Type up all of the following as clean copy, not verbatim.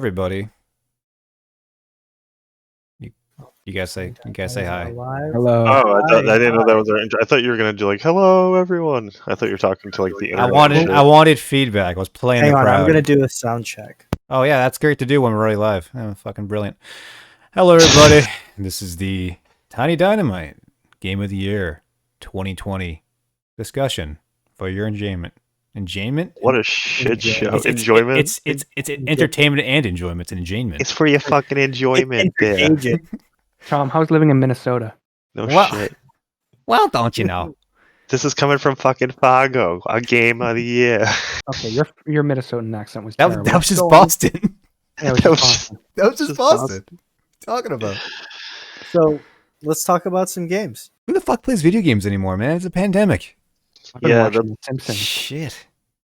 everybody. You guys say hi. Hello. Oh, I didn't know that was our intro. I thought you were gonna do like, "Hello, everyone." I thought you were talking to like the internet. I wanted feedback. I was playing Hang the on, crowd. I'm gonna do a sound check. Oh yeah, that's great to do when we're already live. Oh, fucking brilliant. Hello everybody. This is the Tiny Dynamite Game of the Year 2020 discussion for your enjoyment. Enjoyment? What a shit show! It's Enjoyment. It's entertainment and enjoyment. It's an enjoyment. It's for your fucking enjoyment. Yeah. Tom, how's living in Minnesota? No Well- shit. Well, don't you know? This is coming from fucking Fargo. Our game of the year. Okay, your Minnesotan accent was That terrible. was just Go on. Boston. Yeah, it was that just was Boston. That was just Just Boston. What are you talking about? So let's talk about some games. Who the fuck plays video games anymore, man? It's a pandemic. I've been Yeah, watching The Simpsons. Shit.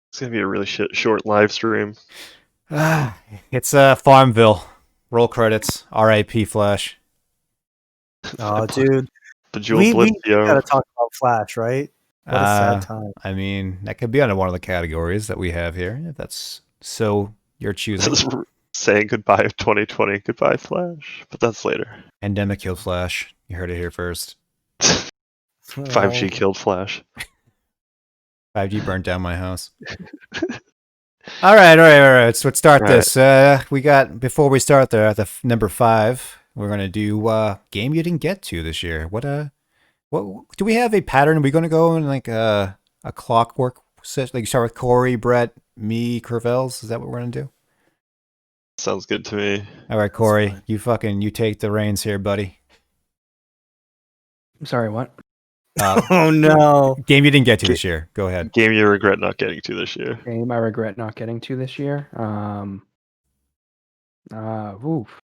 It's gonna be a really short live stream. It's Farmville. Roll credits. R.I.P. Flash. Oh, dude, The Jewel we Blitz, gotta talk about Flash, right? What a sad time. I mean, that could be under one of the categories that we have here, if that's so your choosing. This is saying goodbye of 2020. Goodbye, Flash. But that's later. Pandemic killed Flash. You heard it here first. 5G killed Flash. 5G burnt down my house. All right. So let's start this. We got, before we start there, at the number 5, we're going to do game you didn't get to this year. What do we have a pattern? Are we going to go in like a clockwork session? Like you start with Cory, Brett, me, Ceurvels? Is that what we're going to do? Sounds good to me. All right, Cory, you take the reins here, buddy. I'm sorry, what? Oh no. Game you didn't get to this year. Go ahead. Game you regret not getting to this year. Game I regret not getting to this year. Oof.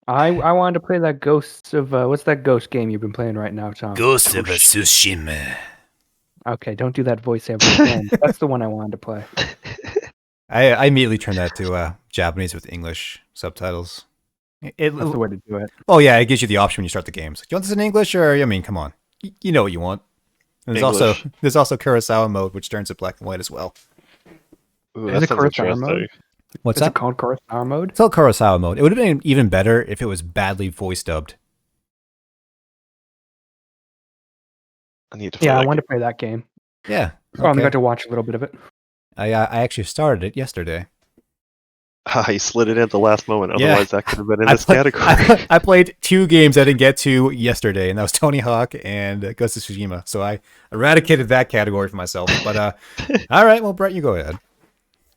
I wanted to play that Ghosts of what's that Ghost game you've been playing right now, Tom? Ghost of Tsushima. Okay, don't do that voice ever again. That's the one I wanted to play. I immediately turned that to Japanese with English subtitles. That's the way to do it. Oh yeah, it gives you the option when you start the games. Do you want this in English or? I mean, come on, you know what you want. And there's also Kurosawa mode, which turns it black and white as well. Ooh, Is that it sounds Kurosawa interesting. mode? What's Is that? it called Kurosawa mode? It's called Kurosawa mode. It would have been even better if it was badly voice dubbed. I need to play Yeah, that I wanted to play that game. Yeah. Oh, I okay. got to watch a little bit of it. I actually started it yesterday. He slid it in at the last moment. Yeah. Otherwise, that could have been in this category. I played 2 games I didn't get to yesterday, and that was Tony Hawk and Ghost of Tsushima. So I eradicated that category for myself. But all right, well, Brett, you go ahead.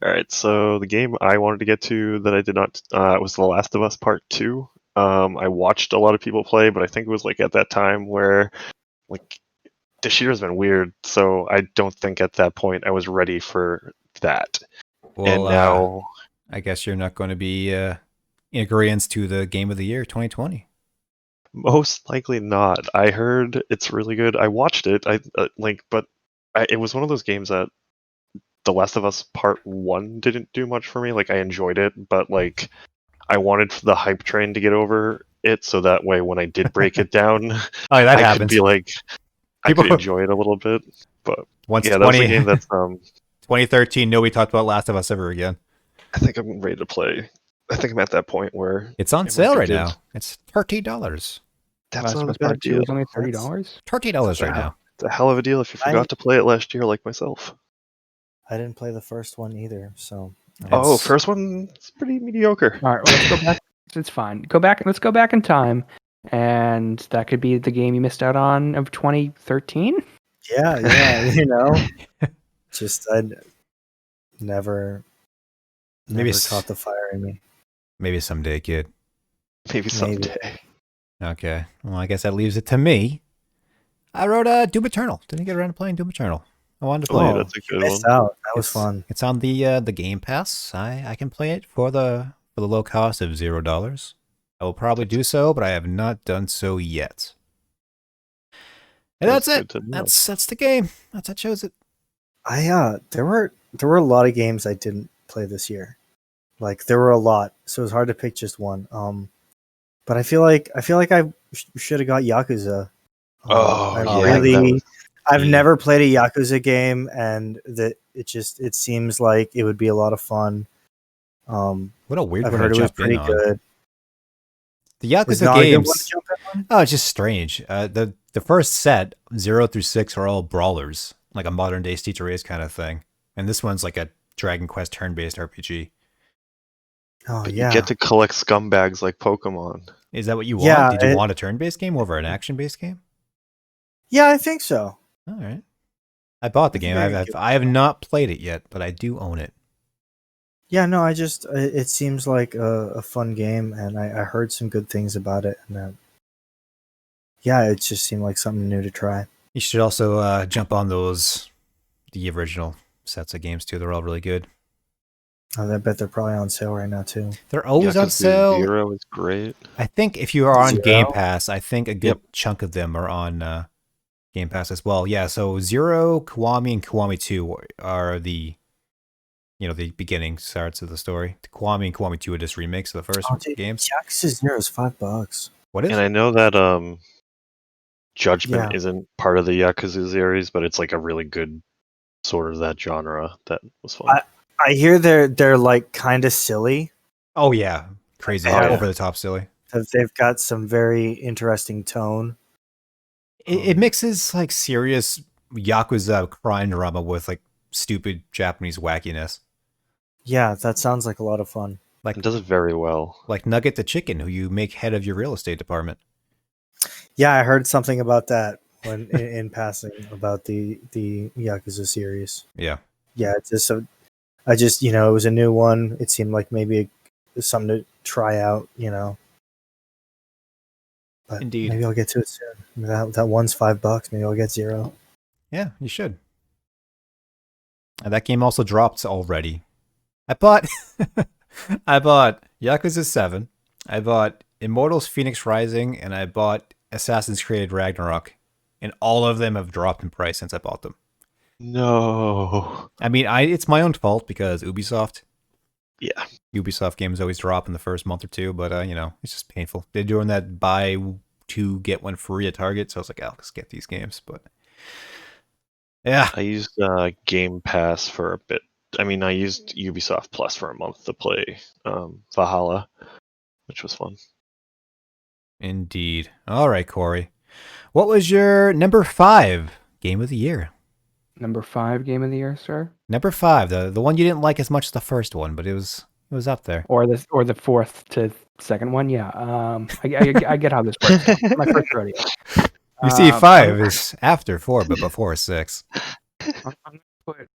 All right, so the game I wanted to get to that I did not was The Last of Us Part 2. I watched a lot of people play, but I think it was like at that time where like this year has been weird, so I don't think at that point I was ready for that. Well, and now I guess you're not going to be in agreeance to the Game of the Year 2020. most likely not. I heard it's really good. I watched it. It was one of those games that The Last of Us Part 1 didn't do much for me. Like I enjoyed it, but like I wanted the hype train to get over it, so that way when I did break it down, Oh, that I happens. could be like, I could enjoy it a little bit. But Once yeah, that's a game that's 2013, nobody talked about Last of Us ever again. I think I'm ready to play. I think I'm at that point where It's on it sale was right good. now. It's $13. That's Last not of a Us bad Part 2 deal. is only $30. $13 right now. It's a hell of a deal if you forgot to play it last year, like myself. I didn't play the first one either, so First one's pretty mediocre. All right, well, let's go back. It's fine. Let's go back in time, and that could be the game you missed out on of 2013. yeah, you know. Just I never caught the fire in me. Maybe someday, kid. Maybe someday. Okay. Well, I guess that leaves it to me. I wrote Doom Eternal. Didn't get around to playing Doom Eternal. I wanted to play it. That's a good Missed one. out. That was fun. It's on the Game Pass. I can play it for the low cost of $0. I will probably do so, but I have not done so yet. And that's it. That's the game. That shows it. There were a lot of games I didn't play this year. Like there were a lot, so it was hard to pick just one. But I feel like I should have got Yakuza. I've never played a Yakuza game, and it seems like it would be a lot of fun. What a weird I've one heard to it was jump in pretty on. good. The It's Yakuza not a good one to games. jump in on? Oh, it's just strange. The first set, 0 through 6, are all brawlers, like a modern day Streets of Rage kind of thing. And this one's like a Dragon Quest turn-based RPG. Oh, But yeah. you get to collect scumbags like Pokemon. Is that what you Yeah, want? Did you want a turn-based game over an action-based game? Yeah, I think so. All right. I bought the I game. think I could give it I have not played it yet, but I do own it. Yeah, no, it seems like a fun game, and I heard some good things about it, and yeah, it just seemed like something new to try. You should also jump on the original sets of games too. They're all really good. I bet they're probably on sale right now too. They're always on Yakuza sale. 0 is great. I think if you are on 0? Game Pass, I think a good Yep. chunk of them are on Game Pass as well. Yeah, so 0, Kiwami, and Kiwami 2 are the beginning starts of the story. The Kiwami and Kiwami 2 are just remakes of the first Dude, games. Yakuza 0 is $5. What is And it? I know that Judgment Yeah. isn't part of the Yakuza series, but it's like a really good sort of that genre that was fun. I hear they're like kind of silly. Oh yeah, crazy, Oh, yeah. over the top, silly. They've got some very interesting tone. It mixes like serious Yakuza crime drama with like stupid Japanese wackiness. Yeah, that sounds like a lot of fun. It does it very well. Like Nugget the chicken, who you make head of your real estate department. Yeah, I heard something about that when in passing about the Yakuza series. Yeah. Yeah, it's just it was a new one. It seemed like maybe something to try out, But Indeed. maybe I'll get to it soon. That one's $5. Maybe I'll get 0. Yeah, you should. And that game also dropped already. I bought Yakuza 7. I bought Immortals Phoenix Rising, and I bought Assassin's Creed Ragnarok. And all of them have dropped in price since I bought them. No. I mean, it's my own fault because Ubisoft. Yeah. Ubisoft games always drop in the first month or two, but it's just painful. They're doing that buy 2 get 1 free at Target, so I was like, I'll just get these games. But yeah, I used Game Pass for a bit. I mean, I used Ubisoft Plus for a month to play Valhalla, which was fun. indeed. All right, Cory. What was your number 5 game of the year? Number 5 game of the year, sir, Number 5, the one you didn't like as much as the first one, but it was up there. or the fourth to second one. Yeah. I get how this works. My first rodeo. You see, Um, 5 is after 4, but before 6. I'm gonna put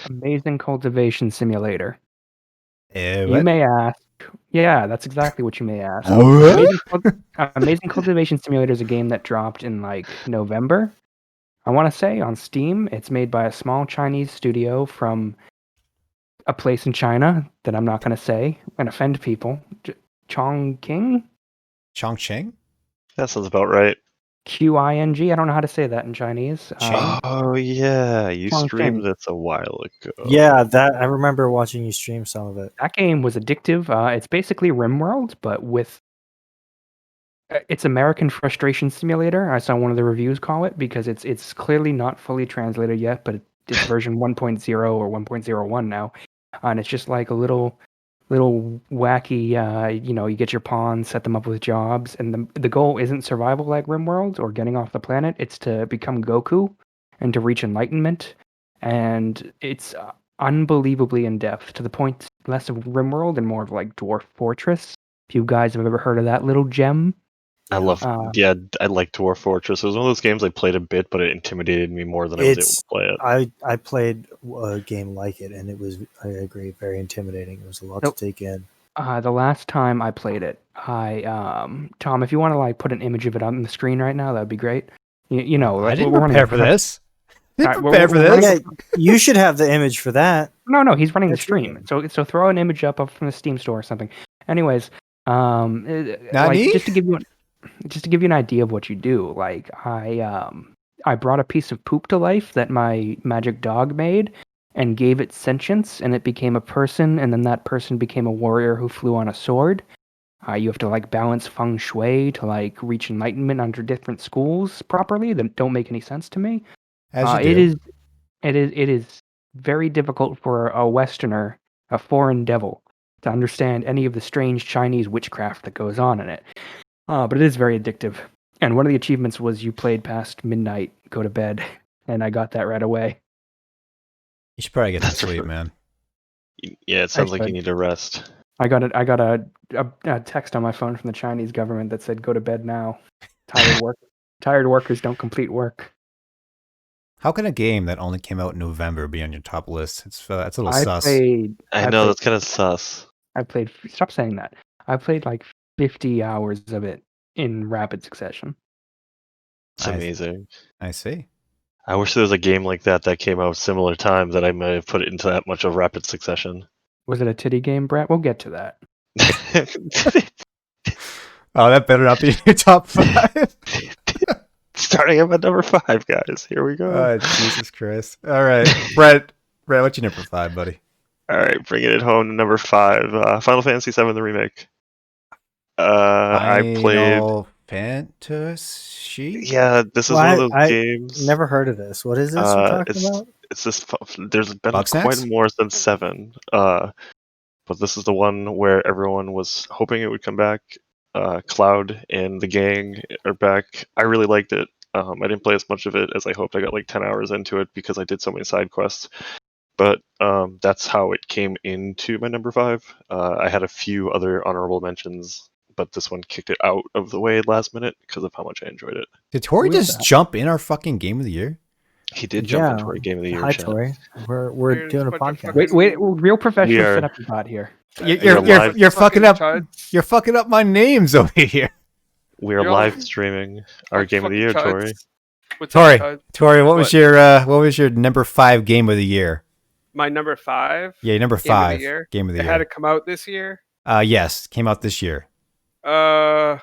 Amazing Cultivation Simulator. You What? may ask. Yeah, that's exactly what you may ask. What? Amazing Cultivation Simulator is a game that dropped in like November. I want to say on Steam. It's made by a small Chinese studio from a place in China that I'm not going to say and offend people. Chongqing? Chongqing? That sounds about right. Qing? I don't know how to say that in Chinese. Ching? Oh yeah, you Chongqing. streamed this a while ago. Yeah, that I remember watching you stream some of it. That game was addictive. It's basically RimWorld, but with it's American Frustration Simulator. I saw one of the reviews call it because it's clearly not fully translated yet, but it's version 1.0 or 1.01 now, and it's just like a little wacky. You get your pawns, set them up with jobs, and the goal isn't survival like RimWorld or getting off the planet. It's to become Goku and to reach enlightenment, and it's unbelievably in depth to the point less of RimWorld and more of like Dwarf Fortress. If you guys have ever heard of that little gem. I love. Uh, I like Dwarf Fortress. It was one of those games I played a bit, but it intimidated me more than I was able to play it. I played a game like it, and it was, I agree, very intimidating. It was a lot to take in. The last time I played it, Tom, if you want to like put an image of it on the screen right now, that'd be great. I didn't prepare for this. Didn't prepare for we're this. Yeah, you should have the image for that. No, he's running the That's stream. your So throw an image up from the Steam store or something. Anyways, Nani? just to give you an idea of what you do, like I brought a piece of poop to life that my magic dog made and gave it sentience, and it became a person, and then that person became a warrior who flew on a sword. You have to like balance feng shui to like reach enlightenment under different schools properly that don't make any sense to me. As you do. It is very difficult for a Westerner, a foreign devil, to understand any of the strange Chinese witchcraft that goes on in it. But it is very addictive. And one of the achievements was you played past midnight, go to bed, and I got that right away. You should probably get some That's for sleep, sure. man. Yeah, it sounds like should. you need to rest. I got a text on my phone from the Chinese government that said, "Go to bed now. Tired workers don't complete work." How can a game that only came out in November be on your top list? It's a little I sus. played. I know that's kind of sus. I played. Stop saying that. I played like 50 hours of it in rapid succession. It's amazing. I see. I wish there was a game like that came out similar time that I might have put it into that much of rapid succession. Was it a titty game, Brett? We'll get to that. Oh, that better not be your top 5. Starting up at number 5, guys. Here we go. Jesus Christ. All right. Brett, what's your number 5, buddy? All right, bringing it home to number 5. Final Fantasy VII, the remake. I played... Final Fantasy? Yeah, this is one of those games. Never heard of this. What is this you're talking about? It's this. There's been Bugsnax? quite more than 7. But this is the one where everyone was hoping it would come back. Cloud and the gang are back. I really liked it. I didn't play as much of it as I hoped. I got like 10 hours into it because I did so many side quests. But that's how it came into my number 5. I had a few other honorable mentions, but this one kicked it out of the way last minute because of how much I enjoyed it. Did Tory just jump in our fucking Game of the Year? He did jump into our Game of the Year. Hi, chat. Tory. We're doing a podcast. Wait, real professional setup you got here. You're fucking up. You're fucking up my names over here. We are live streaming our Game of the Year, Tory. Tory, what was your number 5 Game of the Year? My number 5. Yeah, number 5 Game of the It Year. had to come out this year. Yes, came out this year. Man,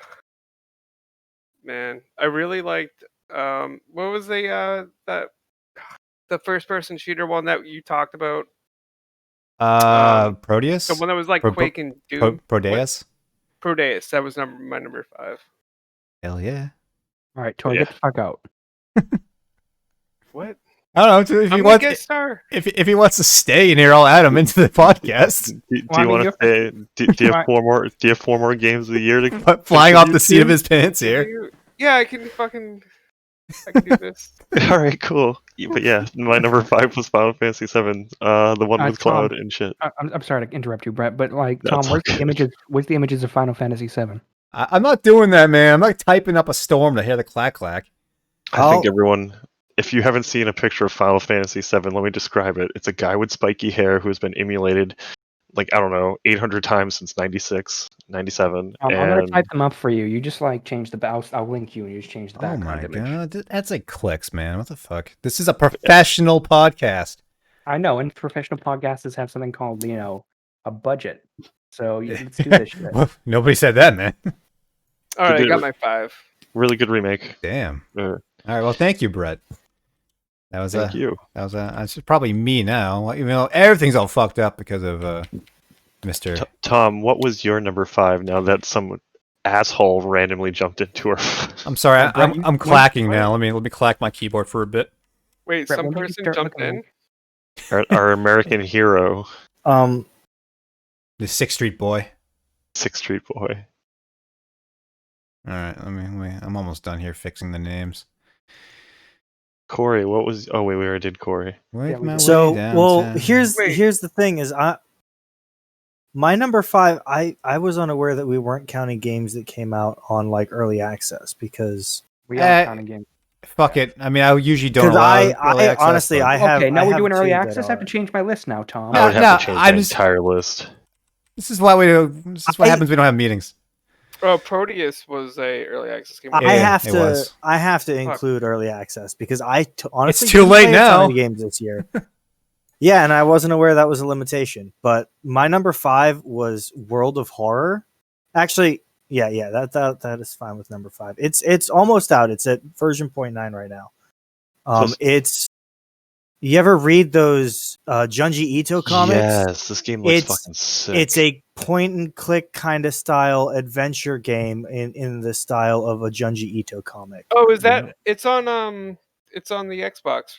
I really liked. What was the first person shooter one that you talked about? Proteus? The one that was like Quake and Doom. Proteus? Proteus. That was my number 5. Hell yeah. All right, Tory, get the fuck out. What? I don't know if he wants. If he wants to stay in here, I'll add him into the podcast. Do you want to stay? Do you have 4 more? Do you have 4 more games of the year to flying off the seat of his pants here? Yeah, I can do this. All right, cool. But yeah, my number 5 was Final Fantasy VII, the one with Cloud and shit. I'm sorry to interrupt you, Brett, but like, Tom, where's the images of Final Fantasy VII? I'm not doing that, man. I'm not typing up a storm to hear the clack clack. I think everyone, if you haven't seen a picture of Final Fantasy VII, let me describe it. It's a guy with spiky hair who's been emulated, like, I don't know, 800 times since 96, 97. I'm going to type them up for you. You just, like, change the... I'll link you and you just change the background image. Oh, my God. That's like clicks, man. What the fuck? This is a professional podcast. I know, and professional podcasters have something called, a budget. So let's do this shit. Well, nobody said that, man. All right, I got my 5. Really good remake. Damn. All right, well, thank you, Brett. Thank you. It's probably me now. Even though everything's all fucked up because of Mr. Tom, what was your number 5 now that some asshole randomly jumped into our... I'm sorry, I'm clacking now. Let me clack my keyboard for a bit. Wait, Brett, some person jumped in? Our American hero. The 6th Street Boy. 6th Street Boy. All right, I'm almost done here fixing the names. Cory, what was... Oh, wait, we already did Cory. Here's the thing is, my number 5, I was unaware that we weren't counting games that came out on, like, early access, because... We are counting games. Fuck it. I mean, I usually don't allow early access. Honestly, I have... Okay, now we're doing early access? I have to change my list now, Tom. I would have to change my entire list. This is why This is what happens when we don't have meetings. Oh, Proteus was a early access game. I have to include early access because honestly, it's too late now. Games this year. Yeah, and I wasn't aware that was a limitation. But my number 5 was World of Horror. Actually, yeah, that is fine with number 5. It's almost out. It's at version 0.9 right now. It's... You ever read those Junji Ito comics? Yes, this game looks fucking sick. It's a point-and-click kind of style adventure game in the style of a Junji Ito comic. Oh, is that... It's on the Xbox.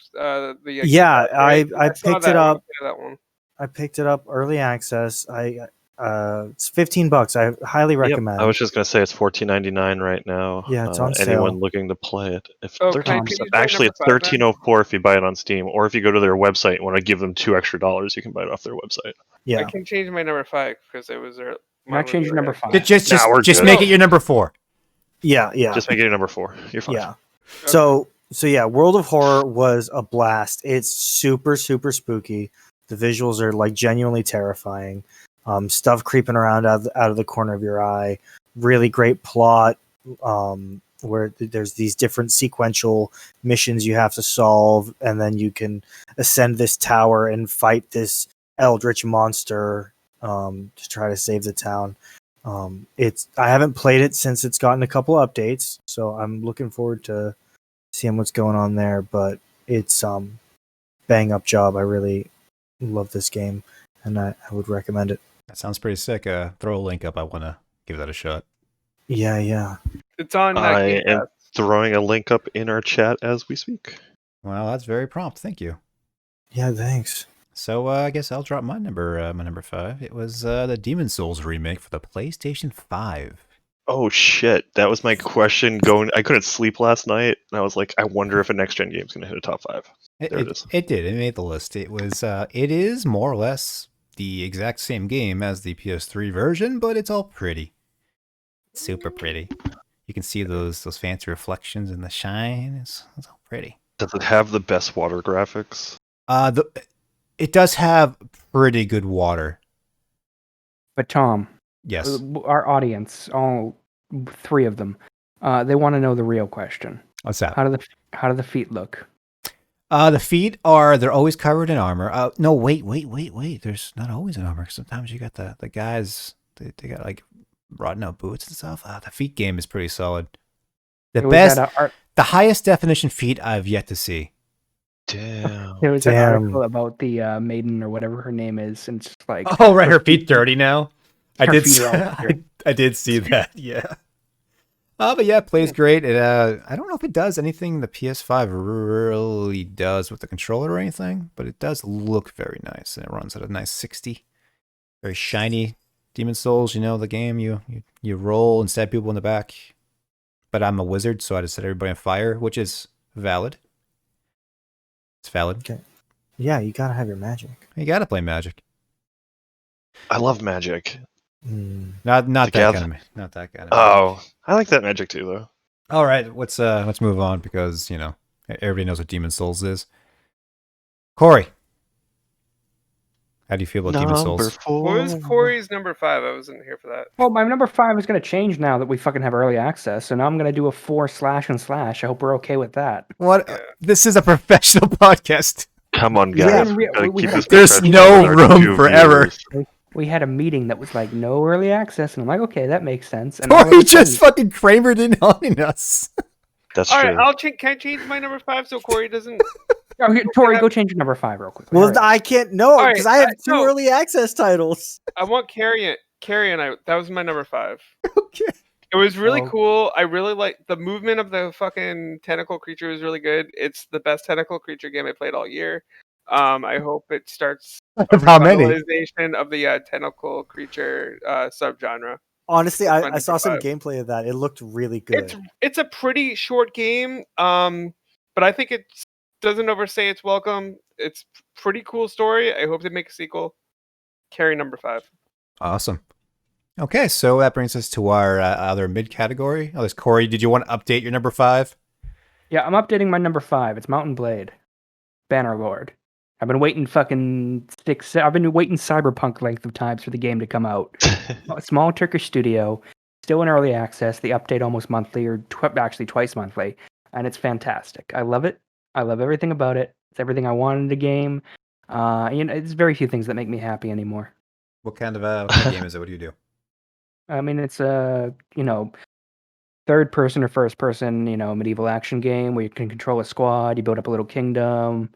Yeah, right? I picked it up. That one. I picked it up early access. I It's $15. I highly recommend. I was just gonna say it's $14.99 right now. Yeah, it's on anyone sale. looking to play it? If Oh, 13%, can I use my actually, it's number 5 then? $13.04 if you buy it on Steam, or if you go to their website and want to give them $2 extra, you can buy it off their website. I Yeah. can change my number 5 because it was You're not changing number 5. Just we're good. make it your number 4. Yeah. Just make it your number 4. You're fine. Yeah. So yeah, World of Horror was a blast. It's super, super spooky. The visuals are like genuinely terrifying. Stuff creeping around out of the corner of your eye. Really great plot. Where there's these different sequential missions you have to solve, and then you can ascend this tower and fight this eldritch monster to try to save the town. I haven't played it since it's gotten a couple updates, so I'm looking forward to seeing what's going on there. But it's bang up job. I really love this game, and I would recommend it. That sounds pretty sick. Throw a link up. I want to give that a shot. Yeah. It's on I Game am Pass. throwing a link up in our chat as we speak. Well, that's very prompt. Thank you. Yeah, thanks. So I guess I'll drop my number 5. It was the Demon Souls remake for the PlayStation 5. Oh shit, that was my question going. I couldn't sleep last night, and I was like, I wonder if a next gen game's gonna hit a top 5. There it is. It did. It made the list. It was. It is more or less the exact same game as the PS3 version, but it's all pretty. Super pretty. You can see those fancy reflections and the shine. It's all pretty. Does it have the best water graphics? It does have pretty good water. But Tom, Yes. our audience, all 3 of them, they want to know the real question. What's that? How do the feet look? The feet they're always covered in armor. No, wait. There's not always in armor. Sometimes you got the guys, they got like rotten out boots and stuff. The feet game is pretty solid. The highest definition feet I've yet to see. Damn. There was an article about the maiden or whatever her name is, and it's just like, oh right, her feet dirty now. I did see that. Yeah. But yeah, it plays great. I don't know if it does anything the PS5 really does with the controller or anything, but it does look very nice, and it runs at a nice 60. Very shiny. Demon Souls, the game, you roll and stab people in the back. But I'm a wizard, so I just set everybody on fire, which is valid. It's valid. Okay. Yeah, you gotta have your magic. You gotta play Magic. I love Magic. Not that kind of. Not that kind of. Oh, I like that Magic too, though. All right, let's move on because everybody knows what Demon Souls is. Cory, how do you feel about Demon Souls? What was Cory's number 5? I wasn't here for that. Well, my number 5 is going to change now that we fucking have early access, so now I'm going to do a 4 slash and slash. I hope we're okay with that. What? Yeah. This is a professional podcast. Come on, guys. There's no room for error. We had a meeting that was like, no early access, and I'm like, okay, that makes sense. And Tory just fucking Kramered in on us. That's All true. right, can I change my number 5 so Cory doesn't? Oh, here, Tory, go change your number 5 real quick. Well, I can't because I have 2 early access titles. I want Carrie and I. That was my number 5. Okay. It was really cool. I really like the movement of the fucking tentacle creature was really good. It's the best tentacle creature game I played all year. I hope it starts a How many? revitalization of the tentacle creature subgenre. Honestly, I saw some gameplay of that. It looked really good. It's a pretty short game, but I think it doesn't overstay its welcome. It's pretty cool story. I hope they make a sequel. Carry number 5. Awesome. Okay, so that brings us to our other mid category. Oh, Cory, did you want to update your number 5? Yeah, I'm updating my number 5. It's Mountain Blade, Bannerlord. I've been waiting I've been waiting cyberpunk length of times for the game to come out. A small Turkish studio, still in early access. The update almost monthly, or actually twice monthly, and it's fantastic. I love it. I love everything about it. It's everything I wanted in the game. It's very few things that make me happy anymore. What kind of game is it? What do you do? I mean, it's a third person or first person, medieval action game where you can control a squad. You build up a little kingdom.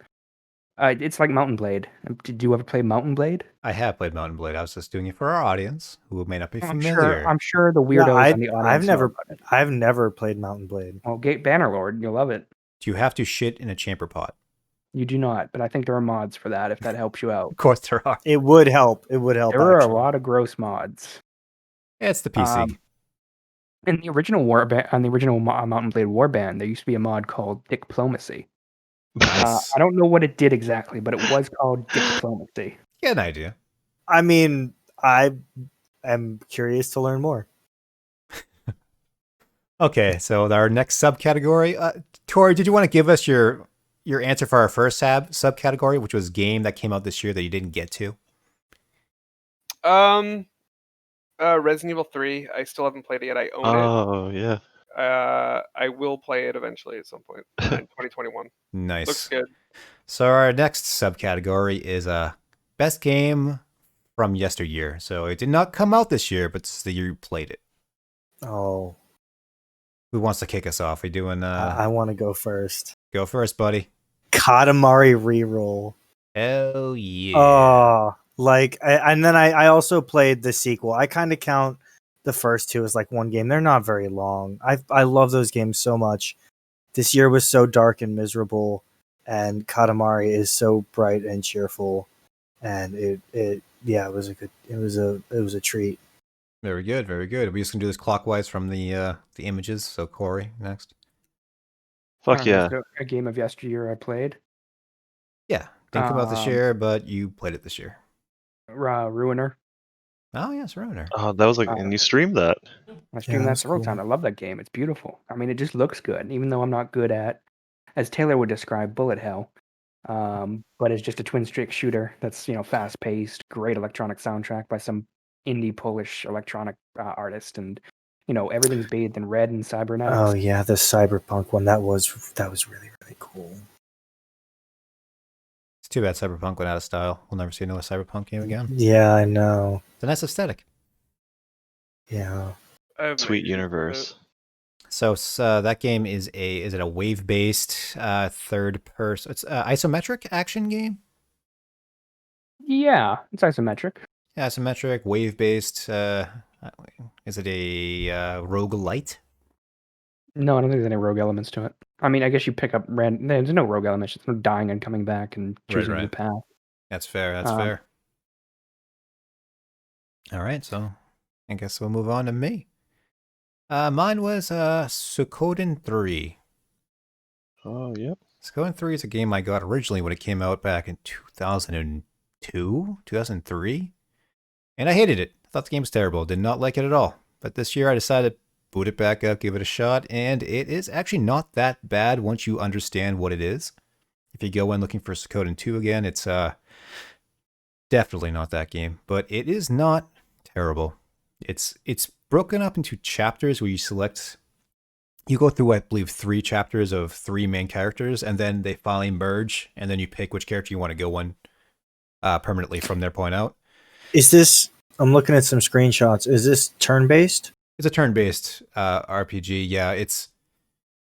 It's like Mountain Blade. Did you ever play Mountain Blade? I have played Mountain Blade. I was just doing it for our audience who may not be familiar. I'm sure the weirdos on the audience. I've never played Mountain Blade. Well, Bannerlord, you'll love it. Do you have to shit in a chamber pot? You do not, but I think there are mods for that if that helps you out. Of course there are. It would help. It would help. There are a actually. lot of gross mods. It's the PC. In the original Mountain Blade Warband, there used to be a mod called Diplomacy. Nice. I don't know what it did exactly, but it was called Diplomacy. Get an idea. I mean, I am curious to learn more. Okay, so our next subcategory. Tory, did you want to give us your answer for our first subcategory, which was game that came out this year that you didn't get to? Resident Evil 3. I still haven't played it yet. I own it. Oh yeah. I will play it eventually at some point in 2021. Nice. Looks good. So our next subcategory is best game from yesteryear. So it did not come out this year, but it's the year you played it. Oh, Who wants to kick us off? We doing? I want to go first. Go first, buddy. Katamari reroll. Hell yeah! Oh, and then I also played the sequel. I kind of count the first two as like one game. They're not very long. I love those games so much. This year was so dark and miserable, and Katamari is so bright and cheerful, and it was a treat. Very good, very good. We're just gonna do this clockwise from the images. So Cory next. Fuck yeah. A game of yesteryear I played. Yeah, didn't come out this year, but you played it this year. Ruiner. Oh yes, Ruiner. Oh, that was like, and you streamed that. I streamed that that's several cool. times. I love that game. It's beautiful. I mean, it just looks good, even though I'm not good at, as Taylor would describe, bullet hell. But it's just a twin stick shooter that's fast paced, great electronic soundtrack by some indie Polish electronic artist, and everything's bathed in red and cybernetics. Oh yeah, the cyberpunk one that was really cool. It's too bad Cyberpunk went out of style. We'll never see another Cyberpunk game again. Yeah, I know. It's a nice aesthetic. Yeah. Sweet universe. So that game is it a wave based third person? It's isometric action game. Yeah, it's isometric. Yeah, isometric wave based. Is it a roguelite? No, I don't think there's any rogue elements to it. I mean, I guess you pick up random. There's no rogue elements. It's no dying and coming back and choosing a new path. That's fair. That's fair. All right, so I guess we'll move on to me. Mine was Suikoden 3. Oh, yep. Suikoden 3 is a game I got originally when it came out back in 2002, 2003. And I hated it. I thought the game was terrible. Did not like it at all. But this year I decided to boot it back up, give it a shot, and it is actually not that bad once you understand what it is. If you go in looking for Suikoden 2 again, it's definitely not that game. But it is not terrible. It's broken up into chapters where you go through, I believe, 3 chapters of 3 main characters, and then they finally merge, and then you pick which character you want to go on permanently from their point out. Is this, I'm looking at some screenshots, is this turn-based? It's a turn-based RPG, yeah. It's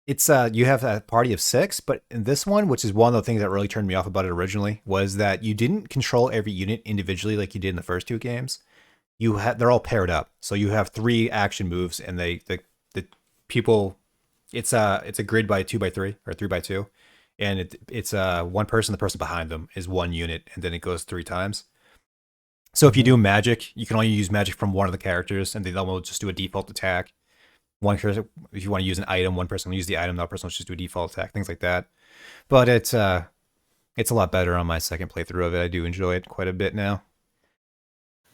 you have a party of 6, but in this one, which is one of the things that really turned me off about it originally, was that you didn't control every unit individually like you did in the first 2 games. They're all paired up, so you have 3 action moves, and the people, it's a grid by 2x3 or 3x2, and it's one person, the person behind them is 1 unit, and then it goes 3 times. So if you do magic, you can only use magic from one of the characters, and they will just do a default attack. One character, if you want to use an item, one person will use the item, the other person will just do a default attack, things like that. But it's a lot better on my second playthrough of it. I do enjoy it quite a bit now.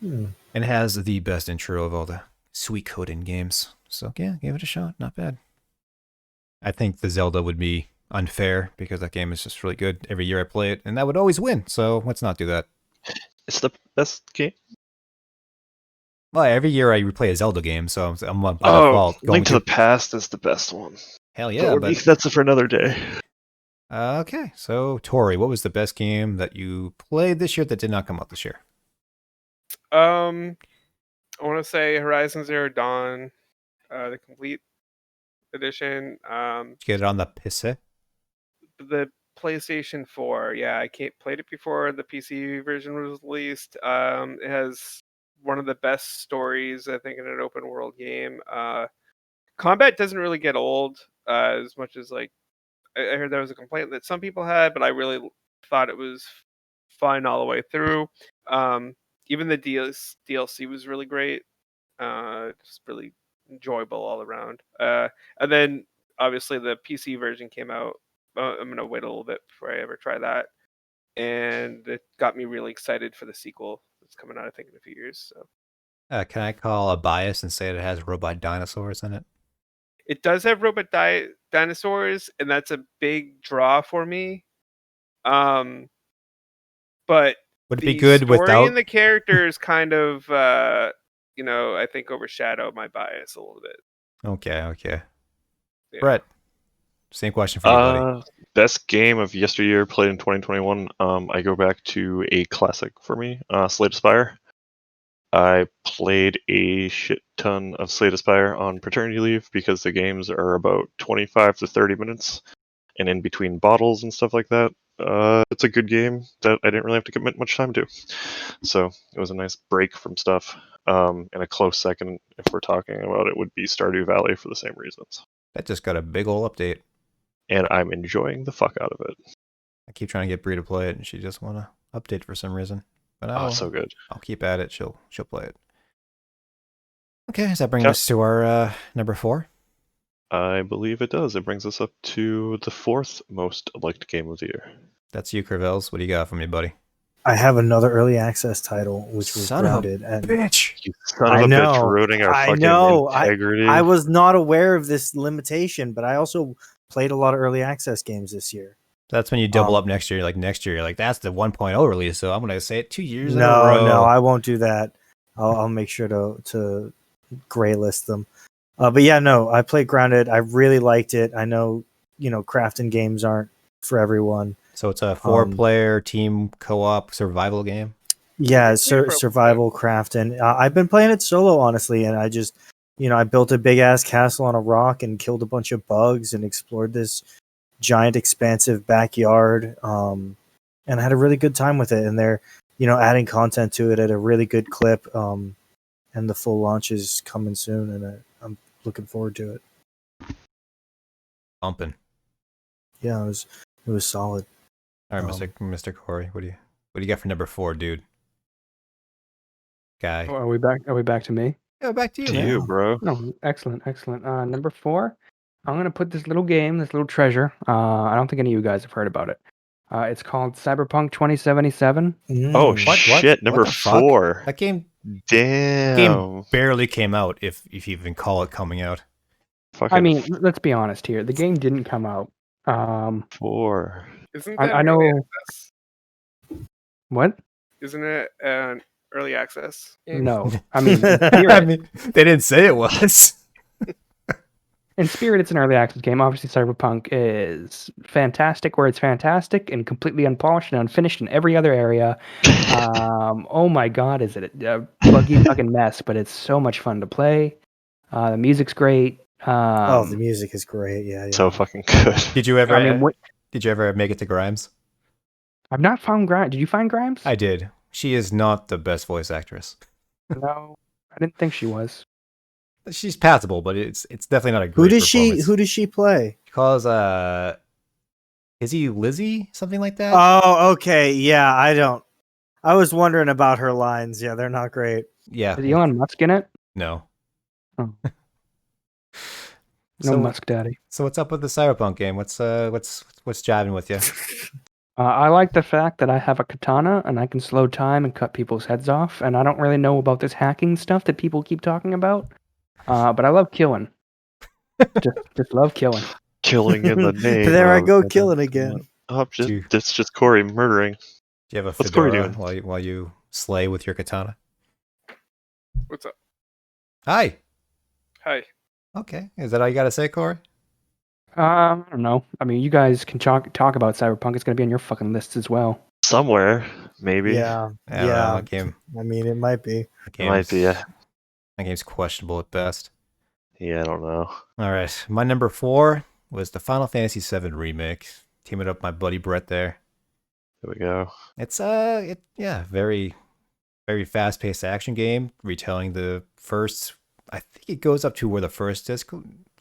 And it has the best intro of all the Suikoden games. So yeah, give it a shot. Not bad. I think the Zelda would be unfair because that game is just really good. Every year I play it, and that would always win. So let's not do that. It's the best game. Well, every year I replay a Zelda game, so I'm by default going Link to the Past is the best one. Hell yeah, but that's for another day. Okay, so Tory, what was the best game that you played this year that did not come out this year? I want to say Horizon Zero Dawn, the complete edition. Did you get it on the PC? The PlayStation 4. Yeah, I played it before the PC version was released. It has one of the best stories, I think, in an open world game. Combat doesn't really get old as much as like I heard there was a complaint that some people had, but I really thought it was fine all the way through. Even the DLC was really great. Just really enjoyable all around. And then obviously the PC version came out. I'm gonna wait a little bit before I ever try that, and it got me really excited for the sequel that's coming out, I think, in a few years. So Can I call a bias and say that it has robot dinosaurs in it? it does have robot dinosaurs, and that's a big draw for me. But Would it be the good story without? and the characters kind of, I think overshadow my bias a little bit. Okay. Yeah. Brett, same question for you, buddy. Best game of yesteryear played in 2021. I go back to a classic for me, Slay the Spire. I played a shit ton of Slay the Spire on paternity leave because the games are about 25 to 30 minutes, and in between bottles and stuff like that. It's a good game that I didn't really have to commit much time to. So it was a nice break from stuff. And a close second, if we're talking about it, would be Stardew Valley for the same reasons. That just got a big ol' update. And I'm enjoying the fuck out of it. I keep trying to get Brie to play it, and she just want to update for some reason. But Oh, so good. I'll keep at it. She'll play it. Okay, does that bring us to our number 4? I believe it does. It brings us up to the 4th most liked game of the year. That's you, Ceurvels. What do you got for me, buddy? I have another early access title, which was Son of a Grounded. And bitch! You son of I a know, bitch, ruining our I fucking know. integrity. I was not aware of this limitation, but I also played a lot of early access games this year. That's when you double up next year. Like next year, you're like, that's the 1.0 release. So I'm gonna say it 2 years in a row. No, I won't do that. I'll make sure to gray list them. But yeah, no, I played Grounded. I really liked it. I know, crafting games aren't for everyone. So it's a 4-player team co-op survival game. Yeah, survival crafting. I've been playing it solo, honestly, and I just, I built a big ass castle on a rock and killed a bunch of bugs and explored this giant, expansive backyard. And I had a really good time with it. And they're, adding content to it at a really good clip. And the full launch is coming soon, and I'm looking forward to it. Bumping. Yeah, it was solid. All right, Mr. Cory, what do you got for number 4, dude? Guy. Oh, are we back to me? Yeah, back to you. To you, bro. No, excellent. Number 4, I'm gonna put this little game, this little treasure. I don't think any of you guys have heard about it. It's called Cyberpunk 2077. Oh shit! Number 4. That game. Damn. Game barely came out, if you even call it coming out. I mean, let's be honest here. The game didn't come out. 4. Isn't that I know. access? What? Isn't it an early access game? No, I mean, they didn't say it was. In spirit, it's an early access game. Obviously, Cyberpunk is fantastic where it's fantastic and completely unpolished and unfinished in every other area. Oh my god, is it a buggy fucking mess, but it's so much fun to play. The music's great. The music is great. Yeah. So fucking good. Did you ever make it to Grimes? I've not found Grimes. Did you find Grimes? I did. She is not the best voice actress. No, I didn't think she was. She's passable, but it's definitely not a great performance. Who does she play? She calls is he Lizzie? Something like that? Oh, okay. Yeah, I was wondering about her lines. Yeah, they're not great. Yeah. Is Elon Musk in it? No. Oh. No Musk Daddy. So what's up with the Cyberpunk game? What's jiving with you? I like the fact that I have a katana and I can slow time and cut people's heads off, and I don't really know about this hacking stuff that people keep talking about. But I love killing. just love killing. Killing in the name. There I go, killing again. It's just Cory murdering. Do you have a What's Cory fedora doing? while you slay with your katana? What's up? Hi. Okay. Is that all you got to say, Cory? I don't know. I mean, you guys can talk about Cyberpunk. It's going to be on your fucking list as well. Somewhere, maybe. Yeah. That game. I mean, it might be. It might be, yeah. That game's questionable at best. Yeah, I don't know. All right. My number 4 was the Final Fantasy VII Remake. Teaming up with my buddy Brett there. There we go. It's very, very fast-paced action game, retelling the first. I think it goes up to where the first disc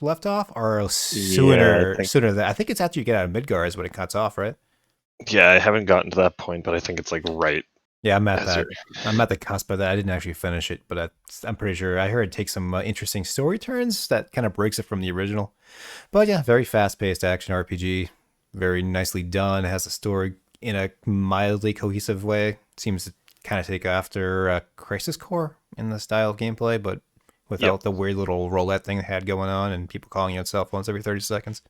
left off, or sooner? think- Sooner than I think it's after you get out of Midgar is when it cuts off, right? Yeah, I haven't gotten to that point, but I think it's like right Yeah, I'm at as that. you're. I'm at the cusp of that. I didn't actually finish it, but I'm pretty sure I heard it takes some interesting story turns that kind of breaks it from the original. But yeah, very fast-paced action RPG, very nicely done. It has a story in a mildly cohesive way. Seems to kind of take after Crisis Core in the style of gameplay, but without the weird little roulette thing it had going on and people calling you on cell phones every 30 seconds.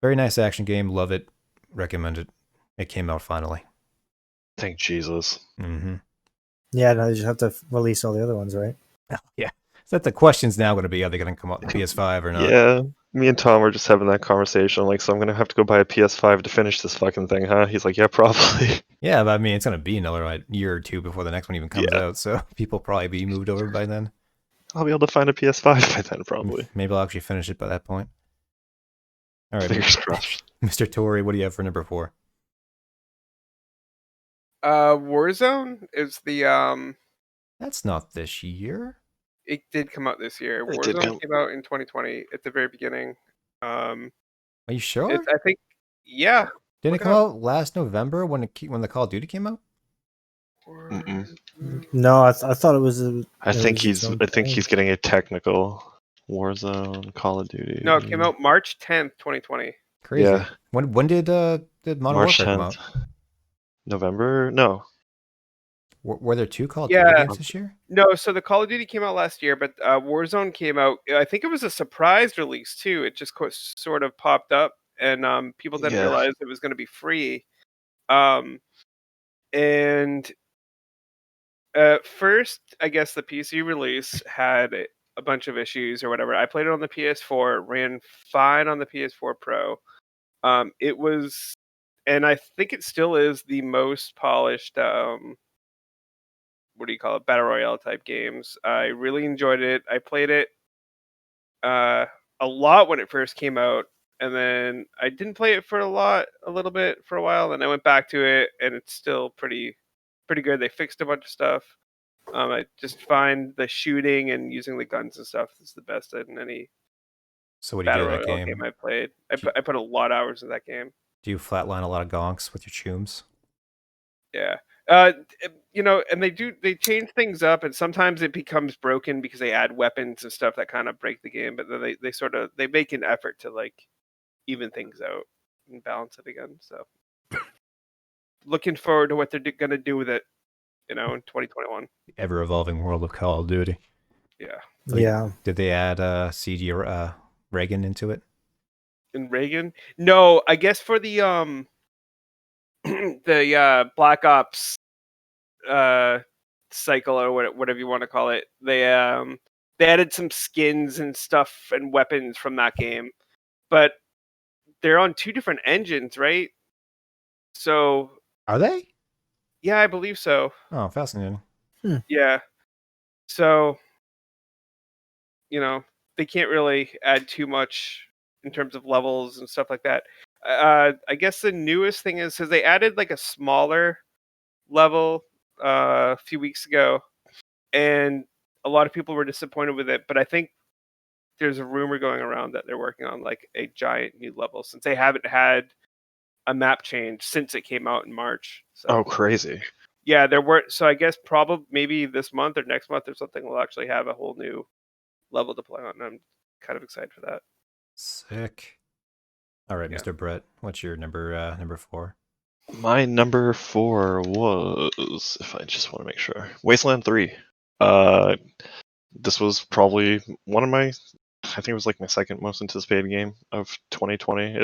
Very nice action game. Love it. Recommend it. It came out finally. Thank Jesus. Mm-hmm. Yeah, no, you just have to release all the other ones, right? Yeah. So that the question's now going to be, are they going to come out on PS5 or not? Yeah, me and Tom were just having that conversation. Like, so I'm gonna have to go buy a PS5 to finish this fucking thing, huh? He's like, yeah, probably. Yeah, but I mean, it's going to be another year or two before the next one even comes out, so people will probably be moved over by then. I'll be able to find a PS5 by then, probably. Maybe I'll actually finish it by that point. All right, Fingers crossed. Mr. Tory, what do you have for number 4? Warzone is the That's not this year. It did come out this year. It did Warzone come- came out in 2020 at the very beginning. Are you sure? I think, yeah. Didn't look it it come out last November when the Call of Duty came out? Mm-mm. No, I thought it was. I think he's getting a technical Warzone, Call of Duty. No, it came out March 10th, 2020. Crazy. Yeah. When did Modern March Warfare come 10th. out? November? No. Were there 2 Call of Duty Yeah. games this year? No, so the Call of Duty came out last year, but Warzone came out. I think it was a surprise release too. It just sort of popped up, and people didn't Yeah. realize it was going to be free. And at first, I guess the PC release had a bunch of issues or whatever. I played it on the PS4, ran fine on the PS4 Pro. It was, and I think it still is the most polished. What do you call it? Battle Royale type games. I really enjoyed it. I played it a lot when it first came out, and then I didn't play it for a little bit for a while. Then I went back to it, and it's still pretty good. They fixed a bunch of stuff. I just find the shooting and using the guns and stuff is the best in any So what do you do Battle in that Royale game? game I played. I put a lot of hours in that game. Do you flatline a lot of gonks with your chooms? Yeah. And they change things up, and sometimes it becomes broken because they add weapons and stuff that kind of break the game, but then they make an effort to like even things out and balance it again. So looking forward to what they're gonna do with it, in 2021. The ever-evolving world of Call of Duty. Yeah. Like, Yeah. Did they add CG Reagan into it? And Reagan? No, I guess for the the Black Ops cycle or whatever you want to call it, they added some skins and stuff and weapons from that game, but they're on 2 different engines, right? So Are they? yeah, I believe so. Oh, fascinating. Yeah, so they can't really add too much in terms of levels and stuff like that. I guess the newest thing is because they added like a smaller level a few weeks ago, and a lot of people were disappointed with it. But I think there's a rumor going around that they're working on like a giant new level since they haven't had a map change since it came out in March. So Oh, crazy. yeah, there were. So I guess probably maybe this month or next month or something, we'll actually have a whole new level to play on. And I'm kind of excited for that. Sick. All right, Yeah. Mr. Brett, what's your number 4? My number 4 was, if I just want to make sure, Wasteland 3. This was probably one of my, I think it was like my second most anticipated game of 2020.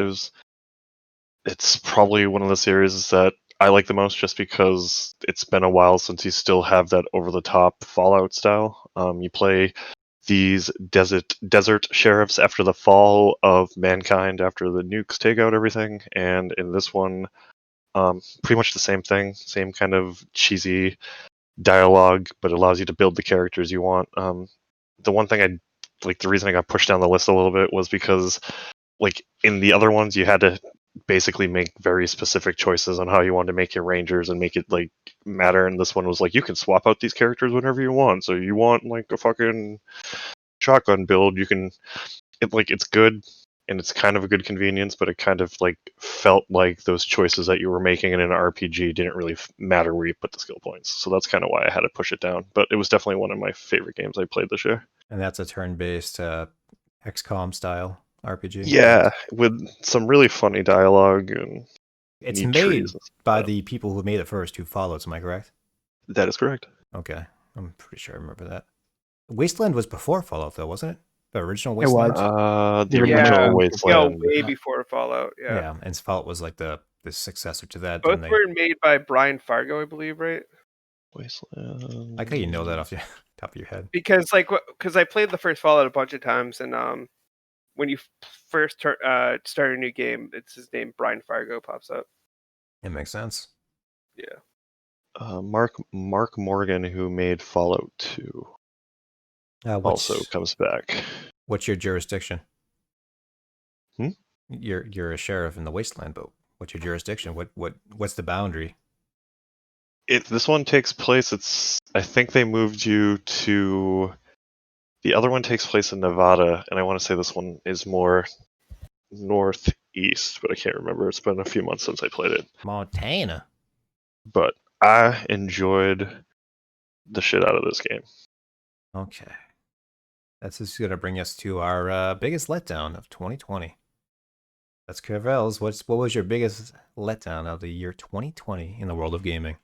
It's probably one of the series that I like the most just because it's been a while since you still have that over-the-top Fallout style. You play these desert sheriffs after the fall of mankind, after the nukes take out everything, and in this one, pretty much the same thing, same kind of cheesy dialogue, but it allows you to build the characters you want. The one thing the reason I got pushed down the list a little bit was because, like, in the other ones, you had to basically make very specific choices on how you wanted to make your rangers and make it like matter. And this one was like, you can swap out these characters whenever you want. So you want like a fucking shotgun build, it's good and it's kind of a good convenience, but it kind of like felt like those choices that you were making in an RPG didn't really matter where you put the skill points. So that's kind of why I had to push it down. But it was definitely one of my favorite games I played this year. And that's a turn-based XCOM style RPG. Yeah, with some really funny dialogue and It's neat made trees and stuff. by the people who made it first, who followed. Am I correct? That is correct. Okay, I'm pretty sure I remember that. Wasteland was before Fallout, though, wasn't it? The original It was. Wasteland. The Yeah, original Yeah, Wasteland. way before Fallout. Yeah. Yeah, and Fallout was like the successor to that. Both And they, were made by Brian Fargo, I believe, right? Wasteland. like how you know that off your top of your head. Because I played the first Fallout a bunch of times, and when you first start a new game, it's his name Brian Fargo pops up. It makes sense. Yeah. Mark Morgan, who made Fallout 2, also comes back. What's your jurisdiction? Hmm? You're a sheriff in the Wasteland, but what's your jurisdiction? What's the boundary? This one takes place. I think they moved you to. The other one takes place in Nevada, and I want to say this one is more northeast, but I can't remember. It's been a few months since I played it. Montana. But I enjoyed the shit out of this game. Okay. That's just going to bring us to our biggest letdown of 2020. That's Ceurvels. What was your biggest letdown of the year 2020 in the world of gaming?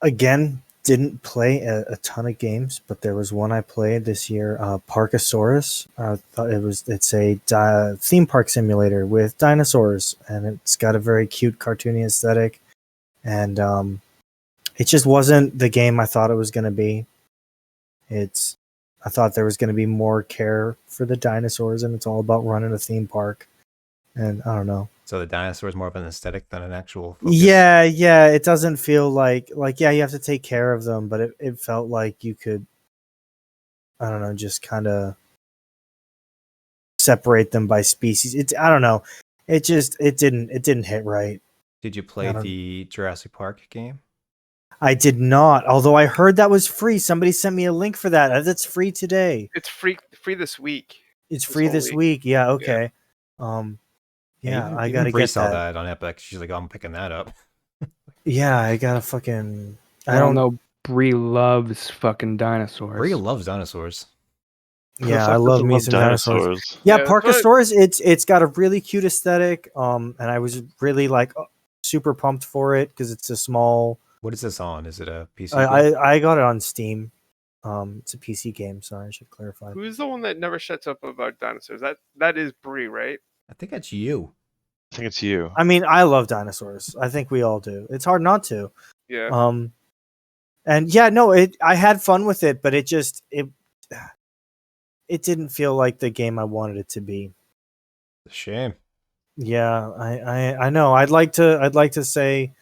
Again, didn't play a ton of games, but there was one I played this year, Parkosaurus. I thought it's a theme park simulator with dinosaurs, and it's got a very cute cartoony aesthetic, and it just wasn't the game I thought it was going to be. I thought there was going to be more care for the dinosaurs, and it's all about running a theme park, and I don't know. So the dinosaur is more of an aesthetic than an actual focus. Yeah, it doesn't feel like yeah, you have to take care of them, but it felt like you could, I don't know, just kind of separate them by species. I don't know. It didn't hit right. Did you play the Jurassic Park game? I did not, although I heard that was free. Somebody sent me a link for that. That's free today. It's free this week. It's free this week. Yeah, okay. Yeah, I gotta get that on Epic. She's like, oh, I'm picking that up. Yeah, I gotta fucking. I don't know. Bree loves fucking dinosaurs. Bree loves dinosaurs. Yeah, I love me some dinosaurs. Yeah, Parkosaurus. It's got a really cute aesthetic. And I was really like super pumped for it because it's a small. What is this on? Is it a PC? I got it on Steam. It's a PC game. Sorry, I should clarify. Who's the one that never shuts up about dinosaurs? That is Bree, right? I think that's you. I think it's you. I mean, I love dinosaurs. I think we all do. It's hard not to. Yeah. And yeah, no, I had fun with it, but it didn't feel like the game I wanted it to be. It's a shame. Yeah, I know. I'd like to say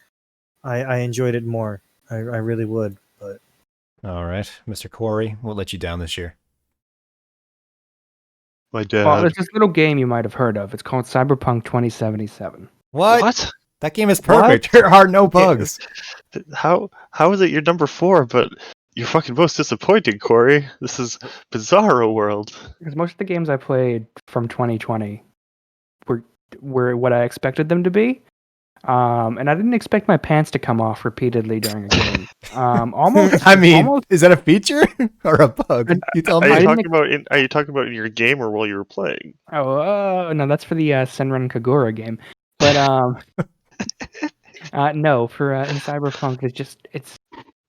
I enjoyed it more. I really would, but all right, Mr. Cory, we'll let you down this year. My dad. Well, there's this little game you might have heard of. It's called Cyberpunk 2077. What? That game is perfect. There are no bugs. How is it your number 4, but you're fucking most disappointing, Cory? This is Bizarro World. Because most of the games I played from 2020 were what I expected them to be. And I didn't expect my pants to come off repeatedly during a game. Almost. Is that a feature or a bug? You tell me. Are you talking about in your game or while you were playing? Oh, no, that's for the Senran Kagura game. But no, for in Cyberpunk,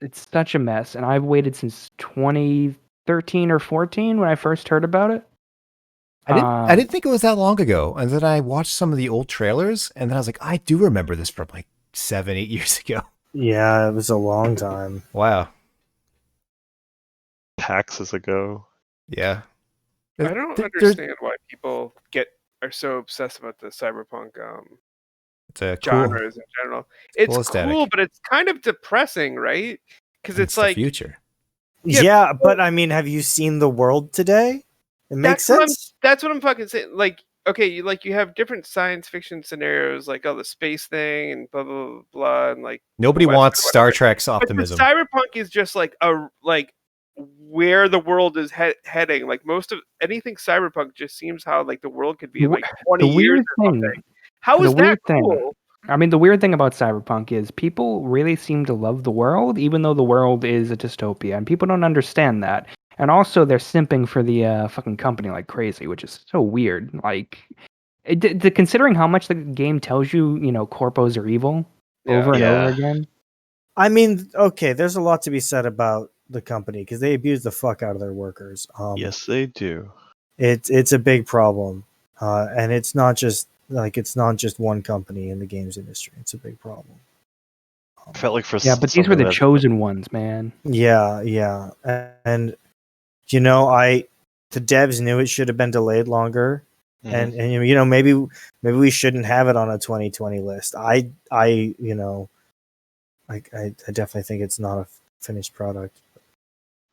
it's such a mess, and I've waited since 2013 or 14 when I first heard about it. I didn't think it was that long ago, and then I watched some of the old trailers, and then I was like, I do remember this from like 7-8 years ago. Yeah, it was a long time. Wow. Taxes ago. Yeah. I don't understand why people are so obsessed about the cyberpunk genres in general. It's cool, but it's kind of depressing, right? Because it's like the future. Yeah, but I mean, have you seen the world today? It makes sense. That's what I'm fucking saying. Like, okay, you have different science fiction scenarios, like the space thing and blah blah blah, blah and like nobody wants Star Trek's optimism. But cyberpunk is just like where the world is heading. Like most of anything cyberpunk just seems how like the world could be in like 20 The years weird or thing, something. How the is that weird thing, cool? I mean, the weird thing about cyberpunk is people really seem to love the world, even though the world is a dystopia, and people don't understand that. And also, they're simping for the fucking company like crazy, which is so weird. Like, considering how much the game tells you, you know, corpos are evil over and over Yeah. again. I mean, okay, there's a lot to be said about the company because they abuse the fuck out of their workers. Yes, they do. It's a big problem, and it's not just one company in the games industry. It's a big problem. I felt like for Yeah, but these were something the that chosen ones, man. Yeah, and you know, the devs knew it should have been delayed longer, and you know maybe we shouldn't have it on a 2020 list. I you know, I definitely think it's not a finished product.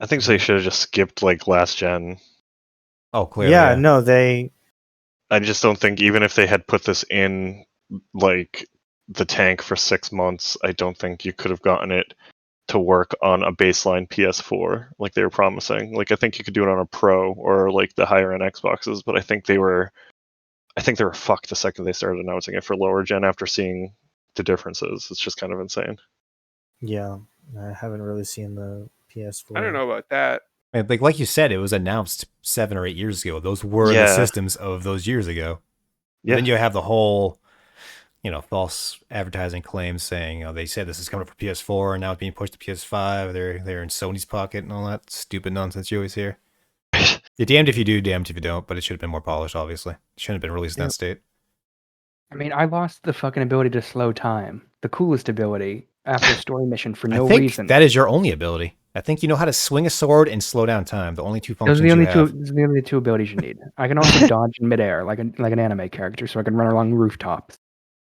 I think they should have just skipped like last gen. Oh, clearly. Yeah, no, they. I just don't think even if they had put this in like the tank for 6 months, I don't think you could have gotten it to work on a baseline PS4 like they were promising. Like I think you could do it on a Pro or like the higher end Xboxes, but I think they were fucked the second they started announcing it for lower gen after seeing the differences. It's just kind of insane. Yeah, I haven't really seen the PS4. I don't know about that. Like you said, it was announced 7 or 8 years ago. Those were the systems of those years ago. Yeah. Then you have the whole, you know, false advertising claims saying, you know, they said this is coming for PS4 and now it's being pushed to PS5. They're in Sony's pocket and all that stupid nonsense you always hear. You're damned if you do, damned if you don't, but it should have been more polished, obviously. It shouldn't have been released in that state. I mean, I lost the fucking ability to slow time, the coolest ability, after a story mission for no I think reason. that is your only ability. I think you know how to swing a sword and slow down time. The only two functions Those are you have. those are the only two abilities you need. I can also dodge in midair, like an anime character, so I can run along rooftops.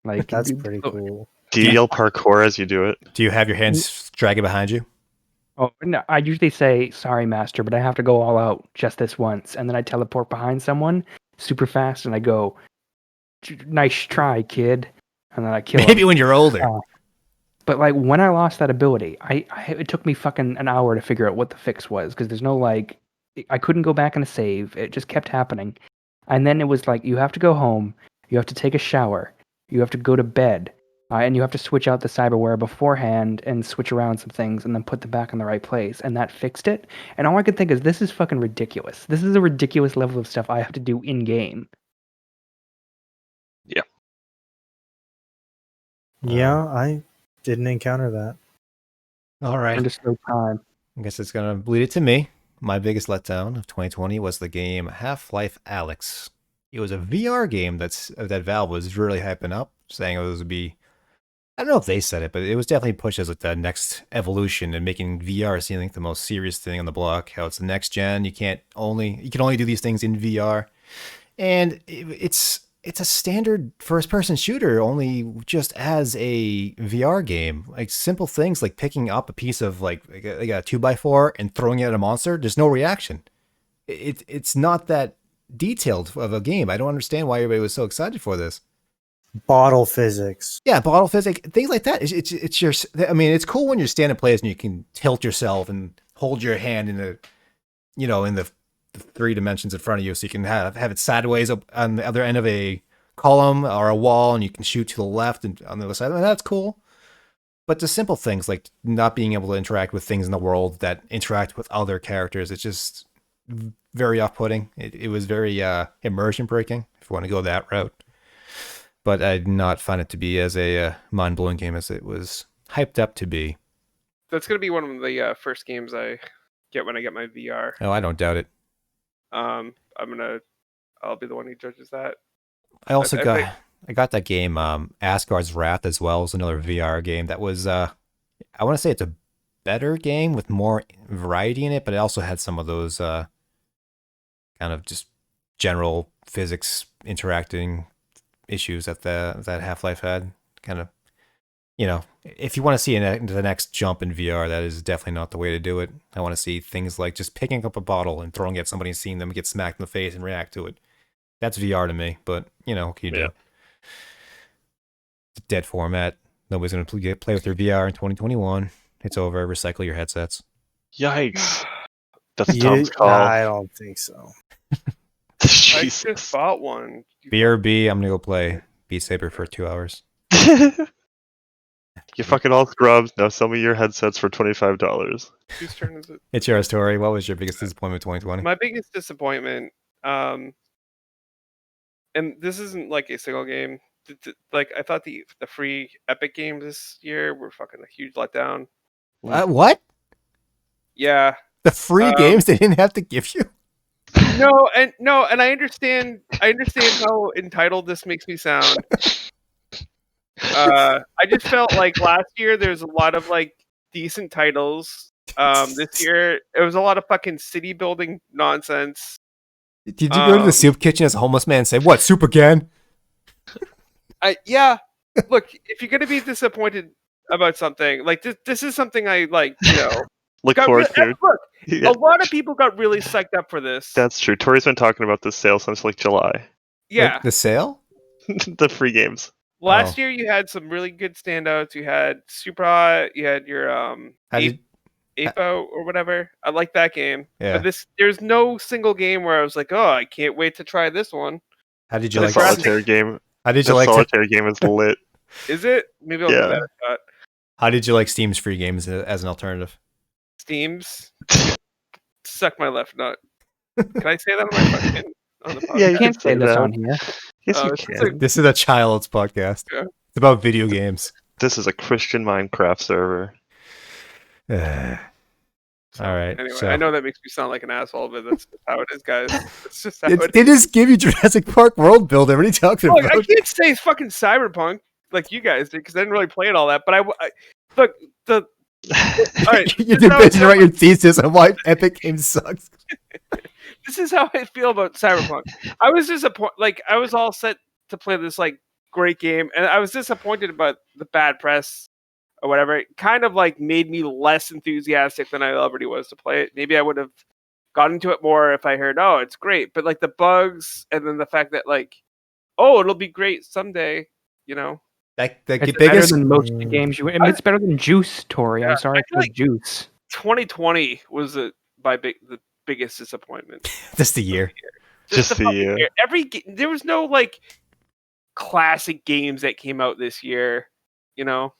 Like That's pretty cool. Do you yell parkour as you do it? Do you have your hands dragging behind you? Oh no! I usually say sorry, master, but I have to go all out just this once, and then I teleport behind someone super fast, and I go, "Nice try, kid," and then I kill him. Maybe when you're older. But like when I lost that ability, it took me fucking an hour to figure out what the fix was because there's no like I couldn't go back and save. It just kept happening, and then it was like you have to go home, you have to take a shower, you have to go to bed, and you have to switch out the cyberware beforehand and switch around some things and then put them back in the right place, and that fixed it. And all I could think is this is fucking ridiculous. This is a ridiculous level of stuff I have to do in game. Yeah. Yeah, I didn't encounter that. All right. Just no time. I guess it's going to lead it to me. My biggest letdown of 2020 was the game Half-Life Alyx. It was a VR game that Valve was really hyping up, saying it would be, I don't know if they said it, but it was definitely pushed as like the next evolution and making VR seem like the most serious thing on the block. How it's the next gen, you can only do these things in VR, and it's a standard first-person shooter, only just as a VR game. Like simple things like picking up a piece of like a 2x4 and throwing it at a monster. There's no reaction. It's not that detailed of a game. I don't understand why everybody was so excited for this. Bottle physics. Yeah, bottle physics, things like that. It's your. I mean, it's cool when you're standing players and you can tilt yourself and hold your hand in the, you know, in the 3 dimensions in front of you, so you can have it sideways up on the other end of a column or a wall, and you can shoot to the left and on the other side. I mean, that's cool. But the simple things like not being able to interact with things in the world that interact with other characters, it's just very off-putting. It was very immersion breaking, if you want to go that route. But I did not find it to be as a mind-blowing game as it was hyped up to be. That's gonna be one of the first games I get when I get my VR. Oh, I don't doubt it. I'll be the one who judges that. I also got that game, Asgard's Wrath, as well as another VR game that was, I want to say it's a better game with more variety in it, but it also had some of those kind of just general physics interacting issues that that Half-Life had. Kind of, you know, if you want to see the next jump in VR, that is definitely not the way to do it. I want to see things like just picking up a bottle and throwing it at somebody and seeing them get smacked in the face and react to it. That's VR to me, but, you know, what can you do? It's a dead format. Nobody's going to play with their VR in 2021. It's over. Recycle your headsets. Yikes. That's Tom's call. I don't think so. I Jesus. just bought one. BRB, I'm gonna go play Beat Saber for 2 hours. You fucking all scrubs. Now sell me your headsets for $25. Whose turn is it? It's yours, Tory. What was your biggest disappointment 2020? My biggest disappointment, and this isn't like a single game. Like I thought the free Epic games this year were fucking a huge letdown. What? Yeah. The free games they didn't have to give you? No, and I understand how entitled this makes me sound. I just felt like last year there's a lot of like decent titles. This year it was a lot of fucking city building nonsense. Did you go to the soup kitchen as a homeless man and say, "What, soup again?" Yeah. Look, if you're gonna be disappointed about something, like this is something I like, Look forward to. Look, Yeah. a lot of people got really psyched up for this. That's true. Tory's been talking about this sale since like July. Yeah. The sale? The free games. Last year you had some really good standouts. You had Supra, you had your Apo or whatever. I like that game. Yeah. But there's no single game where I was like, oh, I can't wait to try this one. How did you The like solitaire game? How did The you like solitaire game is lit. Is it? Maybe I'll give that a shot. How did you like Steam's free games as an alternative? Steam's suck my left nut. Can I say that on the podcast? Yeah, You can't say this on here. Yes, you it's can. This is a child's podcast. Yeah. It's about video games. This is a Christian Minecraft server. All right. Anyway, so. I know that makes me sound like an asshole, but that's just how it is, guys. It's just how They just give you Jurassic Park World Builder. What are you talking Look, I about? can't say fucking Cyberpunk like you guys did because I didn't really play it all that. But I look the. All right, You did bitch and write your thesis on why Epic Games sucks. This is how I feel about Cyberpunk. I was disappointed. Like I was all set to play this like great game, and I was disappointed about the bad press or whatever. It kind of like made me less enthusiastic than I already was to play it. Maybe I would have got into it more if I heard, "Oh, it's great," but like the bugs and then the fact that like, "Oh, it'll be great someday," you know. The It's biggest better than most of the games you. I mean, it's better than Juice, Tory. Yeah, I'm sorry I feel for like- Juice. 2020 was the biggest disappointment. just the year. Just the fucking year. There was no like classic games that came out this year, you know.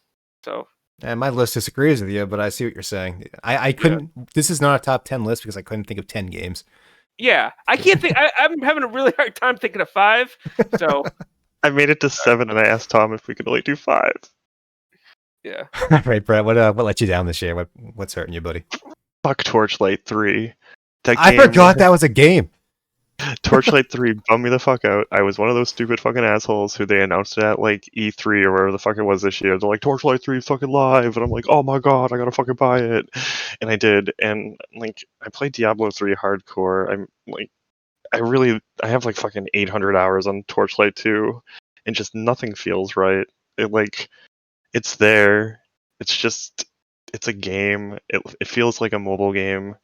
So And my list disagrees with you, but I see what you're saying. I couldn't. This is not a top 10 list because I couldn't think of 10 games. yeah, I can't think. I'm having a really hard time thinking of 5. So I made it to 7, and I asked Tom if we could only do 5. yeah, All right, Brett. What let you down this year? What's hurting you, buddy? Fuck Torchlight 3. I forgot that was a game. Torchlight 3 bummed me the fuck out. I was one of those stupid fucking assholes who they announced it at like E3 or wherever the fuck it was this year. They're like, Torchlight 3 is fucking live. And I'm like, oh my god, I gotta fucking buy it. And I did. And like, I played Diablo 3 hardcore. I'm like, I have like fucking 800 hours on Torchlight 2. And just nothing feels right. It's there. It's a game. It feels like a mobile game.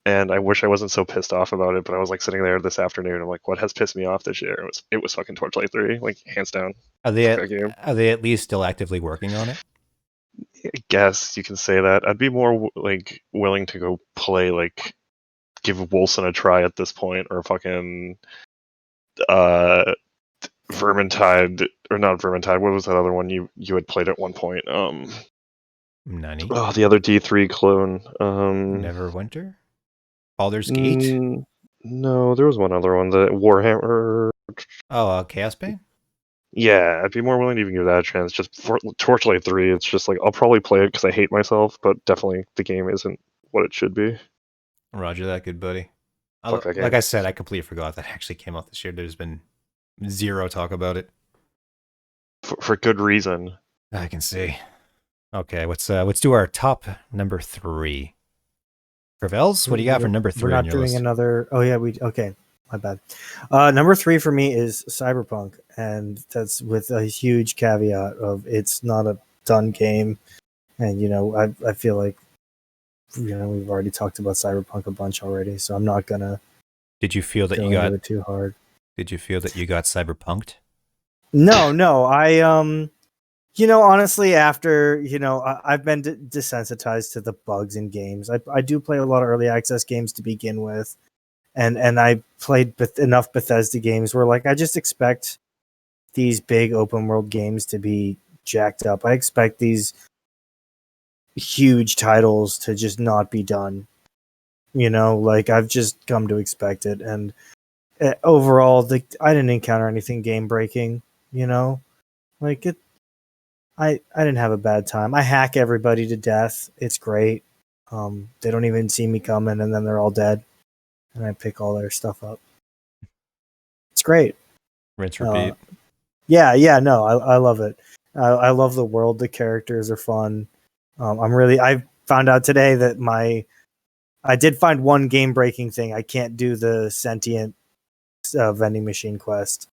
And I wish I wasn't so pissed off about it, but I was like sitting there this afternoon. I'm like, what has pissed me off this year? It was fucking Torchlight 3, like hands down. Are they Fuck that game. are they at least still actively working on it? I guess you can say that. I'd be more like willing to go play like give Wolcen a try at this point, or fucking Vermintide, or not Vermintide. What was that other one you had played at one point? Nani? The other D3 clone. Neverwinter? Baldur's Gate? No, there was one other one. The Warhammer. Oh, Chaos Bane? Yeah, I'd be more willing to even give that a chance. Just for Torchlight 3, it's just like I'll probably play it because I hate myself, but definitely the game isn't what it should be. Roger that, good buddy. Fuck that game. Like I said, I completely forgot that actually came out this year. There's been zero talk about it. For good reason. I can see. Okay, let's do our top number 3. Ceurvels, what do you got for number 3 We're on not your doing list? another. Oh yeah, okay. My bad. Number 3 for me is Cyberpunk, and that's with a huge caveat of it's not a done game, and I feel like we've already talked about Cyberpunk a bunch already, so I'm not gonna. Did you feel that go you got into it too hard? Did you feel that you got cyberpunked? No, Honestly, after I've been desensitized to the bugs in games. I do play a lot of early access games to begin with, and I played enough Bethesda games where I just expect these big open world games to be jacked up. I expect these huge titles to just not be done. I've just come to expect it, and overall, I didn't encounter anything game breaking. It. I didn't have a bad time. I hack everybody to death. It's great. They don't even see me coming, and then they're all dead, and I pick all their stuff up. It's great. Rinse, repeat. Yeah, no, I love it. I love the world. The characters are fun. I found out today that I did find one game breaking thing. I can't do the sentient vending machine quest.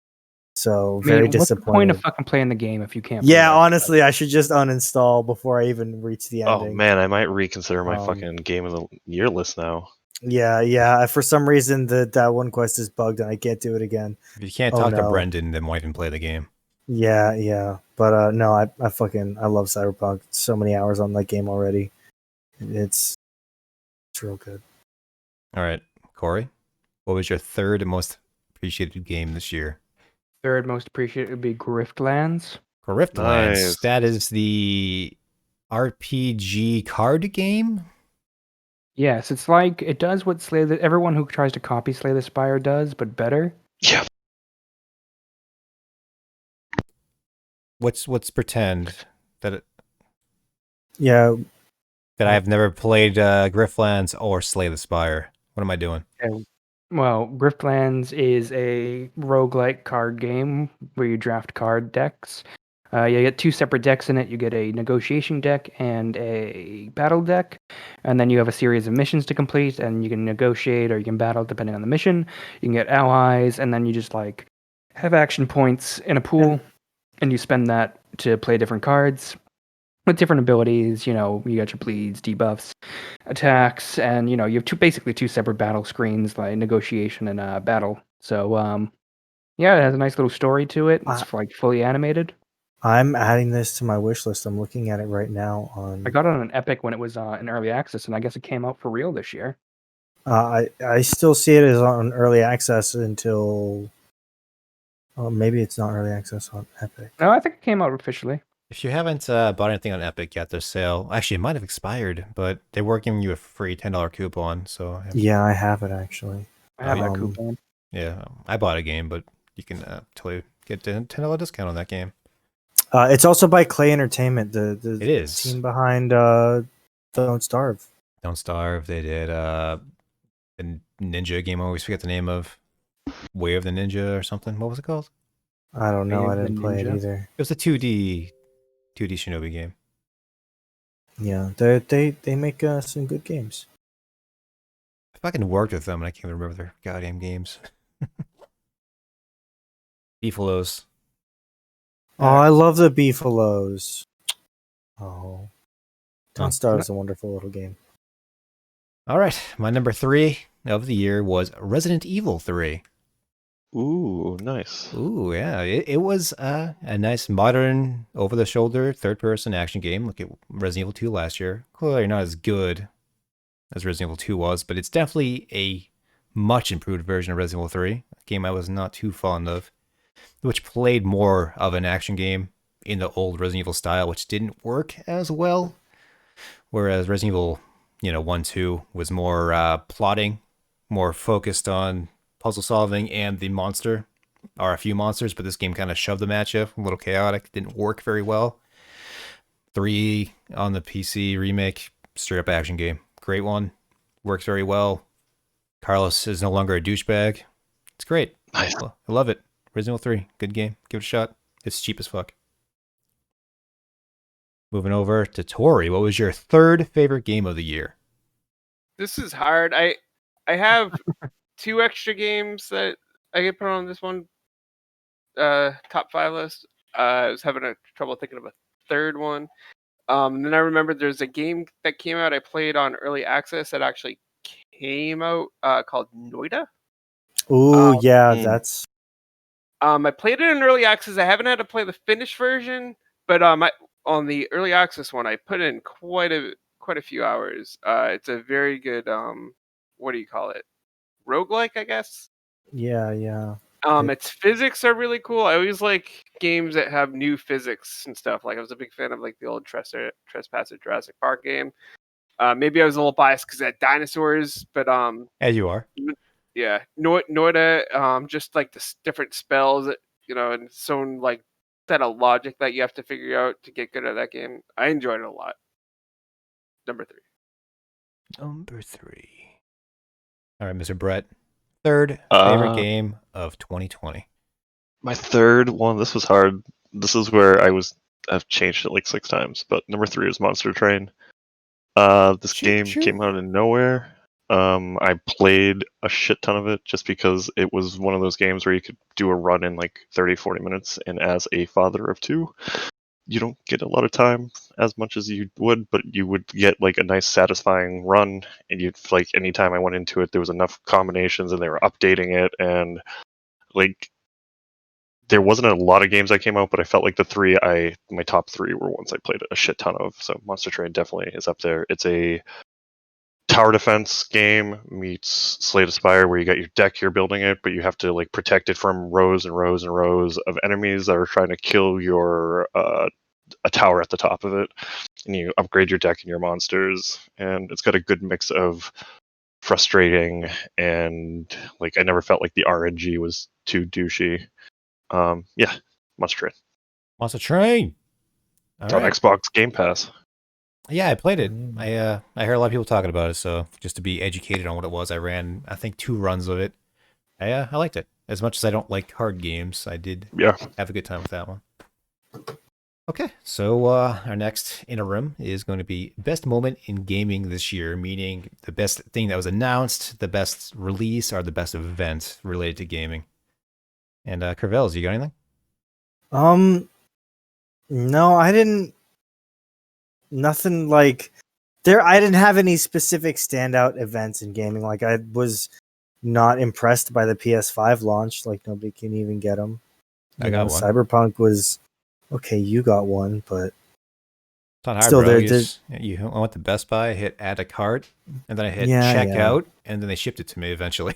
So very what's the disappointed. point of fucking playing the game if you can't? Yeah, honestly, I should just uninstall before I even reach the ending. Oh man, I might reconsider my fucking game of the year list now. Yeah. For some reason, that one quest is bugged and I can't do it again. If you can't talk to Brendan, then why even play the game? Yeah. But no, I love Cyberpunk. So many hours on that game already. It's real good. All right, Cory, what was your third most appreciated game this year? Third most appreciated would be Griftlands. Griftlands. Nice. That is the RPG card game? Yes, it's like it does what everyone who tries to copy Slay the Spire does, but better. Yeah. Let's pretend that Yeah. that I've never played Griftlands or Slay the Spire. What am I doing? Well, Griftlands is a roguelike card game where you draft card decks. You get two separate decks in it. You get a negotiation deck and a battle deck. And then you have a series of missions to complete, and you can negotiate or you can battle depending on the mission. You can get allies, and then you just have action points in a pool, and you spend that to play different cards with different abilities. You got your bleeds, debuffs, attacks, and you have basically two separate battle screens, like negotiation and battle. So yeah, it has a nice little story to it. It's fully animated. I'm adding this to my wish list. I'm looking at it right now. I got it on an Epic when it was in early access, and I guess it came out for real this year. I still see it as on early access until maybe it's not early access on Epic. No, I think it came out officially. If you haven't bought anything on Epic yet, their sale actually it might have expired, but they were giving you a free $10 coupon. So yeah, I have it actually. I have that coupon. Yeah, I bought a game, but you can totally get a $10 discount on that game. It's also by Clay Entertainment, the it is team behind Don't Starve. Don't Starve. They did the Ninja game. I always forget the name of Way of the Ninja or something. What was it called? I don't know. I didn't play it either. It was a 2D Shinobi game. Yeah, they make some good games. I fucking worked with them and I can't remember their goddamn games. Beefaloes. Oh, I love the Beefaloes. Oh, Don't Starve is a wonderful little game. All right, my number 3 of the year was Resident Evil 3. Ooh, nice. Ooh, yeah. It was a nice modern, over-the-shoulder, third-person action game. Look at Resident Evil 2 last year. Clearly not as good as Resident Evil 2 was, but it's definitely a much improved version of Resident Evil 3, a game I was not too fond of, which played more of an action game in the old Resident Evil style, which didn't work as well. Whereas Resident Evil, 1, 2 was more plotting, more focused on puzzle solving and the monster, or a few monsters, but this game kind of shoved the match up, a little chaotic, didn't work very well. 3 on the PC remake, straight up action game. Great one, works very well. Carlos is no longer a douchebag. It's great. Nice. I love it. Resident Evil 3, good game. Give it a shot. It's cheap as fuck. Moving over to Tory, what was your third favorite game of the year? This is hard. I have 2 extra games that I could put on this one top 5 list. I was having trouble thinking of a third one. And then I remembered there's a game that came out I played on early access that actually came out called Noida. Ooh, yeah, that's. I played it in early access. I haven't had to play the finished version, But on the early access one, I put in quite a few hours. It's a very good what do you call it? Roguelike, I guess. Yeah. Its physics are really cool. I always like games that have new physics and stuff. Like I was a big fan of like the old Trespasser Jurassic Park game. Maybe I was a little biased because it had dinosaurs, but As you are. yeah, Noita, just like the different spells, that, and its own like set of logic that you have to figure out to get good at that game. I enjoyed it a lot. Number 3. Number 3. All right, Mr. Brett. Third favorite game of 2020. My third one. This was hard. This is where I've changed it like 6 times, but number 3 is Monster Train. This game came out of nowhere. I played a shit ton of it just because it was one of those games where you could do a run in like 30-40 minutes, and as a father of 2, you don't get a lot of time as much as you would, but you would get like a nice satisfying run, and you'd like anytime I went into it there was enough combinations and they were updating it, and like there wasn't a lot of games that came out, but I felt like my top 3 were ones I played a shit ton of. So Monster Train definitely is up there. It's a tower defense game meets Slay the Spire, where you got your deck, you're building it, but you have to like protect it from rows and rows and rows of enemies that are trying to kill your a tower at the top of it, and you upgrade your deck and your monsters, and it's got a good mix of frustrating and like I never felt like the RNG was too douchey. Yeah, Monster Train. Monster Train. It's on Xbox Game Pass. Yeah, I played it. I heard a lot of people talking about it, so just to be educated on what it was, I ran, I think, 2 runs of it. I liked it. As much as I don't like hard games, I did have a good time with that one. Okay, so our next interim is going to be best moment in gaming this year, meaning the best thing that was announced, the best release, or the best event related to gaming. And Ceurvels, you got anything? No, I didn't. Nothing like there. I didn't have any specific standout events in gaming. Like I was not impressed by the PS5 launch. Like nobody can even get them. I got one. Cyberpunk was okay. You got one, but it's not hard, still bro. You went to Best Buy, hit add a cart, and then I hit check out, and then they shipped it to me eventually.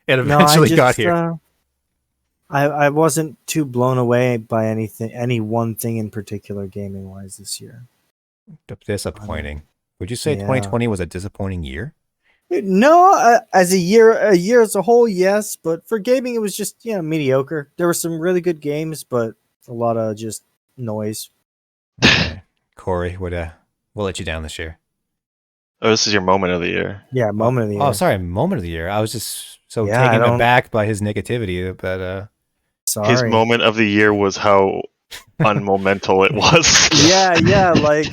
It eventually got here. I wasn't too blown away by any one thing in particular gaming wise this year. Disappointing. Would you say 2020 was a disappointing year? No, as a year as a whole, yes. But for gaming, it was just mediocre. There were some really good games, but a lot of just noise. Okay. Cory, we'll let you down this year. Oh, this is your moment of the year. Yeah, moment of the year. Oh, sorry, moment of the year. I was just so taken aback by his negativity, but sorry. His moment of the year was how unmomental it was. Yeah, like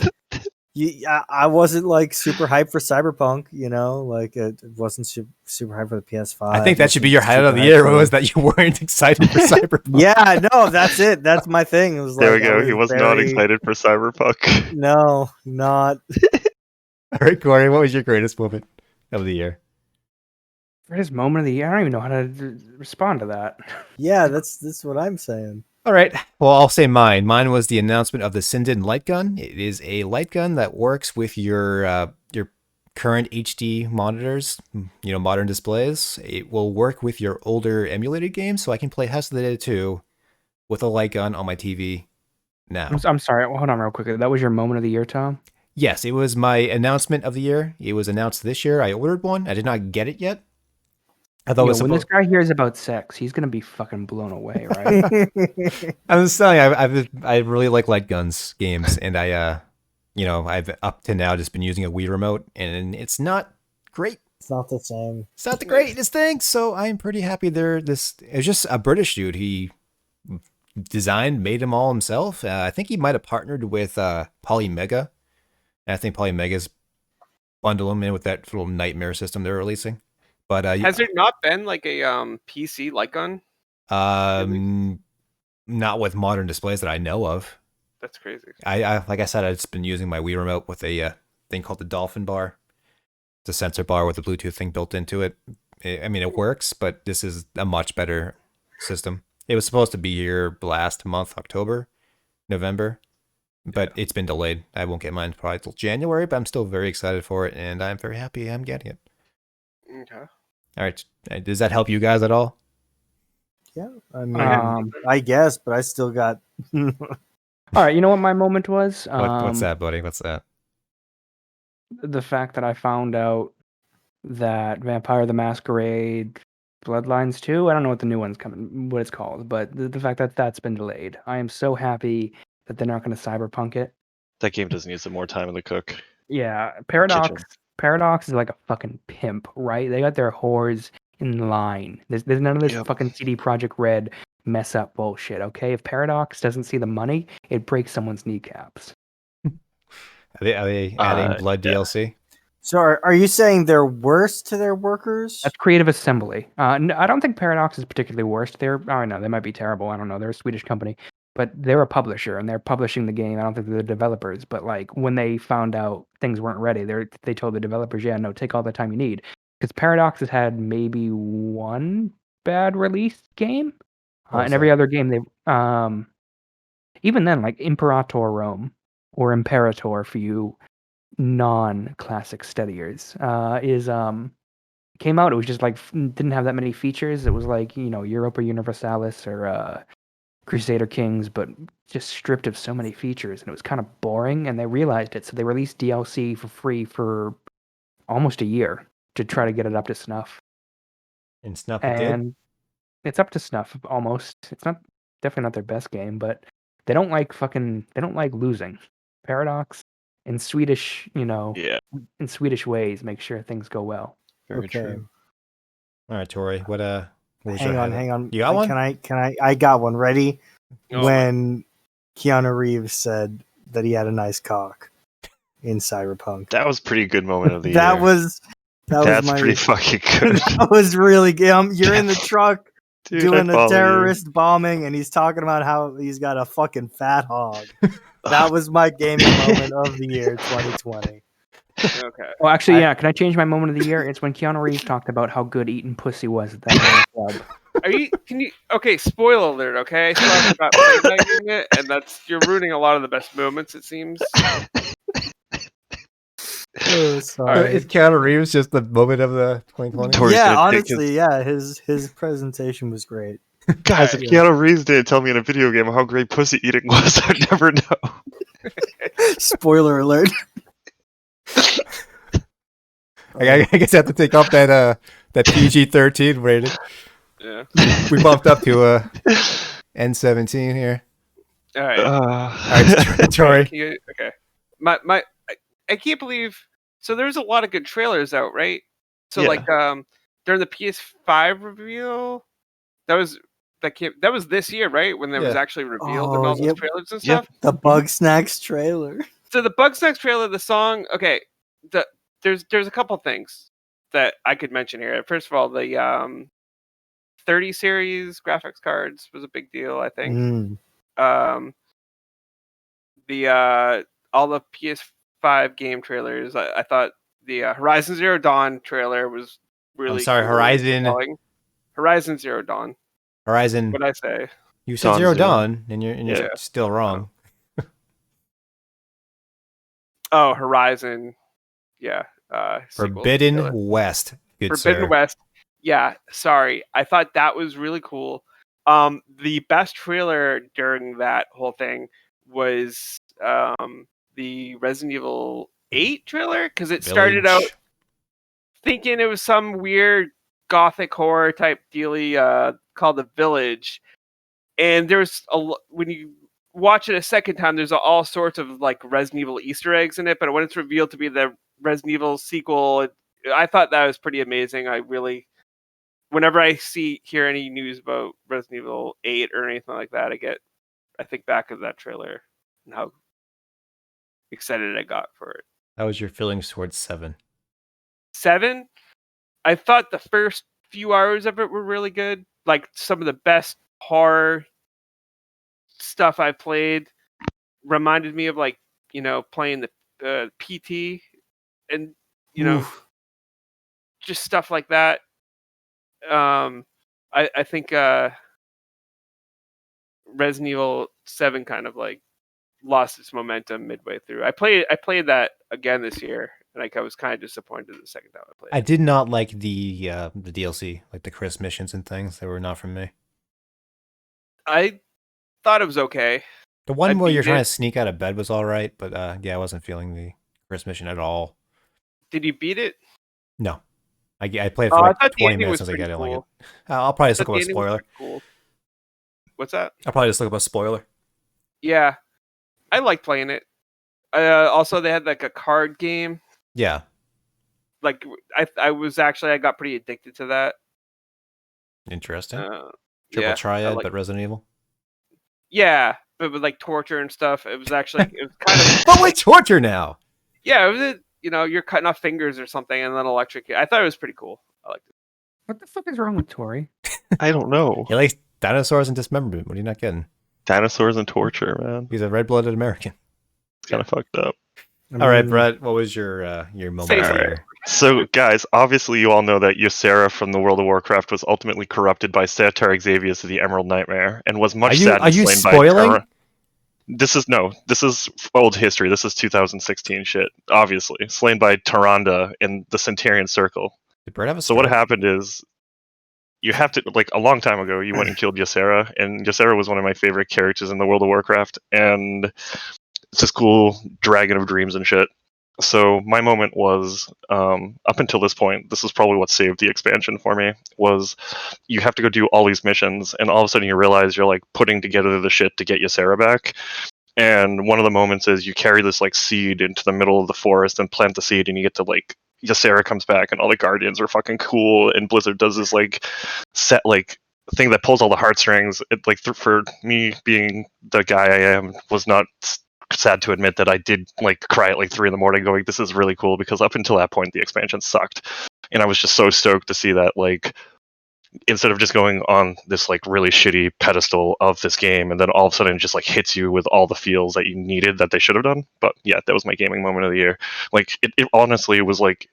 I wasn't like super hyped for Cyberpunk, like it wasn't super hyped for the PS5. I think that should be your highlight of the year, was that you weren't excited for Cyberpunk. Yeah, no, that's it. That's my thing. It was there we go. He was not excited for Cyberpunk. No, not. All right, Cory, what was your greatest moment of the year? Greatest moment of the year? I don't even know how to respond to that. Yeah, that's what I'm saying. All right. Well, I'll say mine. Mine was the announcement of the Sinden light gun. It is a light gun that works with your current HD monitors, modern displays. It will work with your older emulated games, so I can play House of the Dead 2 with a light gun on my TV now. I'm sorry. Hold on real quickly. That was your moment of the year, Tom? Yes, it was my announcement of the year. It was announced this year. I ordered one. I did not get it yet. I thought when this guy hears about sex, he's gonna be fucking blown away, right? I'm just telling you, I really like light guns games, and I've up to now just been using a Wii remote, and it's not great. It's not the same. It's not the greatest thing, so I'm pretty happy it's just a British dude. He made them all himself. I think he might have partnered with Polymega. And I think Polymega's bundle them in with that little nightmare system they're releasing. But has there not been like a PC light gun? Not with modern displays that I know of. That's crazy. I like I said, I've just been using my Wii remote with a thing called the Dolphin bar. It's a sensor bar with a Bluetooth thing built into it. It works, but this is a much better system. It was supposed to be here last month, October. November, but it's been delayed. I won't get mine probably till January, but I'm still very excited for it, and I'm very happy I'm getting it. Okay. All right, does that help you guys at all? Yeah, I mean, I guess, but I still got. All right, you know what my moment was? What's that, buddy? What's that? The fact that I found out that Vampire the Masquerade Bloodlines 2, I don't know what the new one's coming, what it's called, but the fact that that's been delayed. I am so happy that they're not going to cyberpunk it. That game does need some more time in the cook. Yeah, Kitchen. Paradox is like a fucking pimp, right? They got their whores in line. There's none of this fucking CD Projekt Red mess up bullshit, okay? If Paradox doesn't see the money, it breaks someone's kneecaps. Are they adding Blood DLC? So are you saying they're worse to their workers? That's Creative Assembly. No, I don't think Paradox is particularly worse. I know they might be terrible. I don't know. They're a Swedish company, but they're a publisher and they're publishing the game. I don't think they're the developers. But like when they found out things weren't ready, they told the developers, "Yeah, no, take all the time you need." Because Paradox has had maybe one bad release game, and every other game even then, like Imperator Rome or Imperator for you non-classic studiers, is came out. It was just like didn't have that many features. It was like Europa Universalis or Crusader Kings, but just stripped of so many features, and it was kind of boring. And they realized it, so they released DLC for free for almost a year to try to get it up to snuff. And snuff it did. And it's up to snuff almost. It's not definitely not their best game, but they don't like losing. Paradox in Swedish, in Swedish ways, make sure things go well. Very true. All right, Tory. What was hang on. You got one? Can I got one ready. Oh, when Keanu Reeves said that he had a nice cock in Cyberpunk. That was a pretty good moment of the That year. was pretty fucking good. That was really good. You're in the truck Dude, doing a terrorist bombing, and he's talking about how he's got a fucking fat hog. That was my gaming moment of the year, 2020. Okay. Well, actually, yeah. Can I change my moment of the year? It's when Keanu Reeves talked about how good eating pussy was at that club. Okay, spoiler alert, okay? I still haven't got played that game yet, and you're ruining a lot of the best moments, it seems. Oh, sorry. Is Keanu Reeves just the moment of the 2020? Tory's Yeah, gonna take honestly, yeah. His presentation was great. Guys, if Keanu Reeves didn't tell me in a video game how great pussy eating was, I'd never know. Spoiler alert. I guess I have to take off that PG-13 rating. Yeah. We bumped up to N17 here. All right. All right, Tory. Okay. I can't believe. So there's a lot of good trailers out, right? So like during the PS5 reveal, that was this year, right? When there was actually revealed and all those trailers and stuff. The Bug Snacks trailer. So the Bug Snacks trailer, the song. Okay, there's a couple things that I could mention here. First of all, the 30 series graphics cards was a big deal, I think. All the PS5 game trailers, I thought the Horizon Zero Dawn trailer was really. I'm sorry, cool. Horizon Zero Dawn. Horizon. What'd I say? You said Zero Dawn, and you're still wrong. Oh, Horizon. Yeah. Forbidden West. Good Forbidden West. Yeah, sorry. I thought that was really cool. The best trailer during that whole thing was the Resident Evil 8 trailer, because it started out thinking it was some weird gothic horror type dealy called The Village, and there's when you watch it a second time, there's all sorts of like Resident Evil Easter eggs in it, but when it's revealed to be the Resident Evil sequel, I thought that was pretty amazing. Whenever I hear any news about Resident Evil 8 or anything like that, I think back of that trailer and how excited I got for it. How was your feelings towards 7? 7? I thought the first few hours of it were really good. Like some of the best horror stuff I played. Reminded me of playing the PT and just stuff like that. I think Resident Evil 7 kind of like lost its momentum midway through. I played that again this year, and like I was kind of disappointed the second time I played. I did not like the DLC, like the Chris missions and things. They were not from me. I thought it was okay. The one I where you're beat trying it. to sneak out of bed was all right, but yeah, I wasn't feeling the Chris mission at all. Did you beat it? No, I played it Oh, for I like thought the 20 ending minutes was since I pretty got it. Like cool. it. I'll probably I just thought look the up a ending was spoiler. pretty cool. What's that? I'll probably just look up a spoiler. Yeah, I like playing it. Also, they had like a card game. Yeah, Like I got pretty addicted to that. interesting. Triple Yeah, Triad, like but Resident Evil. yeah, but with like torture and stuff. It was actually it was kind of But with torture now. yeah. It was you're cutting off fingers or something and then electrocute. I thought it was pretty cool. I liked it. What the fuck is wrong with Tory? I don't know. He likes dinosaurs and dismemberment. What are you not getting? Dinosaurs and torture, man. He's a red-blooded American. It's kind of fucked up. All right, Brett. What was your moment of the Favorite. year? So, guys, obviously you all know that Ysera from the World of Warcraft was ultimately corrupted by Satar Xavius of the Emerald Nightmare, and was much sad Are you slain spoiling? by This is old history. This is 2016 shit. Obviously, slain by Tyrande in the Centurion Circle. Did Brett have a So what stroke? happened is, you have to, like, a long time ago, you went and killed Ysera, and Ysera was one of my favorite characters in the World of Warcraft, and it's this cool dragon of dreams and shit. So my moment was, up until this point, this is probably what saved the expansion for me, was you have to go do all these missions, and all of a sudden you realize you're like putting together the shit to get Ysera back. And one of the moments is you carry this like seed into the middle of the forest and plant the seed, and you get to like Ysera comes back, and all the guardians are fucking cool, and Blizzard does this like set like thing that pulls all the heartstrings. It like for me being the guy I am, was not sad to admit that I did like cry at like 3 in the morning going, this is really cool, because up until that point the expansion sucked, and I was just so stoked to see that, like, instead of just going on this like really shitty pedestal of this game, and then all of a sudden it just like hits you with all the feels that you needed that they should have done. But yeah, that was my gaming moment of the year. Like it honestly was like,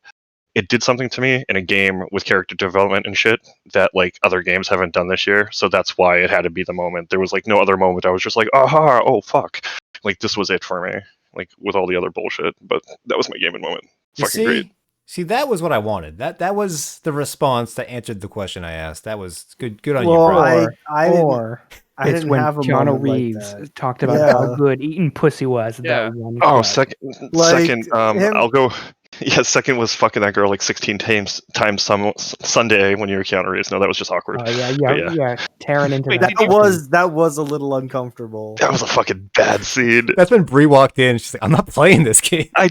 it did something to me in a game with character development and shit that like other games haven't done this year. So that's why it had to be the moment. There was like no other moment. I was just like, aha, oh fuck. Like this was it for me. Like with all the other bullshit. But that was my gaming moment. Fucking great. See, that was what I wanted. That was the response that answered the question I asked. That was good. Good on you, Brett. I It's didn't when have a Keanu moment Reeves like that. talked about Yeah. how good eating pussy was. Yeah. That one. Oh, shot. second. him- I'll go. Yeah, second was fucking that girl like 16 times some Sunday when you were Keanu Reeves. No, that was just awkward. Oh yeah, But yeah. Tearing into Wait, that. did you- That was a little uncomfortable. That was a fucking bad scene. That's when Bree walked in. She's like, "I'm not playing this game." I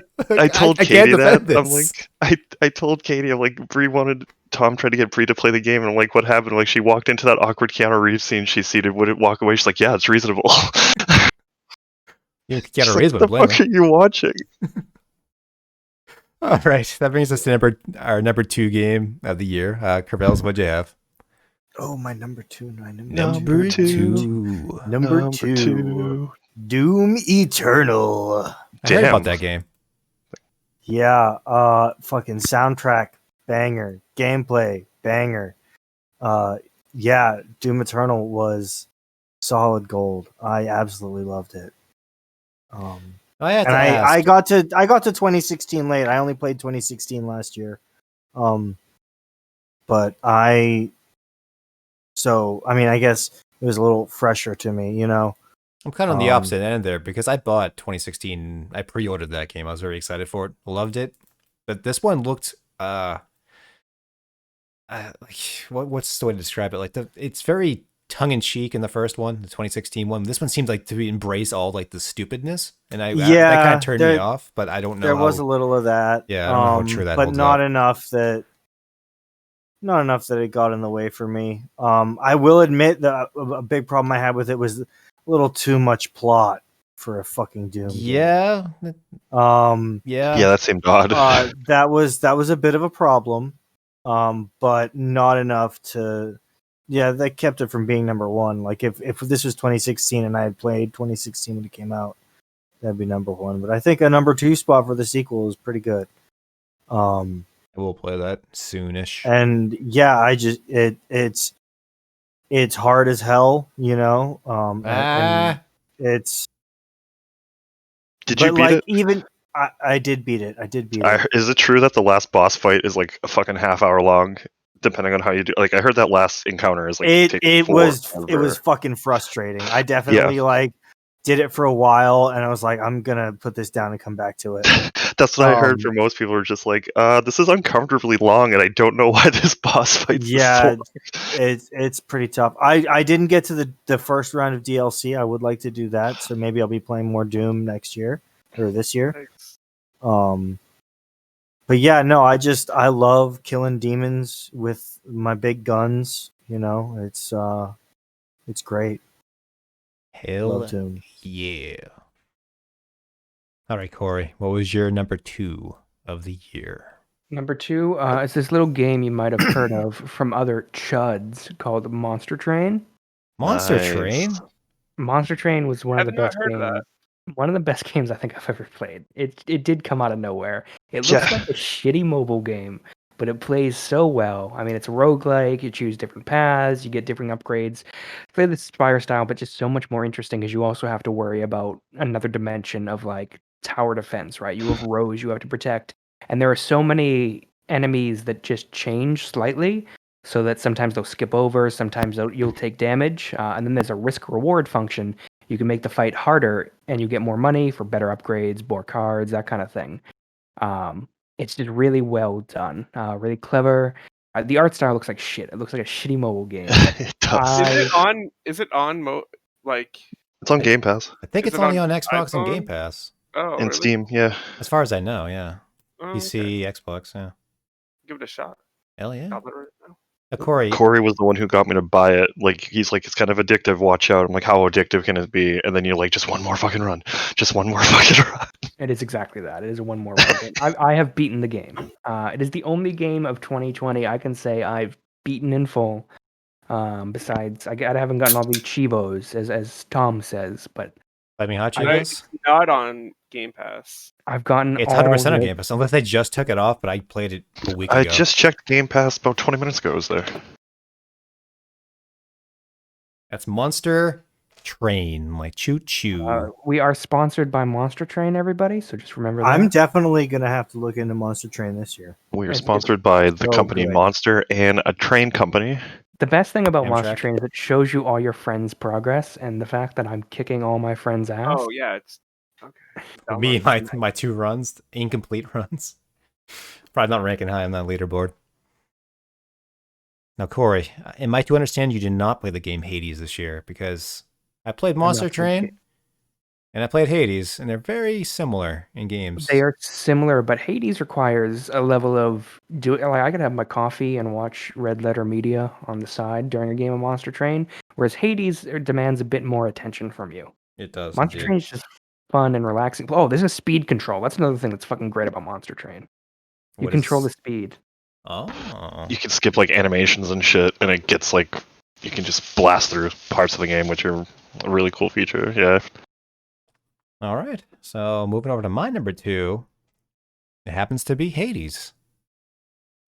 told I can't Katie that. defend I'm this. like, I told Katie, I'm like, Bree wanted Tom tried to get Bree to play the game, and I'm like, what happened? Like, she walked into that awkward Keanu Reeves scene. She's seated, wouldn't walk away. She's like, yeah, it's reasonable. You She's Keanu like, Reeves what the would blame fuck her. are you watching? All right, that brings us to our number 2 game of the year. Ceurvels, what'd you have? Oh, my number two. Number two. Number two. Doom Eternal. I heard about Damn. that game. Yeah, fucking soundtrack banger, gameplay banger. Yeah, Doom Eternal was solid gold. I absolutely loved it. I had And to ask. I got to 2016 late. I only played 2016 last year. But I mean, I guess it was a little fresher to me, you know. I'm kind of on the opposite end there because I bought 2016. I pre-ordered that game. I was very excited for it. Loved it. But this one looked like what's the way to describe it? Like it's very tongue-in-cheek in the first one, the 2016 one. This one seems like to embrace all like the stupidness, and that kind of turned me off. But I don't know. There was a little of that. Yeah, I don't know how true that but holds not up. enough that it got in the way for me. I will admit that a big problem I had with it was a little too much plot for a fucking Doom game. Yeah. Yeah, that seemed odd. That was a bit of a problem, but not enough to. Yeah, that kept it from being number one. Like if this was 2016 and I had played 2016 when it came out, that'd be number one. But I think a number 2 spot for the sequel is pretty good. We'll play that soonish. And yeah, I just it's hard as hell, you know. And it's Did you But beat like it? even I did beat it. I did beat it. Is it true that the last boss fight is like a fucking half hour long, depending on how you do? Like, I heard that last encounter is like It was forever. fucking frustrating. I definitely like did it for a while, and I was like, I'm gonna put this down and come back to it. That's what I heard from most people. Are just like, this is uncomfortably long, and I don't know why this boss fight's Yeah, this it's pretty tough. I didn't get to the first round of DLC. I would like to do that, so maybe I'll be playing more Doom next year or this year. Thanks. But yeah, no, I love killing demons with my big guns. You know, it's great. Hell Love Doom. yeah. All right, Cory, what was your number 2 of the year? Number 2 is this little game you might have heard of from other chuds called Monster Train. Monster Nice. Train? Monster Train was one of the I've not best heard of games. that. One of the best games I think I've ever played. It did come out of nowhere. It looks like a shitty mobile game, but it plays so well. I mean, it's a roguelike. You choose different paths. You get different upgrades. Play the Spire style, but just so much more interesting because you also have to worry about another dimension of like tower defense, right? You have rows you have to protect, and there are so many enemies that just change slightly. So that sometimes they'll skip over, sometimes you'll take damage, and then there's a risk reward function. You can make the fight harder, and you get more money for better upgrades, more cards, that kind of thing. It's just really well done, really clever. The art style looks like shit. It looks like a shitty mobile game. It does. Is it on like? It's on Game Pass I think Is it's it only on on Xbox and iPhone? Game Pass. Oh, and really? Steam. Yeah. As far as I know, yeah. Oh, PC, okay. Xbox, yeah. Give it a shot. Hell yeah. Download it right now. Cory, Cory was the one who got me to buy it. Like, he's like, it's kind of addictive. Watch out. I'm like, how addictive can it be? And then you're like, just one more fucking run. Just one more fucking run. It is exactly that. It is a one more run game. I have beaten the game. It is the only game of 2020 I can say I've beaten in full. Besides, I haven't gotten all the Chivos, as Tom says, but Flaming Hot I- Cheetos? It's not on Game Pass. I've gotten It's all 100% on the- Game Pass, unless they just took it off, but I played it a week I ago. just checked Game Pass about 20 minutes ago. It was there. That's Monster Train, like choo-choo. we are sponsored by Monster Train, everybody, so just remember that. I'm definitely gonna have to look into Monster Train this year. We are It's sponsored by the so company good. Monster and a train company. The best thing about Amtrak. Monster Train is it shows you all your friends' progress, and the fact that I'm kicking all my friends' ass. Oh yeah, it's okay. Me, Download it. my 2 runs, incomplete runs. Probably not ranking high on that leaderboard. Now, Cory, am I to understand you did not play the game Hades this year? Because I played Monster not Train, and I played Hades, and they're very similar in games. They are similar, but Hades requires a level of like I could have my coffee and watch Red Letter Media on the side during a game of Monster Train, whereas Hades demands a bit more attention from you. It does. Monster indeed. Train is just fun and relaxing. Oh, there's a speed control. That's another thing that's fucking great about Monster Train. You What control is- the speed. Oh. You can skip like animations and shit, and it gets like you can just blast through parts of the game, which are a really cool feature. Yeah. All right. So moving over to my number 2, it happens to be Hades.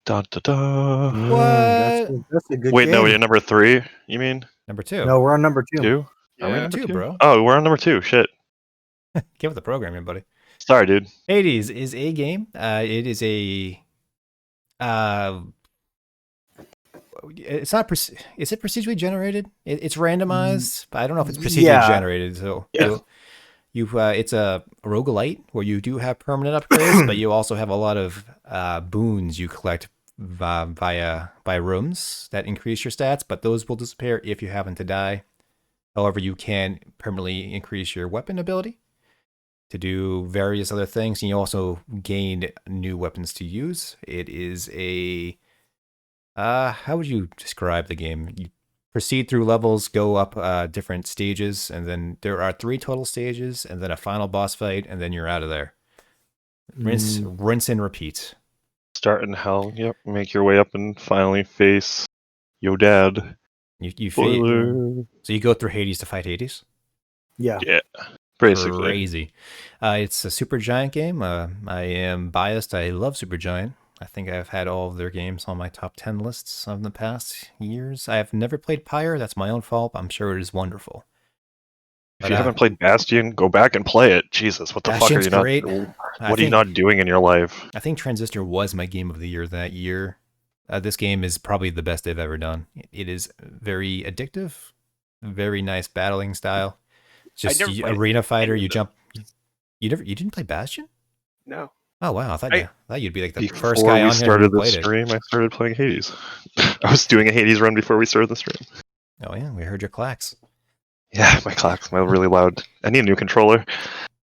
Da, da, da. That's a good Wait, no, game. you're number 3. You mean Number 2. No, we're on number 2. 2? Yeah. Are we Number number 2, 2? bro. Oh, we're on number 2. Shit. Get with the program, here, buddy. Sorry, dude. Hades is a game. It is a. It's not. Is it procedurally generated? It's randomized, but I don't know if it's procedurally Yeah. generated. So Yeah. it's a roguelite where you do have permanent upgrades, but you also have a lot of boons you collect by rooms that increase your stats. But those will disappear if you happen to die. However, you can permanently increase your weapon ability to do various other things, and you also gain new weapons to use. It is a how would you describe the game? You proceed through levels, go up different stages, and then there are 3 total stages, and then a final boss fight, and then you're out of there. Rinse and repeat. Start in hell. Yep. Make your way up and finally face yo dad. You Spoiler. so you go through Hades to fight Hades. Yeah. Basically. Crazy. It's a Supergiant game. I am biased. I love Supergiant. I think I've had all of their games on my top 10 lists of the past years. I have never played Pyre. That's my own fault. I'm sure it is wonderful. If you haven't played Bastion, go back and play it. Jesus, what the fuck are Bastion's you not? great. What are you not doing in your life? I think Transistor was my game of the year that year. This game is probably the best they've ever done. It is very addictive, very nice battling style. Just never played arena fighter. any of You them. jump. You didn't play Bastion? No. Oh wow, I thought you'd be like the first Before guy we on here who started the played it. stream, I started playing Hades. I was doing a Hades run before we started the stream. Oh yeah, we heard your clacks. Yeah, my clacks, my really loud. I need a new controller.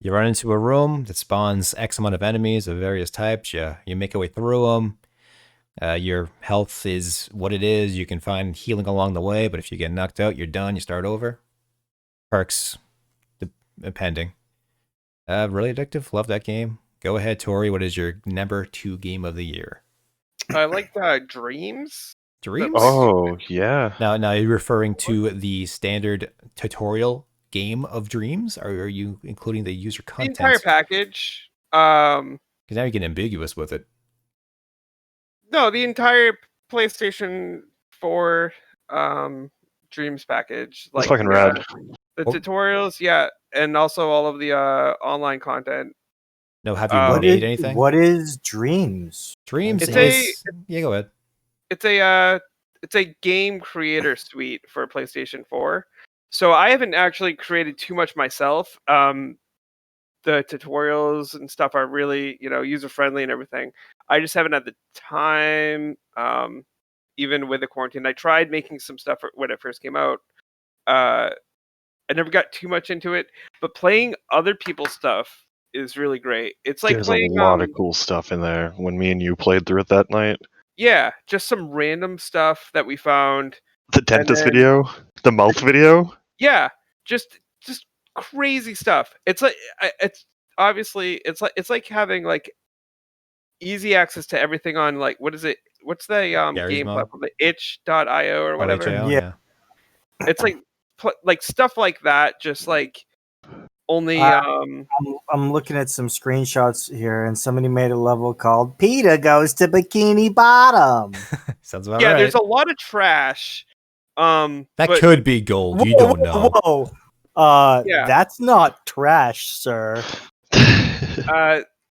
You run into a room that spawns X amount of enemies of various types. You make your way through them. Your health is what it is. You can find healing along the way, but if you get knocked out, you're done. You start over. Perks, pending. Really addictive. Love that game. Go ahead, Tory. What is your number 2 game of the year? I like Dreams. Dreams? Oh, yeah. Now, you're referring to the standard tutorial game of Dreams, or are you including the user The content? entire package. Because now you're getting ambiguous with it. No, the entire PlayStation 4 Dreams package. That's fucking rad. The Oh. tutorials, yeah, and also all of the online content. No, have you What made anything? What is Dreams? Dreams It's yeah, go ahead. It's a game creator suite for PlayStation 4. So I haven't actually created too much myself. The tutorials and stuff are really, user friendly and everything. I just haven't had the time. Even with the quarantine, I tried making some stuff when it first came out. I never got too much into it, but playing other people's stuff is really great. It's like There's playing a lot of cool stuff in there. When me and you played through it that night, yeah, just some random stuff that we found. the dentist video, the mouth video. Yeah, just crazy stuff. It's like it's like having like easy access to everything on like what's the game Mode? platform, the itch.io or whatever. OHIO, Yeah. It's like stuff like that, just like only I'm looking at some screenshots here, and somebody made a level called "Peter Goes to Bikini Bottom." Sounds about yeah. right. There's a lot of trash. That but- could be gold. You don't know. Whoa. Yeah. That's not trash, sir.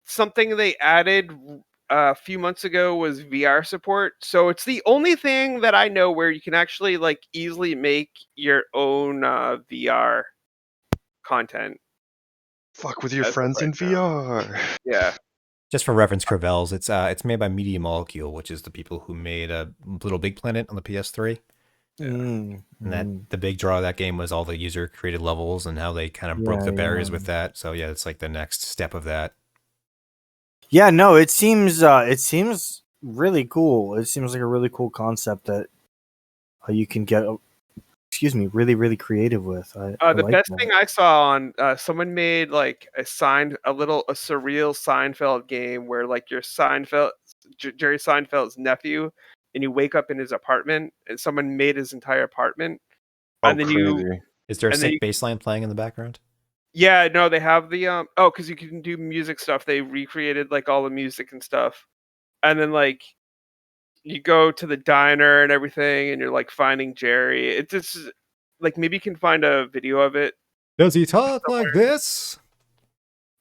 Something they added a few months ago was VR support. So it's the only thing that I know where you can actually like easily make your own VR content. Fuck with your As of friends in right now. VR. Yeah. Just for reference, Ceurvels, it's made by Media Molecule, which is the people who made Little Big Planet on the PS3. And that the big draw of that game was all the user created levels and how they kind of broke the barriers with that. So yeah, it's like the next step of that. Yeah, no, it seems really cool. It seems like a really cool concept that you can get really, really creative with. The like best that. thing I saw on someone made like a surreal Seinfeld game where like your Jerry Seinfeld's nephew, and you wake up in his apartment and someone made his entire apartment. Oh, And then crazy. Is there a and then sick bass line playing in the background? Yeah, no, they have the because you can do music stuff. They recreated like all the music and stuff, and then like you go to the diner and everything, and you're like finding Jerry. It's just like maybe you can find a video of it. Does he talk like this?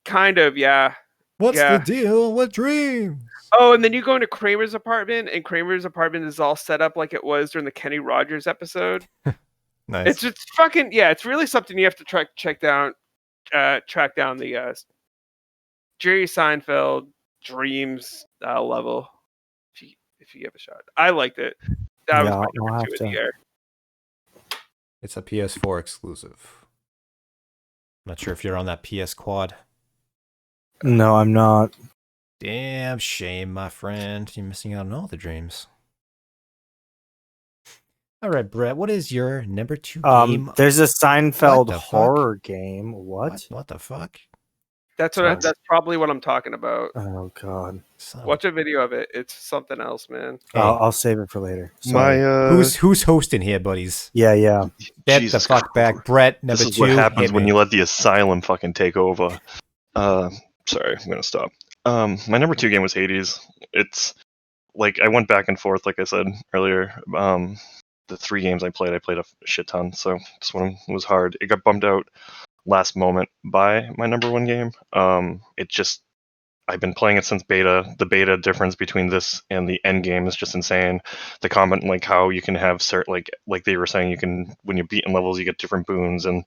Kind of, yeah. What's Yeah. the deal with dreams? Oh, and then you go into Kramer's apartment, and Kramer's apartment is all set up like it was during the Kenny Rogers episode. Nice. It's just fucking yeah. It's really something you have to track down the Jerry Seinfeld Dreams level if you give a shot. I liked it. That was Yeah, my I'll number have 2 of to. the year. It's a PS4 exclusive. Not sure if you're on that PS Quad. No, I'm not. Damn shame, my friend. You're missing out on all the dreams. All right, Brett, what is your number 2 game? There's a Seinfeld What the fuck? horror game. What? What the fuck? That's probably what I'm talking about. Oh God. Son of a- Watch a video of it. It's something else, man. Hey, I'll save it for later. Sorry. My who's hosting here, buddies? Yeah. Get Jesus the fuck Christ. back, Brett. Number This is 2. what happens hit when me. you let the asylum fucking take over. Sorry, I'm gonna stop. My number 2 game was Hades. It's like I went back and forth, like I said earlier. The 3 games I played a shit ton, so this one was hard. It got bummed out last moment buy my number one game. It just I've been playing it since beta. The beta difference between this and the end game is just insane. The comment, like how you can have certain, like they were saying, you can, when you beat in levels, you get different boons, and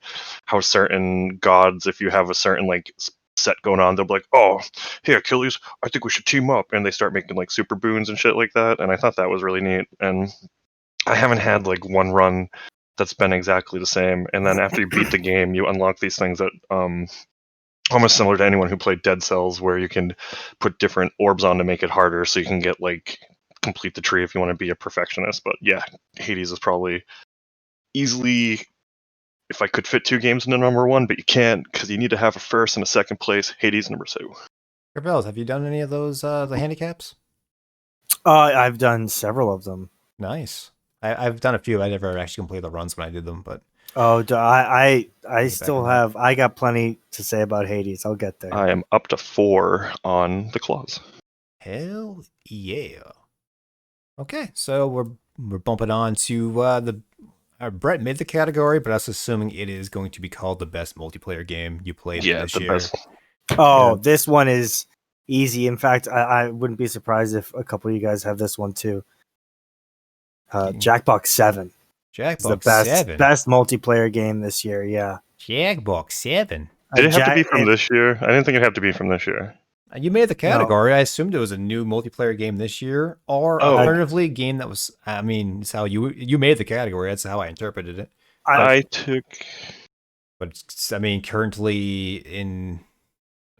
how certain gods, if you have a certain like set going on, they'll be like, oh, hey Achilles, I think we should team up, and they start making like super boons and shit like that. And I thought that was really neat. And I haven't had like one run that's been exactly the same. And then after you beat the game, you unlock these things that almost similar to anyone who played Dead Cells, where you can put different orbs on to make it harder, so you can get like complete the tree if you want to be a perfectionist. But yeah, Hades is probably easily, if I could fit 2 games into number 1, but you can't because you need to have a first and a second place. Hades number 2. Ceurvels, have you done any of those the handicaps? I've done several of them. Nice. I've done a few. I never actually completed the runs when I did them, but I back still on that. have. I got plenty to say about Hades. I'll get there. I am up to 4 on the claws. Hell yeah. Okay, so we're bumping on to the Brett made the category, but I was assuming it is going to be called the best multiplayer game you played Yeah, this the year. best. Oh, Yeah. this one is easy. In fact, I wouldn't be surprised if a couple of you guys have this one too. Jackbox 7. It's the Jackbox 7. best multiplayer game this year. Yeah. Jackbox 7. Did it have to be from this year? I didn't think it'd have to be from this year. You made the category. I assumed it was a new multiplayer game this year, or alternatively, a game that was. I mean, it's how you made the category. That's how I interpreted it. I took. But I mean, currently in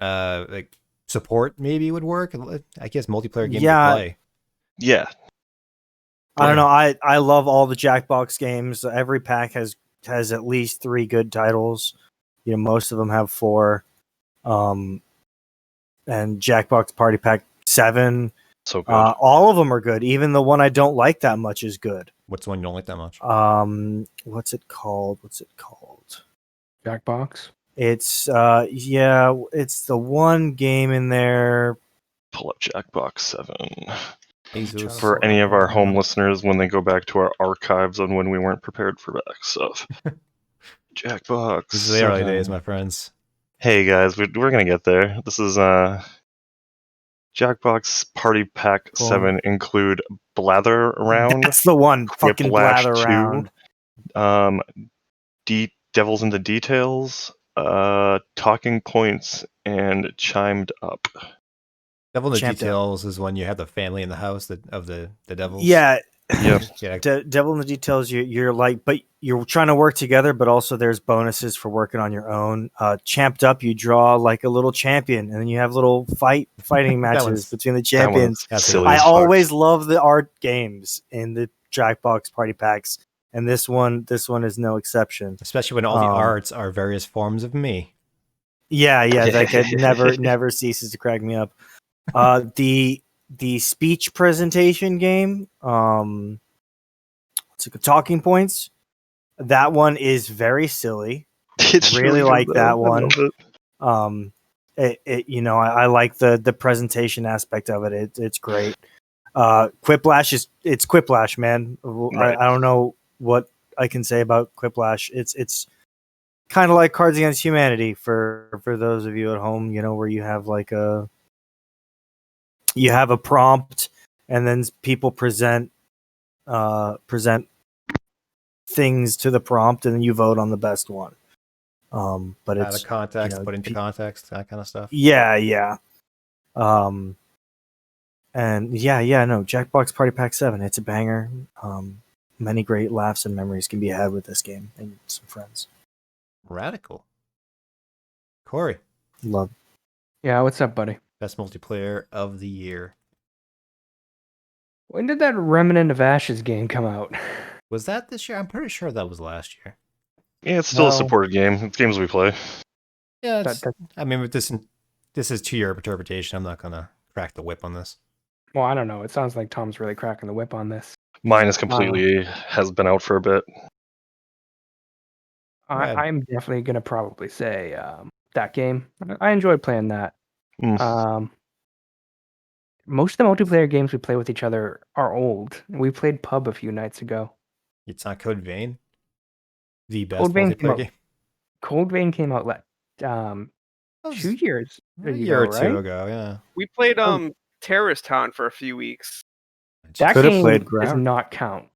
like support maybe would work. I guess multiplayer game to play. Yeah. I don't know. I love all the Jackbox games. Every pack has at least 3 good titles. You know, most of them have 4. And Jackbox Party Pack 7. So good. All of them are good. Even the one I don't like that much is good. What's the one you don't like that much? What's it called? Jackbox. It's it's the one game in there. Pull up Jackbox 7. Jesus. For any of our home listeners, when they go back to our archives on when we weren't prepared for back stuff. Jackbox. This is the early days, my friends. Hey guys, we're gonna get there. This is Jackbox Party Pack 7 include Blather Around. That's the one. Fucking Blather Around. Devils in the Details, Talking Points, and Chimed Up. Devil in the Details is when you have the family in the house of the devils. Yeah. Yep. Devil in the Details, you're like, but you're trying to work together, but also there's bonuses for working on your own. Champed Up, you draw like a little champion, and then you have little fighting matches between the champions. I always love the art games in the Jackbox Party Packs, and this one is no exception. Especially when all the arts are various forms of me. Yeah, that never ceases to crack me up. The speech presentation game, it's like Talking Points. That one is very silly. It's really like good, that one. I like the presentation aspect of it. It's great. Quiplash it's Quiplash, man. Right. I don't know what I can say about Quiplash. It's kind of like Cards Against Humanity for those of you at home, where you have like a prompt, and then people present things to the prompt, and then you vote on the best one. But it's out of context, put into context, that kind of stuff. Yeah. And Jackbox Party Pack 7, it's a banger. Many great laughs and memories can be had with this game and some friends. Radical. Cory. Love. Yeah, what's up, buddy? Best multiplayer of the year. When did that Remnant of Ashes game come out? Was that this year? I'm pretty sure that was last year. Yeah, it's still a supported game. It's games we play. Yeah, I mean, with this is to your interpretation. I'm not gonna crack the whip on this. Well, I don't know. It sounds like Tom's really cracking the whip on this. Mine is completely has been out for a bit. I'm definitely gonna probably say that game. I enjoyed playing that. Most of the multiplayer games we play with each other are old. We played Pub a few nights ago. It's not Code Vein. The best multiplayer game. Cold Vein came out That was 2 years a ago, year or two right? ago, yeah. We played Oh. Terrorist Town for a few weeks. That Could have game played does Ground. not count.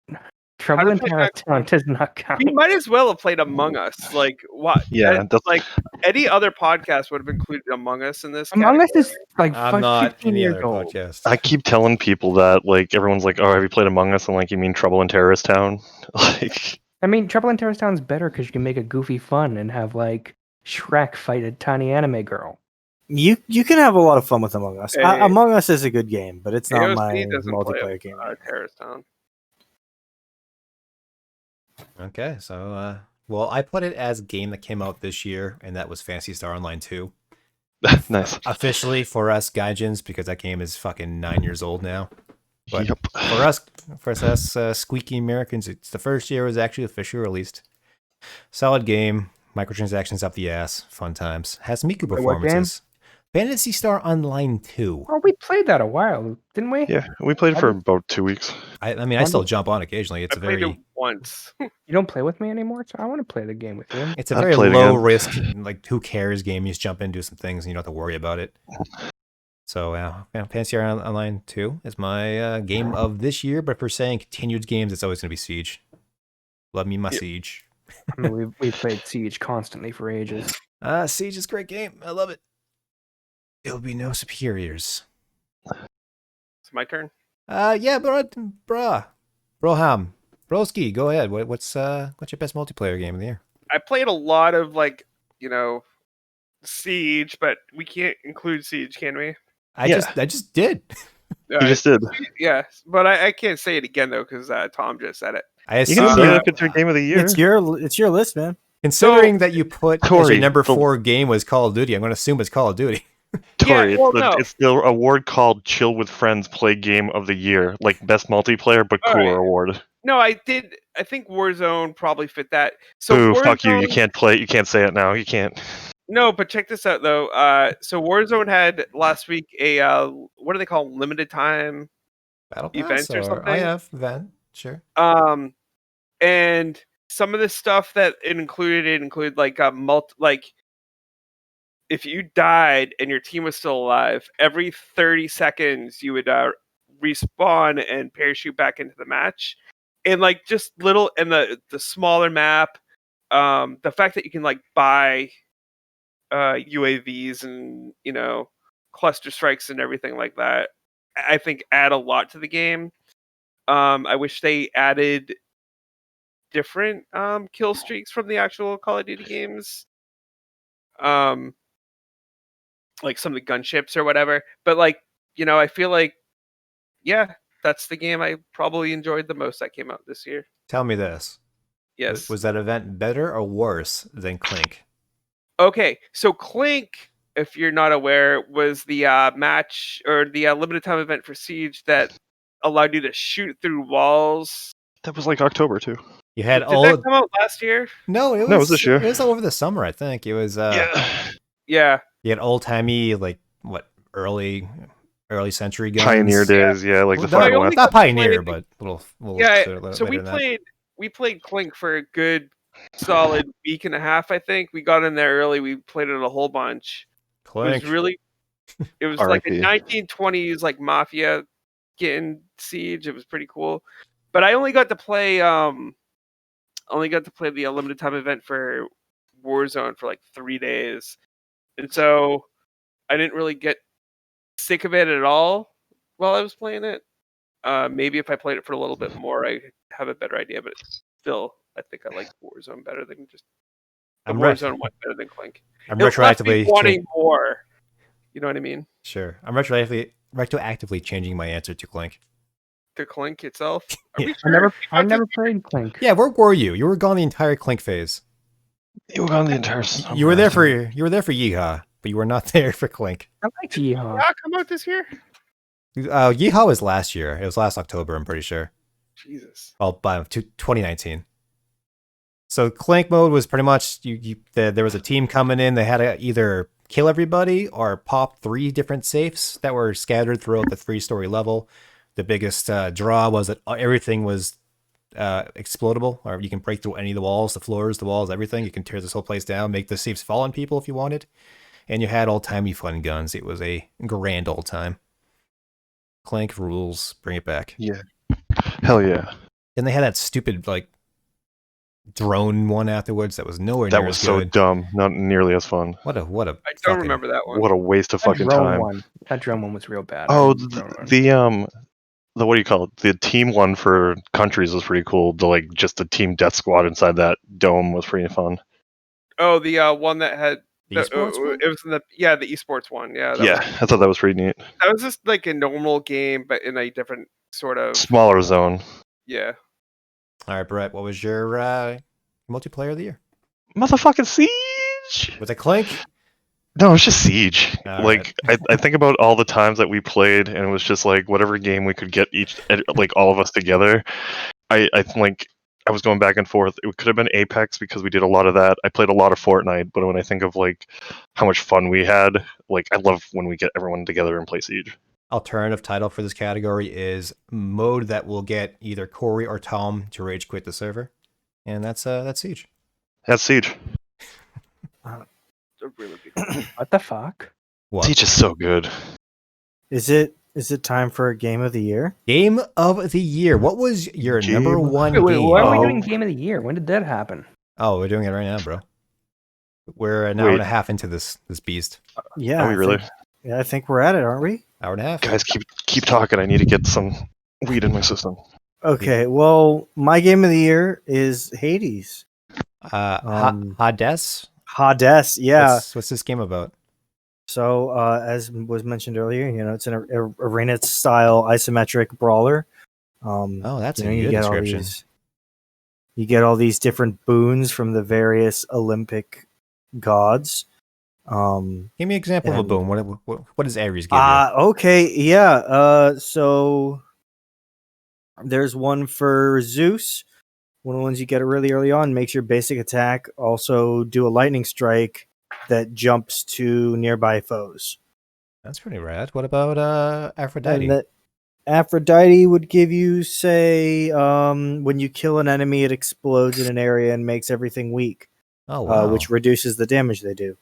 Trouble in does that Terrorist Town count? does not count. We might as well have played Among Us. Like what? Yeah, that's like any other podcast would have included Among Us in this Among Us category. is like I'm not 15 any years other old. podcast. I keep telling people that, like, everyone's like, "Oh, have you played Among Us?" And like, you mean Trouble in Terrorist Town? Like, I mean, Trouble in Terrorist Town is better because you can make it goofy fun and have like Shrek fight a tiny anime girl. You can have a lot of fun with Among Us. Hey. Among Us is a good game, but it's not AOC my doesn't play multiplayer game. Terrorist Town. Okay, so well, I put it as a game that came out this year, and that was Phantasy Star Online 2. nice. Officially for us Gaijins, because that game is fucking 9 years old now. But Yep. for us squeaky Americans, it's the first year it was actually officially released. Solid game, microtransactions up the ass, fun times. Has Miku what performances. Phantasy Star Online 2. Oh, we played that a while, didn't we? Yeah, we played it for about 2 weeks. I mean, I still jump on occasionally. It's I a played very it once. You don't play with me anymore, so I want to play the game with you. It's a I've very played low again. risk, like who cares game. You just jump in, do some things, and you don't have to worry about it. So Phantasy Star Online 2 is my game of this year. But for saying continued games, it's always going to be Siege. Love me my Siege. I mean, we played Siege constantly for ages. Siege is a great game. I love it. There'll be no superiors. It's my turn. Yeah, Broham, Broski, go ahead. What's your best multiplayer game of the year? I played a lot of Siege, but we can't include Siege, can we? I Yeah. just did. You just did. Yeah, but I can't say it again though because Tom just said it. I You assume can say you- it if it's your game of the year. It's your list, man. considering that you put as Tory, your number the- 4 game was Call of Duty, I'm going to assume it's Call of Duty. Tory, well, no. it's the award called Chill with Friends Play Game of the Year, like best multiplayer but All cooler right. award. No, I did. I think Warzone probably fit that. So Ooh, Warzone, fuck you! You can't play. You can't say it now. You can't. No, but check this out though. So Warzone had last week a what do they call them? Limited time Battle Events Pass or or something? I have event, sure. And some of the stuff that it included like if you died and your team was still alive, every 30 seconds you would respawn and parachute back into the match. And like just little and the smaller map, the fact that you can like buy UAVs and cluster strikes and everything like that, I think add a lot to the game. I wish they added different kill streaks from the actual Call of Duty games. Like some of the gunships or whatever. But like, I feel like that's the game I probably enjoyed the most that came out this year. Tell me this. Yes. Was that event better or worse than Clink? Okay, so Clink, if you're not aware, was the match or the limited time event for Siege that allowed you to shoot through walls. That was like October too. You had Did all that come out last year? No, it was this year. It was over the summer, I think. It was Yeah. You had old-timey like early century guns. Pioneer days, yeah, like Well, the Far I only West. got not to Pioneer, play- but little Yeah, later so we than that. played Clink for a good solid week and a half, I think. We got in there early, we played it a whole bunch. Clink. It was like a R.I.P. 1920s like mafia getting Siege. It was pretty cool. But I only got to play the limited time event for Warzone for like 3 days. And so I didn't really get sick of it at all while I was playing it. Maybe if I played it for a little bit more, I have a better idea. But still, I think I like Warzone better than just Warzone one better than Clink. I'm It left me retroactively wanting more. You know what I mean? Sure. I'm retroactively changing my answer to Clink. The Clink itself. Are Yeah. we I sure? never played Clink. Yeah, where were you? You were gone the entire Clink phase. You were on the entire summer. You were there for Yeehaw, but you were not there for Clink. I like Yeehaw. Yeah, come out this year. Yeehaw was last year. It was last October, I'm pretty sure. Jesus. Well, by 2019. So Clank mode was pretty much there was a team coming in. They had to either kill everybody or pop 3 different safes that were scattered throughout the 3-story level. The biggest draw was that everything was explodable, or you can break through any of the walls, the floors, the walls, everything. You can tear this whole place down, make the safes fall on people if you wanted. And you had old-timey fun guns. It was a grand old time. Clank rules. Bring it back. Yeah. Hell yeah. And they had that stupid, like, drone one afterwards that was nowhere That near was as so good. dumb. Not nearly as fun. What a I don't fucking- remember that one. What a waste of That fucking drone time. one. That drone one was real bad. Oh, Drone one. the what do you call it? The team one for countries was pretty cool. The like just the team death squad inside that dome was pretty fun. Oh, the one that had The esports one? It was in the esports one. Yeah, Yeah, I thought that was pretty neat. that was just like a normal game, but in a different sort of Smaller zone. yeah. All right, Brett, what was your multiplayer of the year? Motherfucking Siege! Was it Clank? No, it's just Siege. All Like I think about all the times that we played, and it was just like whatever game we could get like all of us together. I like I was going back and forth. It could have been Apex because we did a lot of that. I played a lot of Fortnite, but when I think of like how much fun we had, like I love when we get everyone together and play Siege. Alternative title for this category is mode that will get either Cory or Tom to rage quit the server, and that's Siege. That's Siege. A really big What the fuck? What? Siege is so good. Is it time for a game of the year? Game of the year. What was your number one Wait, game? why are we Oh. doing Game of the Year? When did that happen? Oh, we're doing it right now, bro. We're an hour Wait. and a half into this beast. Yeah. Are we really? I think we're at it, aren't we? Hour and a half. Guys, keep talking. I need to get some weed in my system. Okay. Well, my game of the year is Hades. Hades. Hades. Yeah. What's this game about? So, as was mentioned earlier, it's an arena style isometric brawler. Oh, that's a you good get description. You get all these different boons from the various Olympic gods. Give me an example of a and- boon. What does Ares give you? Okay, yeah. So there's one for Zeus. One of the ones you get really early on makes your basic attack also do a lightning strike that jumps to nearby foes. That's pretty rad. What about Aphrodite? And that Aphrodite would give you, say, when you kill an enemy, it explodes in an area and makes everything weak, Oh wow. which reduces the damage they do.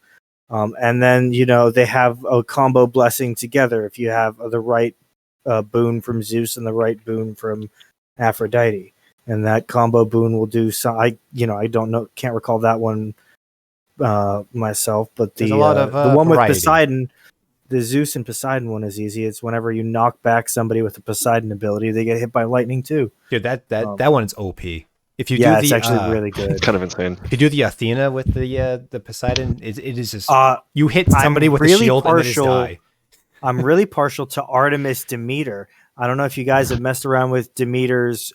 And then, they have a combo blessing together if you have the right boon from Zeus and the right boon from Aphrodite. And that combo boon will do some. I don't know, can't recall that one myself, but There's a lot of the one variety. with Poseidon, the Zeus and Poseidon one is easy. It's whenever you knock back somebody with a Poseidon ability, they get hit by lightning too. Dude, that one's OP. If you Yeah, do it's the actually really good. It's kind of insane. if you do the Athena with the Poseidon, it is just you hit I'm somebody with a really shield and they just partial- die. I'm really partial to Artemis Demeter. I don't know if you guys have messed around with Demeter's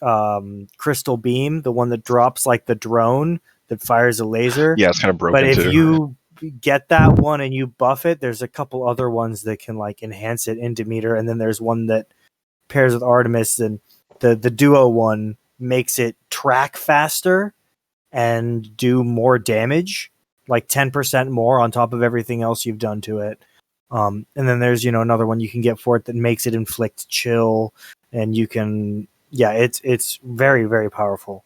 crystal beam, the one that drops like the drone that fires a laser. Yeah, it's kind of broken But if too. you get that one and you buff it, there's a couple other ones that can like enhance it in Demeter, and then there's one that pairs with Artemis, and the duo one makes it track faster and do more damage, like 10% more on top of everything else you've done to it. And then there's another one you can get for it that makes it inflict chill, and you can it's very, very powerful.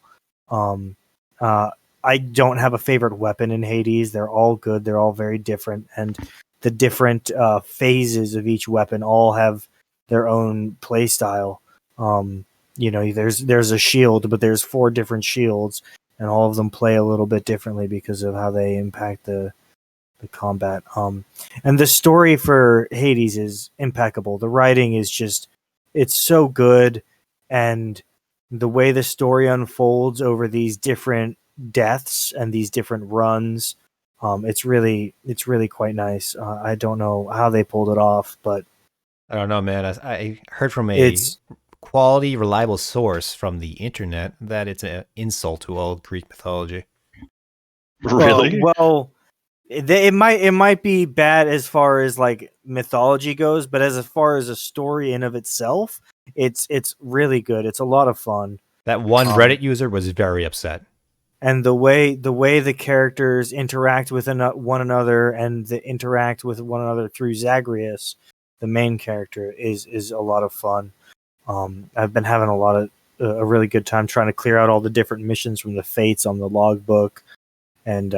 I don't have a favorite weapon in Hades. They're all good. They're all very different, and the different phases of each weapon all have their own play style. There's a shield, but there's 4 different shields, and all of them play a little bit differently because of how they impact the combat. And the story for Hades is impeccable. The writing is it's so good, and the way the story unfolds over these different deaths and these different runs, it's really quite nice. I don't know how they pulled it off, but I don't know, man. I heard from a it's quality, reliable source from the internet that it's an insult to all Greek mythology. Really? well. It might be bad as far as like mythology goes, but as far as a story in of itself, it's really good. It's a lot of fun. That one Reddit user was very upset. And the way the characters interact with one another and the interact with one another through Zagreus, the main character, is a lot of fun. I've been having a lot a really good time trying to clear out all the different missions from the fates on the logbook, and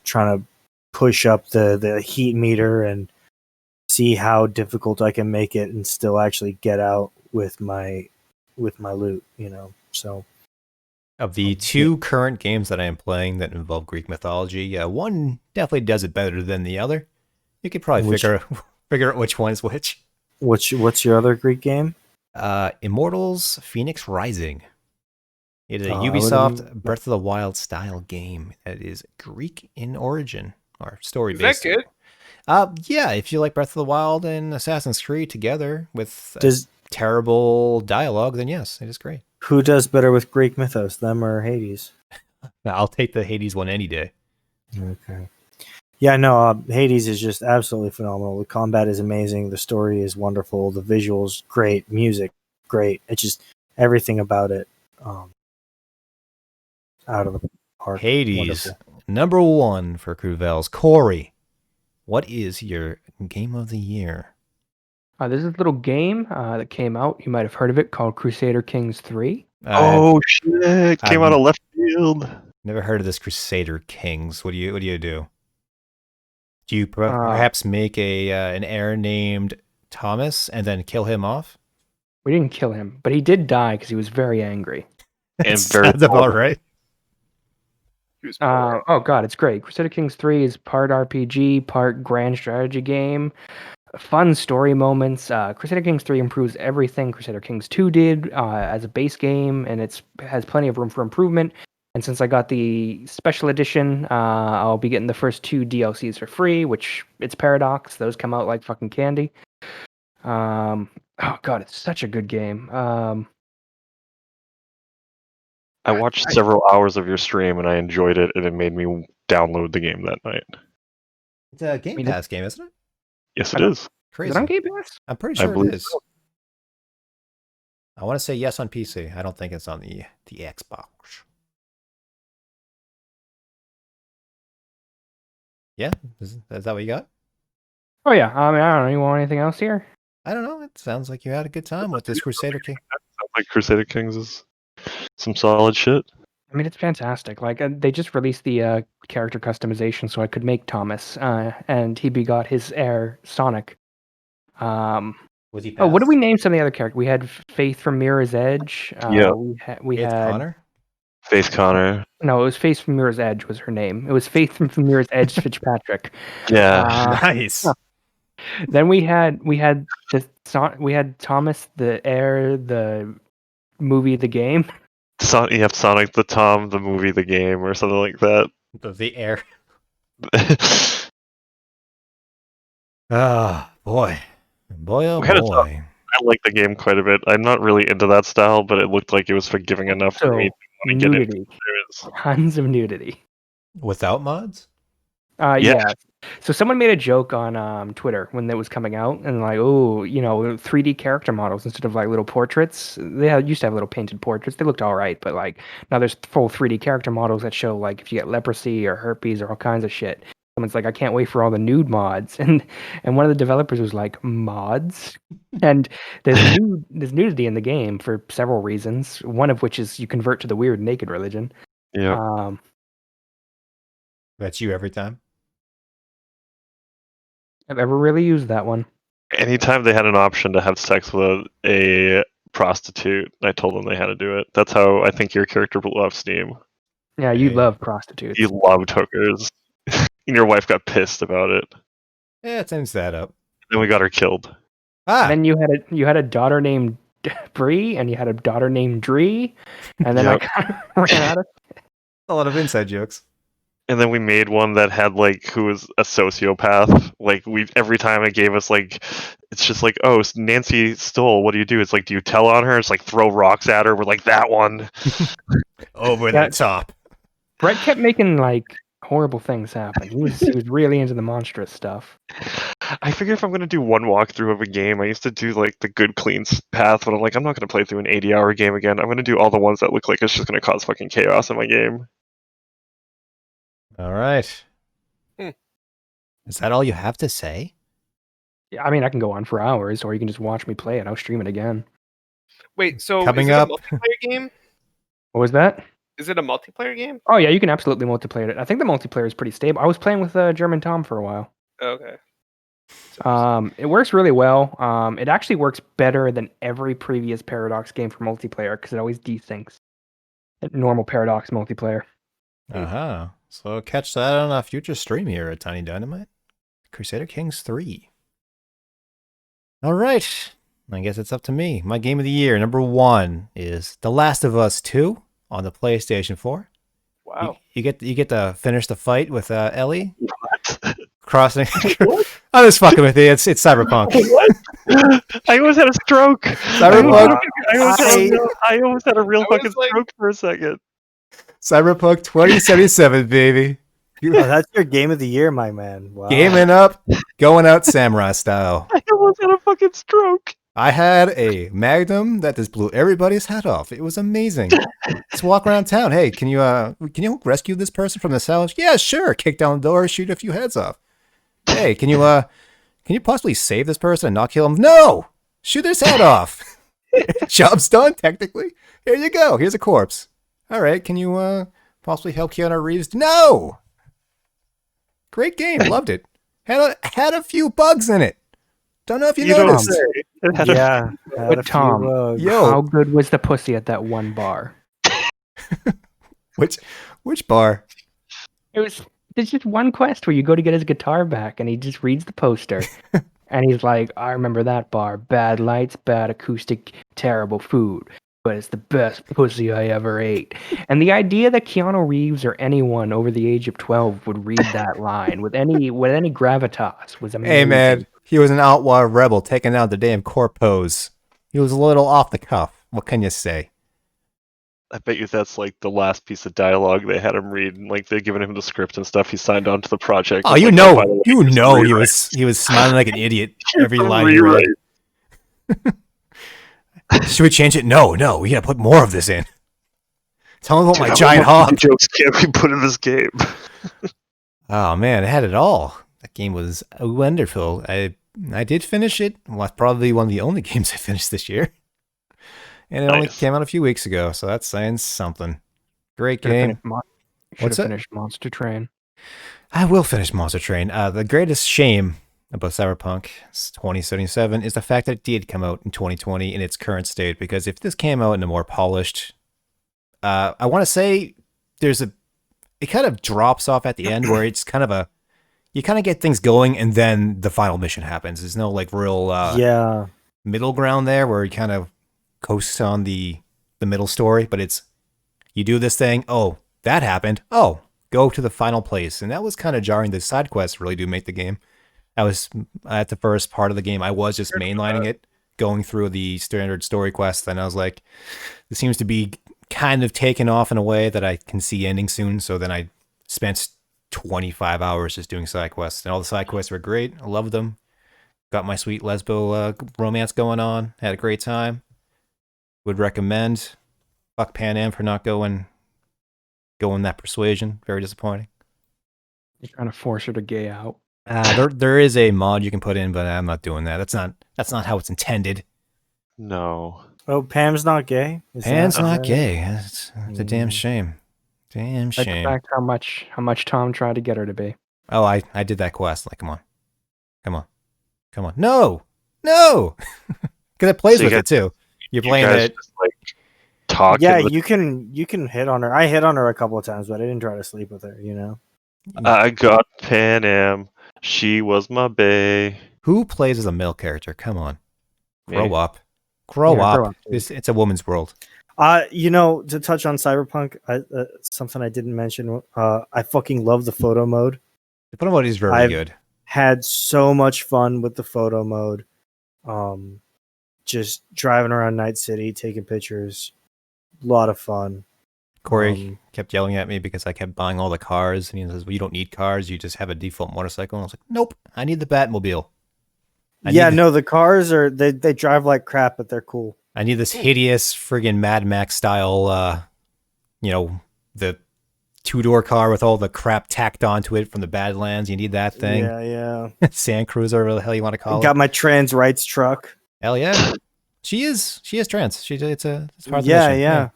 trying to push up the heat meter and see how difficult I can make it and still actually get out with my loot. So Of the two current games that I am playing that involve Greek mythology, one definitely does it better than the other. You could probably figure out which one is which. What's your other Greek game? Immortals: Phoenix Rising. It is a I Ubisoft Breath of the Wild style game that is Greek in origin or story based. Is that good? Yeah, if you like Breath of the Wild and Assassin's Creed together with Does terrible dialogue, then yes, it is great. who does better with Greek mythos, them or Hades? I'll take the Hades one any day. Okay. Yeah, no, Hades is just absolutely phenomenal. The combat is amazing. The story is wonderful. The visuals, great. Music, great. It's just everything about it out of the park. Hades, Wonderful. number one for Ceurvels. Cory, what is your game of the year? There's this little game that came out. You might have heard of it, called Crusader Kings 3. Oh shit! Came out I've of left field. never heard of this Crusader Kings. What do you do? Do you perhaps make an heir named Thomas and then kill him off? We didn't kill him, but he did die because he was very angry. And very Sounds about right. He was poor. Oh god, it's great. Crusader Kings 3 is part RPG, part grand strategy game. Fun story moments. Crusader Kings 3 improves everything Crusader Kings 2 did as a base game, and it has plenty of room for improvement. And since I got the special edition, I'll be getting the first 2 DLCs for free, which it's Paradox. Those come out like fucking candy. Oh god, it's such a good game. I watched several hours of your stream and I enjoyed it, and it made me download the game that night. It's a Game Pass game, isn't it? Yes, it is. Crazy. Is it on Game Pass? I'm pretty I sure it believe is. so. I want to say yes on PC. I don't think it's on the Xbox. Yeah, is that what you got? Oh yeah. I mean, I don't know. You want anything else here? I don't know. It sounds like you had a good time with this Crusader King. Sounds like Crusader Kings is some solid shit. I mean, it's fantastic. Like they just released the character customization, so I could make Thomas, and he begot his heir Sonic. Was he? Oh, what did we name some of the other characters? We had Faith from Mirror's Edge. Yeah. We Faith had Connor. Faith Connor. No, it was Faith from Mirror's Edge was her name. It was Faith from Mirror's Edge Fitzpatrick. Yeah. Nice. Then we had Thomas the heir, the movie, the game. You have Sonic the Tom, the movie, the game, or something like that. The air. Ah, boy. Boy, oh We had a boy. I like the game quite a bit. I'm not really into that style, but it looked like it was forgiving enough for me to want to get into Nudity. it. Tons of nudity. Without mods? Yeah. So someone made a joke on Twitter when it was coming out, and like, oh, 3D character models instead of like little portraits. Used to have little painted portraits. They looked all right, but like now there's full 3D character models that show like if you get leprosy or herpes or all kinds of shit. Someone's like, I can't wait for all the nude mods, and one of the developers was like, mods, and there's nudity in the game for several reasons. One of which is you convert to the weird naked religion. Yeah. That's you every time? I've ever really used that one. Anytime they had an option to have sex with a prostitute, I told them they had to do it. That's how I think your character blew off Steam. Yeah, you Hey. love prostitutes. You loved hookers. And your wife got pissed about it. Yeah, it ends that up. Then we got her killed. Ah, Then you had a daughter named Bree, and you had a daughter named Dree, and then Yep. I kind of ran out of. a lot of inside jokes. And then we made one that had who was a sociopath. Every time it gave us it's just oh, Nancy stole. What do you do? It's do you tell on her? It's throw rocks at her. We're like that one. Over the top. Brett kept making horrible things happen. He was really into the monstrous stuff. I figure if I'm gonna do one walkthrough of a game, I used to do the good clean path, but I'm I'm not gonna play through an 80-hour game again. I'm gonna do all the ones that look like it's just gonna cause fucking chaos in my game. All right. Is that all you have to say? Yeah, I mean, I can go on for hours, or you can just watch me play it. I'll stream it again. Wait, so Coming is it up. a multiplayer game? What was that? Is it a multiplayer game? Oh yeah, you can absolutely multiplayer it. I think the multiplayer is pretty stable. I was playing with German Tom for a while. Okay. It works really well. It actually works better than every previous Paradox game for multiplayer because it always desyncs. Normal Paradox multiplayer. So catch that on a future stream here at Tiny Dynamite. Crusader Kings 3. All right. I guess it's up to me. My game of the year, number 1, is The Last of Us 2 on the PlayStation 4. Wow. You get to finish the fight with Ellie. What? Crossing. What? I'm just fucking with you. It's Cyberpunk. What? I almost had a stroke. Cyberpunk. I almost had a real I was fucking like- stroke for a second. Cyberpunk 2077, baby. Oh, that's your game of the year, my man. Wow. Gaming up, going out samurai style. I almost had a fucking stroke. I had a Magnum that just blew everybody's head off. It was amazing. Just walk around town. Hey, can you rescue this person from the salvage? Yeah, sure. Kick down the door, shoot a few heads off. Hey, can you possibly save this person and not kill him? No! Shoot his head off. Job's done, technically. Here you go. Here's a corpse. All right, can you possibly help Keanu Reeves? No! Great game. Loved it. Had a few bugs in it. Don't know if you You don't noticed. say. It had a- Yeah. had a few, Tom, Yo. How good was the pussy at that one bar? Which bar? There's just one quest where you go to get his guitar back and he just reads the poster. And he's like, I remember that bar. Bad lights, bad acoustic, terrible food. But it's the best pussy I ever ate. And the idea that Keanu Reeves or anyone over the age of 12 would read that line with any gravitas was amazing. Hey, man. He was an outlaw rebel taking out the damn corpos. He was a little off the cuff. What can you say? I bet you that's like the last piece of dialogue they had him read. Like they're giving him the script and stuff. He signed on to the project. Oh, It's you like, know, by the way, you here's know the he rewrite. was smiling like an idiot every Here's the line he read. rewrite. Should we change it? No, we gotta put more of this in. Tell him about Dude, my how giant many hog. jokes can't we put in this game? Oh man, it had it all. That game was wonderful. I did finish it. Well, it's probably one of the only games I finished this year. And it only Nice. came out a few weeks ago, so that's saying something. Great Should've game. finished What's that? finished Monster Train. I will finish Monster Train. The greatest shame about Cyberpunk 2077 is the fact that it did come out in 2020 in its current state, because if this came out in a more polished, I want to say it kind of drops off at the end where it's kind of you kind of get things going and then the final mission happens. There's no like real Yeah. middle ground there where you kind of coast on the middle story, but it's you do this thing, oh, that happened, oh, go to the final place. And that was kind of jarring. The side quests really do make the game. I was at the first part of the game, I was just mainlining it, going through the standard story quests, and I was like, this seems to be kind of taken off in a way that I can see ending soon. So then I spent 25 hours just doing side quests, and all the side quests were great. I loved them. Got my sweet lesbo romance going on. Had a great time. Would recommend. Fuck Pan Am for not going that persuasion. Very disappointing. You're trying to force her to gay out. There is a mod you can put in, but I'm not doing that. That's not how it's intended. No. Oh, Pam's not gay? Is Pan's that- not gay. It's a damn shame. Damn Like the shame. fact how much Tom tried to get her to be. Oh, I did that quest. Like, come on. No. Because it plays So you with got- it too. You're You playing guys it. just, like, talking Yeah, with- you can hit on her. I hit on her a couple of times, but I didn't try to sleep with her, you know? I got Pan Am. She was my bae. Who plays as a male character? Come on. Grow Me. up. Grow Yeah, up. grow up, dude. It's a woman's world. You know, to touch on Cyberpunk, something I didn't mention, I fucking love the photo mode. The photo mode is very I've- good. Had so much fun with the photo mode. Just driving around Night City, taking pictures. A lot of fun. Cory kept yelling at me because I kept buying all the cars, and he says, "Well, you don't need cars. You just have a default motorcycle." And I was like, "Nope, I need the Batmobile. I Yeah, need no, the cars they drive like crap, but they're cool. I need this hideous friggin' Mad Max style, the 2-door car with all the crap tacked onto it from the Badlands. You need that thing. Yeah. Sand Cruiser, whatever the hell you want to call Got it. my trans rights truck. Hell yeah. She is trans. It's part of the Yeah, mission. yeah.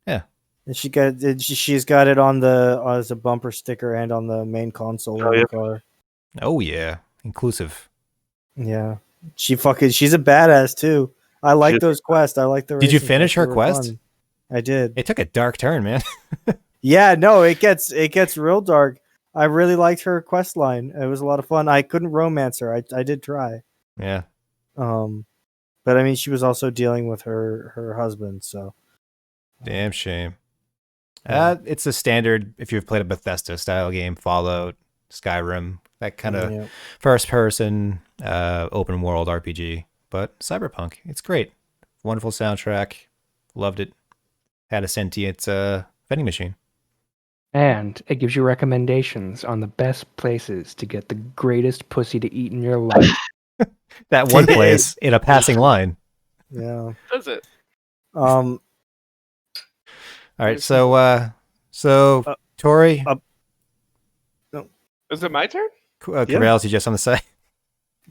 Yeah. And she's got it on the as a bumper sticker and on the main console Oh, of yeah. the car. Oh yeah, inclusive. Yeah, she's a badass too. I like She- those quests. I like the. Did you racing finish quests. her They were quest? fun. I did. It took a dark turn, man. Yeah, no, it gets real dark. I really liked her quest line. It was a lot of fun. I couldn't romance her. I did try. Yeah. But I mean, she was also dealing with her husband. So Damn shame. Yeah. It's a standard if you've played a Bethesda style game, Fallout, Skyrim, that kind of yeah. first person open world RPG. But Cyberpunk, it's great. Wonderful soundtrack. Loved it. Had a sentient vending machine. And it gives you recommendations on the best places to get the greatest pussy to eat in your life. That one place in a passing line. Yeah. Does it? Um. All right, so Tory, Is it my turn? Ceurvels, you just on the side.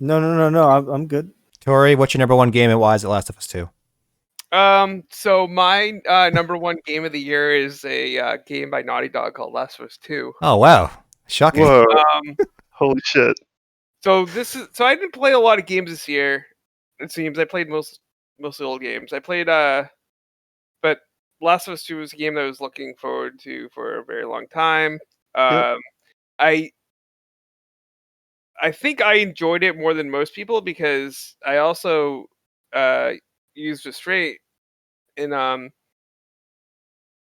No. I'm good. Tory, what's your number one game and why is it Last of Us 2? So my number one game of the year is a game by Naughty Dog called Last of Us 2. Oh wow, shocking. Whoa! Um, Holy shit! so I didn't play a lot of games this year. It seems I played mostly old games. I played but Last of Us 2 was a game that I was looking forward to for a very long time. Yep. I think I enjoyed it more than most people because I also used restraint in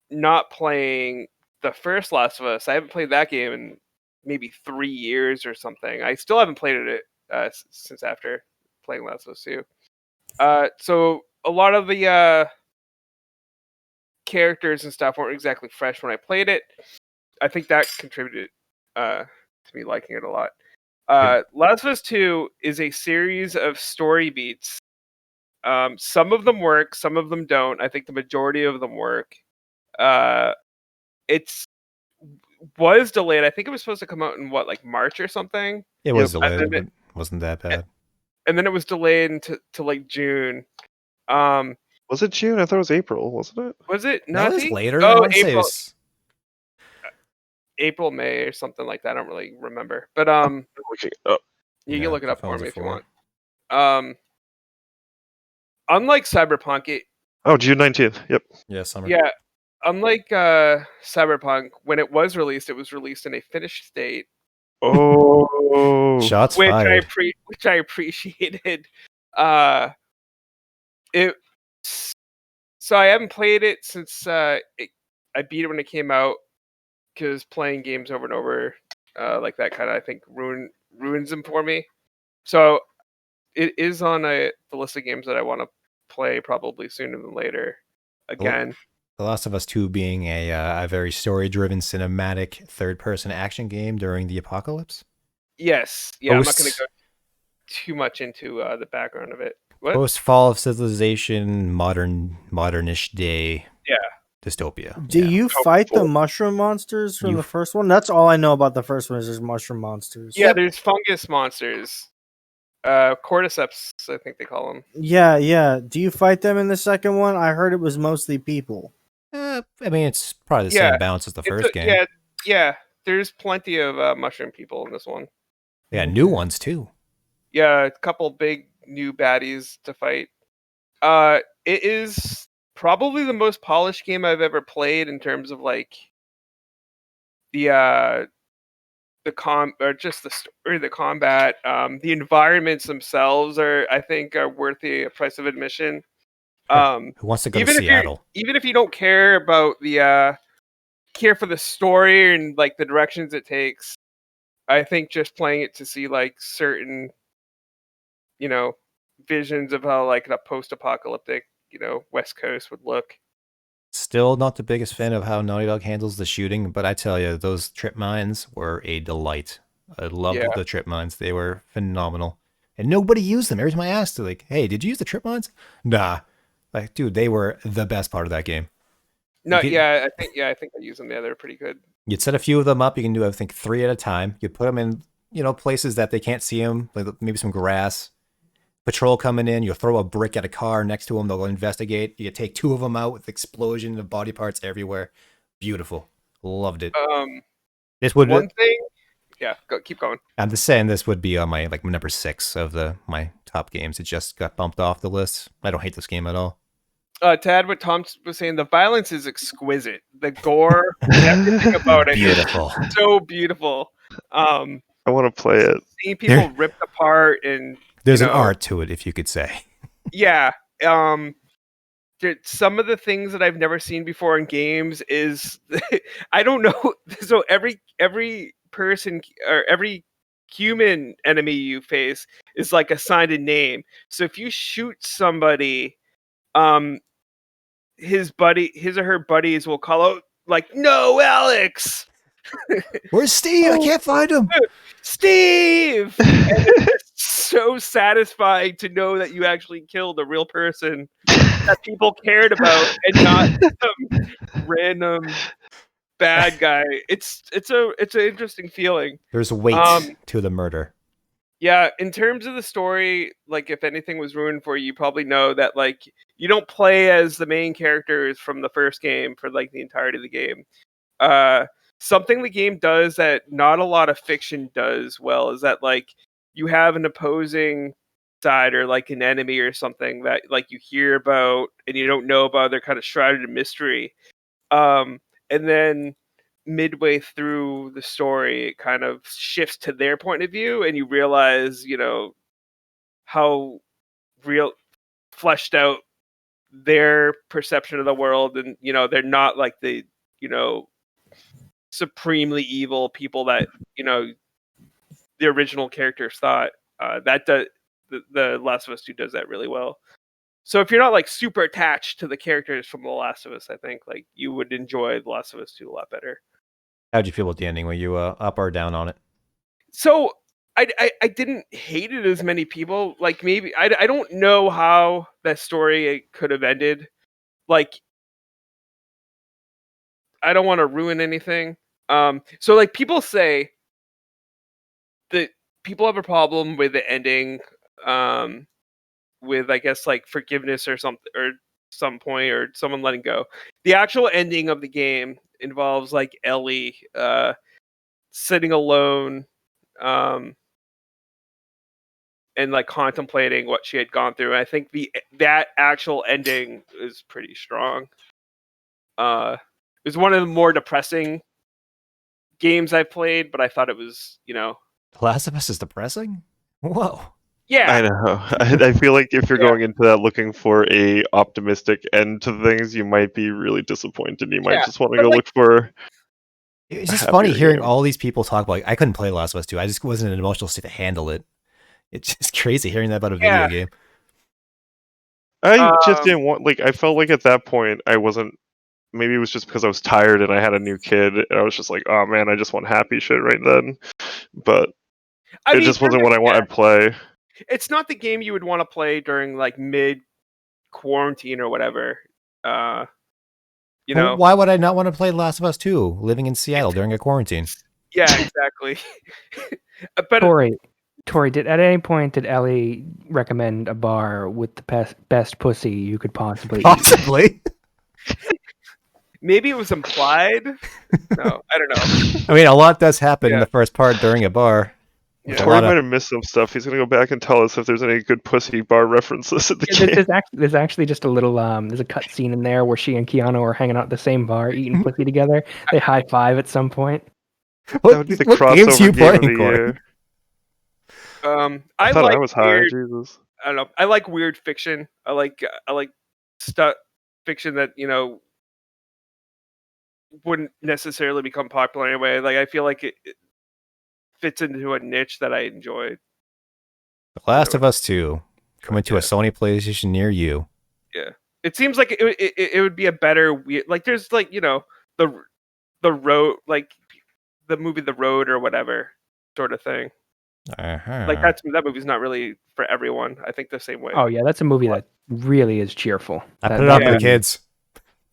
not playing the first Last of Us. I haven't played that game in maybe 3 years or something. I still haven't played it since after playing Last of Us 2. So a lot of the characters and stuff weren't exactly fresh when I played it. I think that contributed to me liking it a lot. Last of Us 2 is a series of story beats. Some of them work, some of them don't. I think the majority of them work. It's was delayed. I think it was supposed to come out in March or something. It was Yep. delayed, but it wasn't that bad. And then it was delayed into like June. Was it June? I thought it was April. Wasn't it? Was it? No, That I was think- later. I Oh, wanna say it April, was- April, May, or something like that. I don't really remember. But Okay. Oh, you Yeah, can look it the up for phones me are if you for want. Unlike Cyberpunk, June 19th. Yep. Yeah, summer. yeah, unlike Cyberpunk, when it was released in a finished state, Oh. Shots which fired. which I appreciated. It. So I haven't played it since I beat it when it came out because playing games over and over like that kind of I think ruins them for me. So it is on the list of games that I want to play probably sooner than later. Again, The Last of Us 2 being a very story-driven, cinematic, third-person action game during the apocalypse. yes, yeah. I'm not going Post- to go too much into the background of it. What? Post-fall of civilization, modernish day. Yeah. Dystopia. Do Yeah. you fight the mushroom monsters from You- the first one? That's all I know about the first one is there's mushroom monsters. Yeah, there's fungus monsters. Cordyceps, I think they call them. Yeah. Do you fight them in the second one? I heard it was mostly people. I mean, it's probably the Yeah, same bounce as the first game. Yeah. There's plenty of mushroom people in this one. They got new ones too. Yeah, a couple big new baddies to fight. It is probably the most polished game I've ever played in terms of like the story, the combat, the environments themselves I think are worth the price of admission. Who wants to go to Seattle? Even if you don't care about the care for the story and like the directions it takes, I think just playing it to see like certain, visions of how like a post-apocalyptic, West Coast would look. Still not the biggest fan of how Naughty Dog handles the shooting, but I tell you, those trip mines were a delight. I loved the trip mines. They were phenomenal. And nobody used them. Every time I asked, they're like, hey, did you use the trip mines? Nah. Like, dude, they were the best part of that game. No, You I think I use them. Yeah, they're pretty good. You'd set a few of them up. You can do, I think, 3 at a time. You'd put them in, places that they can't see them, like maybe some grass. patrol coming in. You'll throw a brick at a car next to them. They'll go investigate. You take 2 of them out with explosion of body parts everywhere. Beautiful. Loved it. This would. One thing. Yeah, keep going. I'm just saying this would be on my number 6 of my top games. It just got bumped off the list. I don't hate this game at all. To add what Tom was saying, the violence is exquisite. The gore, everything about it, Beautiful. is so beautiful. I want to play it. Seeing people ripped apart and there's an art to it, if you could say. Yeah. Some of the things that I've never seen before in games is I don't know. So every person or every human enemy you face is like assigned a name. So if you shoot somebody, his or her buddies will call out like, "No, Alex! Where's Steve? I can't find him. Steve!" And it's so satisfying to know that you actually killed a real person that people cared about and not some random bad guy. It's an interesting feeling. There's weight to the murder. Yeah, in terms of the story, like if anything was ruined for you, you probably know that like you don't play as the main characters from the first game for like the entirety of the game. Something the game does that not a lot of fiction does well is that like you have an opposing side or like an enemy or something that like you hear about and you don't know about. They're kind of shrouded in mystery. And then midway through the story, it kind of shifts to their point of view, and you realize, how real fleshed out their perception of the world, and they're not like the supremely evil people that the original characters thought. That does the Last of Us 2 does that really well. So if you're not like super attached to the characters from The Last of Us, I think like you would enjoy The Last of Us 2 a lot better. How'd you feel with the ending? Were you up or down on it? So I didn't hate it as many people. Like maybe I don't know how that story could have ended. Like I don't want to ruin anything. So like people say that people have a problem with the ending, with I guess like forgiveness or something or some point or someone letting go. The actual ending of the game involves like Ellie sitting alone and like contemplating what she had gone through. And I think that actual ending is pretty strong. It was one of the more depressing games I've played, but I thought it was, The Last of Us is depressing? Whoa. Yeah. I know. I feel like if you're going into that looking for a optimistic end to things, you might be really disappointed. You might just want to go look for. It's just funny hearing all these people talk about. I couldn't play Last of Us 2. I just wasn't in an emotional state to handle it. It's just crazy hearing that about a video game. I just didn't want. Like, I felt like at that point I wasn't. Maybe it was just because I was tired and I had a new kid, and I was just like, "Oh man, I just want happy shit right then." But it just wasn't what I wanted to play. It's not the game you would want to play during like mid quarantine or whatever. Well, why would I not want to play Last of Us 2 living in Seattle during a quarantine? Yeah, exactly. But Tory, at any point did Ellie recommend a bar with the best pussy you could possibly eat? Possibly. Maybe it was implied. No, I don't know. I mean, a lot does happen in the first part during a bar. Yeah. Cory might have missed some stuff. He's gonna go back and tell us if there's any good pussy bar references at the game. There's actually just a little there's a cut scene in there where she and Keanu are hanging out at the same bar eating pussy together. They high five at some point. That would be the crossover game of the year. I thought I was high. Jesus. I don't know. I like weird fiction. I like stuff fiction that wouldn't necessarily become popular anyway. Like I feel like it fits into a niche that I enjoy. The Last of Us 2 coming to a Sony PlayStation near you. Yeah, it seems like it would be a better like there's like the road, like the movie The Road or whatever sort of thing. Like that movie's not really for everyone. I think the same way. Oh yeah, that's a movie that really is cheerful. I put it up for the kids.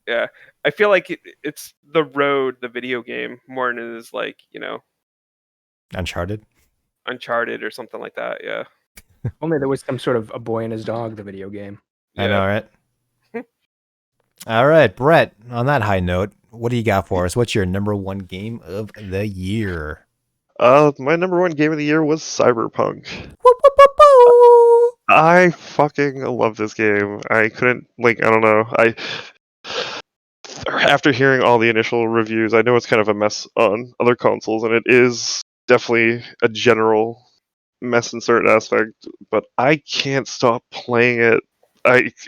Yeah, I feel like it's The Road, the video game, more than it is like Uncharted or something like that. Yeah. Only there was some sort of A Boy and His Dog, the video game. I know, right? All right, Brett, on that high note, what do you got for us? What's your number one game of the year? My number one game of the year was Cyberpunk. Woo, woo, woo, woo. I fucking love this game. I couldn't, like, I don't know. After hearing all the initial reviews, I know it's kind of a mess on other consoles, and it is definitely a general mess in certain aspects, but I can't stop playing it.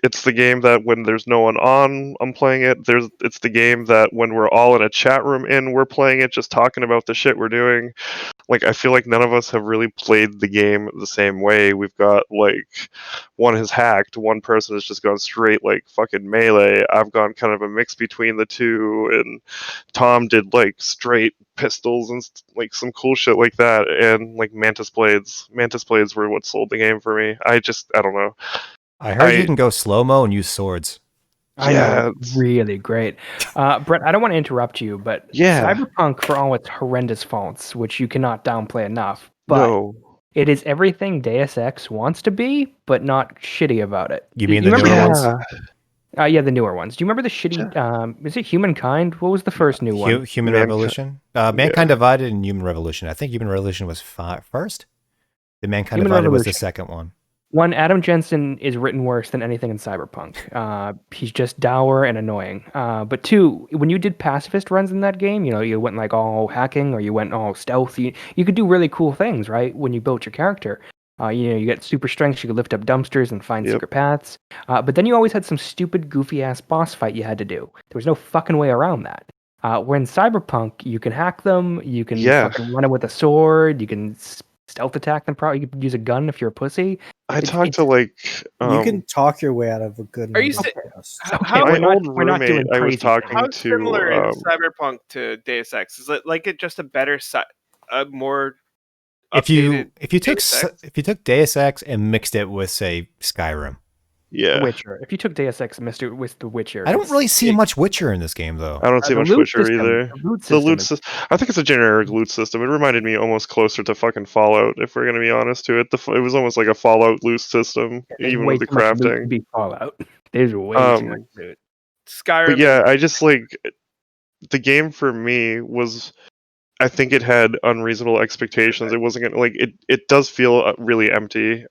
It's the game that when there's no one on, I'm playing it. It's the game that when we're all in a chat room we're playing it, just talking about the shit we're doing. Like, I feel like none of us have really played the game the same way. We've got, like, one has hacked, one person has just gone straight, like, fucking melee. I've gone kind of a mix between the two, and Tom did, like, straight pistols and, like, some cool shit like that, and, like, Mantis Blades. Mantis Blades were what sold the game for me. I don't know. I heard you can go slow-mo and use swords. I know, it's really great. Brett, I don't want to interrupt you, but Yeah. Cyberpunk, for all its horrendous faults, which you cannot downplay enough, but No. it is everything Deus Ex wants to be, but not shitty about it. You mean Do the remember newer that? ones? Yeah, the newer ones. Do you remember the shitty? Is it Humankind? What was the first new one? Human Revolution? Mankind Divided and Human Revolution. I think Human Revolution was first. The Mankind Human Divided was the Revolution. second one. One, Adam Jensen is written worse than anything in Cyberpunk. He's just dour and annoying. But two, when you did pacifist runs in that game, you know, you went like all hacking or you went all stealth. You could do really cool things, right? When you built your character. You know, you get super strength, you could lift up dumpsters and find secret paths. But then you always had some stupid, goofy ass boss fight you had to do. There was no fucking way around that. Where in Cyberpunk, you can hack them, you can fucking run it with a sword, you can stealth attack them. Probably you can use a gun if you're a pussy. I talked to, like, you can talk your way out of a good. Are you Okay, my old we're not doing roommate, I was crazy talking How to. similar is Cyberpunk to Deus Ex? Is it like it just a better, more If you Deus Ex? if you took Deus Ex and mixed it with, say, Skyrim. Yeah. Witcher. If you took Deus Ex and mixed it with The Witcher, I don't really see much Witcher in this game, though. I don't see much Witcher either. The loot system. I think it's a generic loot system. It reminded me almost closer to fucking Fallout, if we're gonna be honest to it. It was almost like a Fallout loot system, even with the crafting. Be Fallout. There's way too much loot. Skyrim. But yeah, I just like the game for me was. I think it had unreasonable expectations. It wasn't gonna, like, it does feel really empty.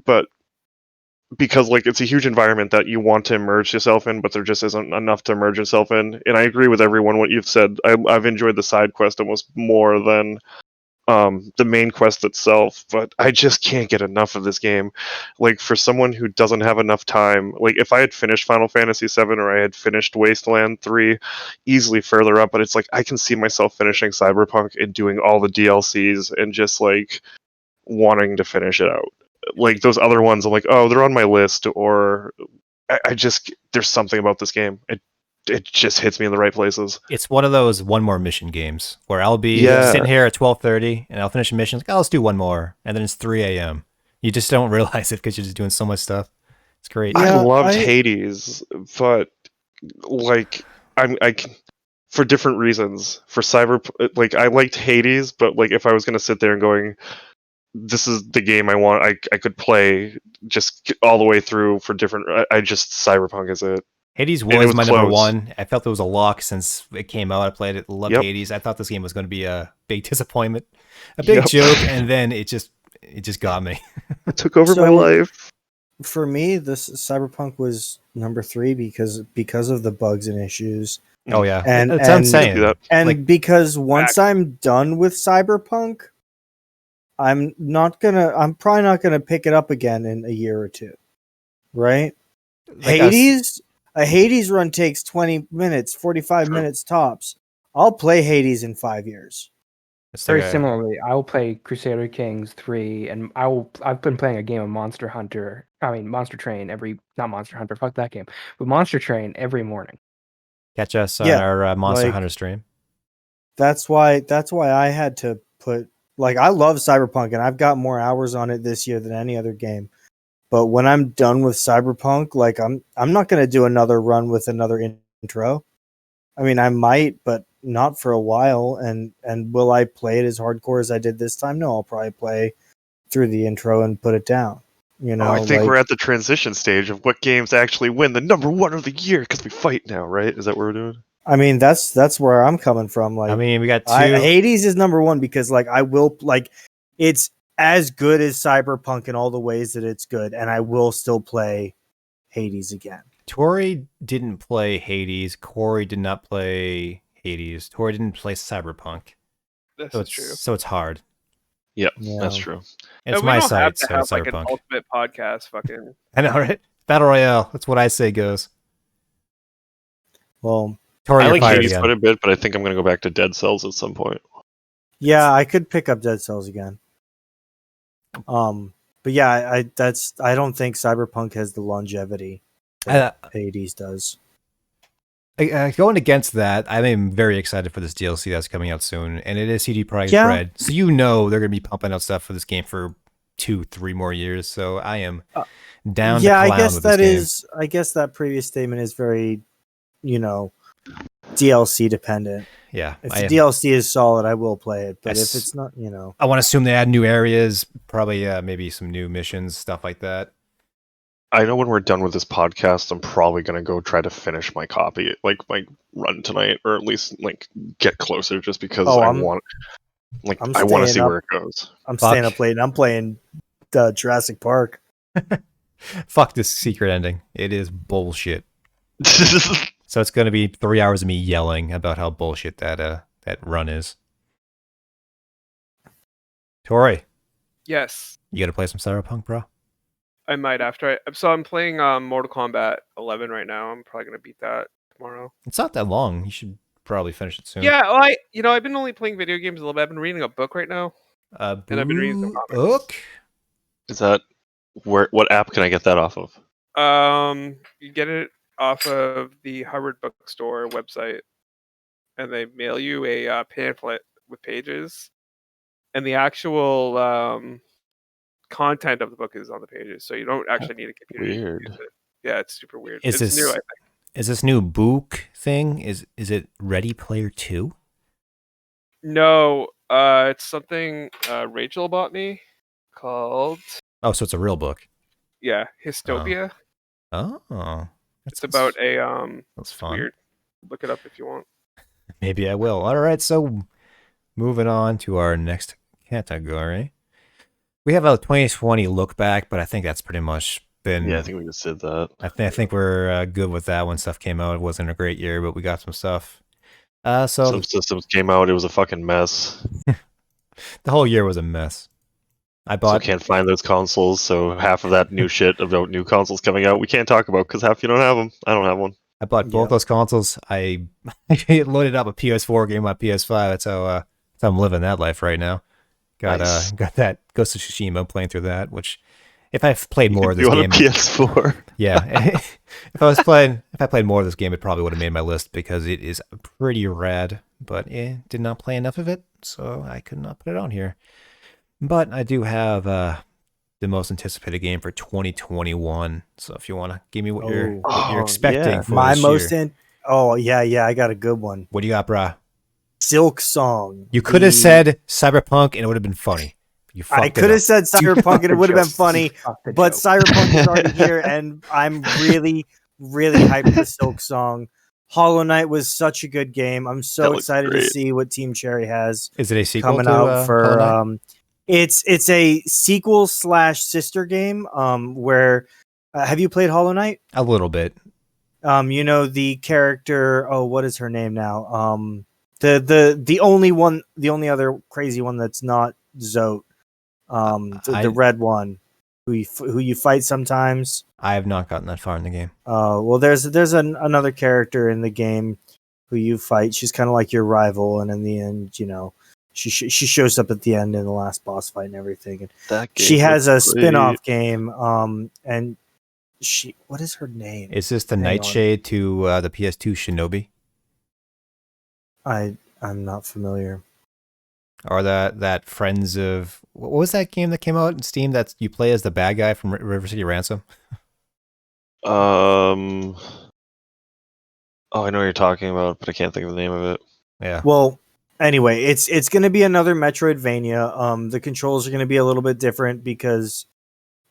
But because, like, it's a huge environment that you want to immerse yourself in, but there just isn't enough to immerse yourself in. And I agree with everyone what you've said. I've enjoyed the side quest almost more than the main quest itself, but I just can't get enough of this game. Like, for someone who doesn't have enough time, like, if I had finished Final Fantasy VII or I had finished Wasteland 3, easily further up, but it's like I can see myself finishing Cyberpunk and doing all the DLCs and just, like, wanting to finish it out. Like, those other ones, I'm like, oh, they're on my list, or I just, there's something about this game. It just hits me in the right places. It's one of those one more mission games where I'll be sitting here at 12:30 and I'll finish a mission. Like, oh, let's do one more, and then it's 3 a.m. You just don't realize it because you're just doing so much stuff. It's great. I loved Hades, but, like, I can, for different reasons. For like, I liked Hades, but, like, if I was gonna sit there and going, this is the game I want, I could play just all the way through for different. I just, Cyberpunk is it. Hades was my number one. I felt it was a lock since it came out. I played it, loved Hades. I thought this game was going to be a big disappointment, a big joke, and then it just got me. It took over my life. For me, this Cyberpunk was number 3 because of the bugs and issues. Oh yeah, and that's what I'm saying. And like, because once I'm done with Cyberpunk, I'm probably not gonna pick it up again in a year or two, right? Like a Hades run takes 20 minutes, 45 minutes tops. I'll play Hades in 5 years. Very similarly, I will play Crusader Kings 3, and I've been playing a game of Monster Train not Monster Hunter, fuck that game, but Monster Train every morning. Catch us on our Monster Hunter stream. That's why I had to put, like, I love Cyberpunk and I've got more hours on it this year than any other game. But when I'm done with Cyberpunk, like, I'm not going to do another run with another intro. I mean, I might, but not for a while. And will I play it as hardcore as I did this time? No, I'll probably play through the intro and put it down. You know, I think we're at the transition stage of what games actually win the number one of the year because we fight now, right? Is that what we're doing? I mean, that's where I'm coming from. Like, I mean, we got two. Hades is number one because, like, it's as good as Cyberpunk in all the ways that it's good, and I will still play Hades again. Tory didn't play Hades. Cory did not play Hades. Tory didn't play Cyberpunk. That's true. So it's hard. Yep, Yeah. that's true. It's we my don't have site, to so have it's like an Cyberpunk. ultimate podcast. Fucking. I know, right? Battle Royale. That's what I say goes. Well, Tory, I you're like fired Hades again. quite a bit, but I think I'm going to go back to Dead Cells at some point. yeah, I could pick up Dead Cells again. But yeah, I don't think Cyberpunk has the longevity that Hades does. Going against that, I'm very excited for this DLC that's coming out soon, and it is CD Projekt Red. So you know they're going to be pumping out stuff for this game for 2-3 more years. So I am down. Yeah, to clown I guess with that this game. is. I guess that previous statement is very, DLC dependent. Yeah, If the DLC is solid, I will play it. But if it's not, I want to assume they add new areas, probably maybe some new missions, stuff like that. I know when we're done with this podcast, I'm probably going to go try to finish my copy, like my run tonight, or at least like get closer, just because I want to see where it goes. I'm staying up late and I'm playing Jurassic Park. Fuck this secret ending. It is bullshit. So it's going to be 3 hours of me yelling about how bullshit that run is. Tory. Yes. You got to play some Cyberpunk, bro? I might after I'm playing Mortal Kombat 11 right now. I'm probably gonna beat that tomorrow. It's not that long. You should probably finish it soon. Yeah, well, I've been only playing video games a little bit. I've been reading a book right now. And I've been reading some comics. Book? Is that what app can I get that off of? You get it off of the Harvard Bookstore website, and they mail you a pamphlet with pages, and the actual content of the book is on the pages, so you don't actually need a computer. Weird. To use it. Yeah, it's super weird. Is it's this new, I think. Is this new book thing? Is it Ready Player 2? No, it's something Rachel bought me called. Oh, so it's a real book. Yeah, Hystopia. Oh, it's about a That's fun. Weird. Look it up if you want. Maybe I will. All right, so moving on to our next category. We have a 2020 look back, but I think that's pretty much been. Yeah, I think we just did that. I think we're good with that when stuff came out. It wasn't a great year, but we got some stuff. So some systems came out. It was a fucking mess. The whole year was a mess. I can't find those consoles, so half of that new shit about new consoles coming out we can't talk about because half you don't have them. I don't have one. I bought both those consoles. I loaded up a PS4 game on PS5. That's how I'm living that life right now. Got that Ghost of Tsushima, playing through that. Which, if I played more of this game, on a PS4. Yeah, if I played more of this game, it probably would have made my list because it is pretty rad. But did not play enough of it, so I could not put it on here. But I do have the most anticipated game for 2021. So if you want to give me what you're expecting for my this most year. I got a good one. What do you got, brah? Silk Song. You could have said Cyberpunk and it would have been funny. I could have said Cyberpunk and it would have been funny, but Cyberpunk is already here, and I'm really, really hyped for Silk Song. Hollow Knight was such a good game. I'm so excited to see what Team Cherry has. Is it a sequel coming to, out for? It's a sequel / sister game. Where have you played Hollow Knight? A little bit. The character. Oh, what is her name now? The only other crazy one that's not Zote. The red one, who you fight sometimes. I have not gotten that far in the game. Well, there's another character in the game who you fight. She's kind of like your rival, and in the end, she shows up at the end in the last boss fight and everything. And she has a spin-off game. And what is her name? Is this the Nightshade to the PS2 Shinobi? I'm not familiar. Or that Friends of... What was that game that came out in Steam that you play as the bad guy from River City Ransom? Oh, I know what you're talking about, but I can't think of the name of it. Yeah. Well, Anyway, it's going to be another Metroidvania. The controls are going to be a little bit different because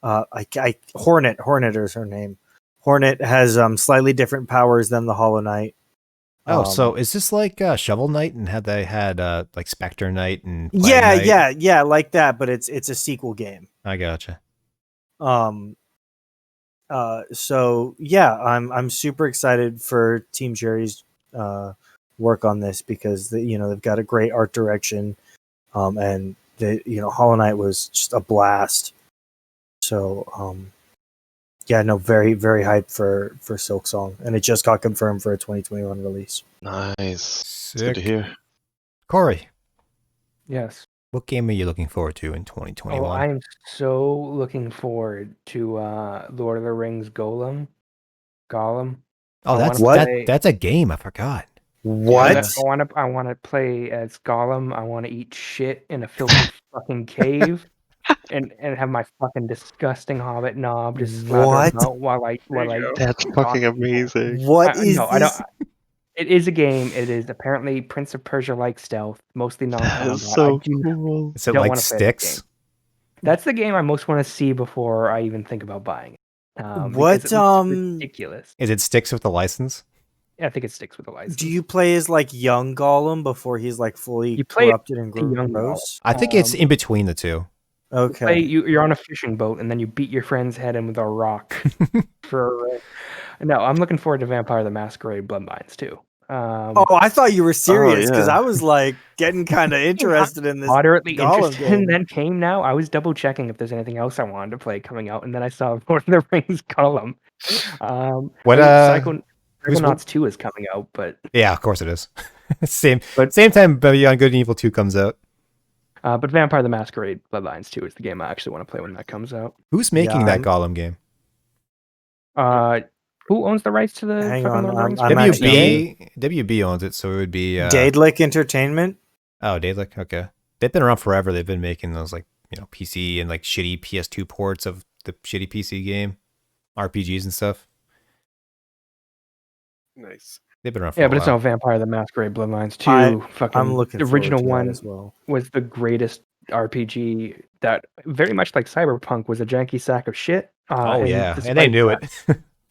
Hornet is her name. Hornet has slightly different powers than the Hollow Knight. Oh, so is this like Shovel Knight and had they had like Spectre Knight and Plague yeah, Knight? like that, but it's a sequel game. I gotcha. So yeah, I'm super excited for Team Jerry's work on this because they've got a great art direction, and Hollow Knight was just a blast. So yeah, no, very very hyped for Silksong, and it just got confirmed for a 2021 release. Nice. Sick. Good to hear. Corey, Yes. what game are you looking forward to in 2021? Oh, I am so looking forward to Lord of the Rings Gollum. Oh, that's a game. I forgot. What? Yeah, I want to play as Gollum. I want to eat shit in a filthy fucking cave, and have my fucking disgusting Hobbit knob just slather about while I That's fucking amazing. What is no, this? I don't. It is a game. It is apparently Prince of Persia like stealth, mostly non-combat. That's so cool. Is it don't like wanna play that Sticks? game. That's the game I most want to see before I even think about buying it. What, because it looks ridiculous. Is it Sticks with the license? I think it sticks with the license. Do you play as like young Gollum before he's like fully corrupted and gross? I think it's in between the two. Okay. You're on a fishing boat and then you beat your friend's head in with a rock. No, I'm looking forward to Vampire the Masquerade Bloodlines too. I thought you were serious because yeah. I was like getting kind of interested in this. Moderately Gollum interested, game. and then came now. I was double checking if there's anything else I wanted to play coming out, and then I saw Lord of the Rings Gollum. Psychonauts 2 is coming out, but yeah, of course it is. same time Beyond Good and Evil 2 comes out. But Vampire the Masquerade Bloodlines 2 is the game I actually want to play when that comes out. Who's making that Gollum game? Who owns the rights to the WB owns it, so it would be Daedalic Entertainment. Oh, Daedalic, okay. They've been around forever. They've been making those like PC and like shitty PS2 ports of the shitty PC game, RPGs and stuff. Nice. They've been around for a while. But it's not Vampire the Masquerade Bloodlines 2. I'm looking the original forward to one that as well. Was the greatest RPG that very much like Cyberpunk was a janky sack of shit. And they knew it.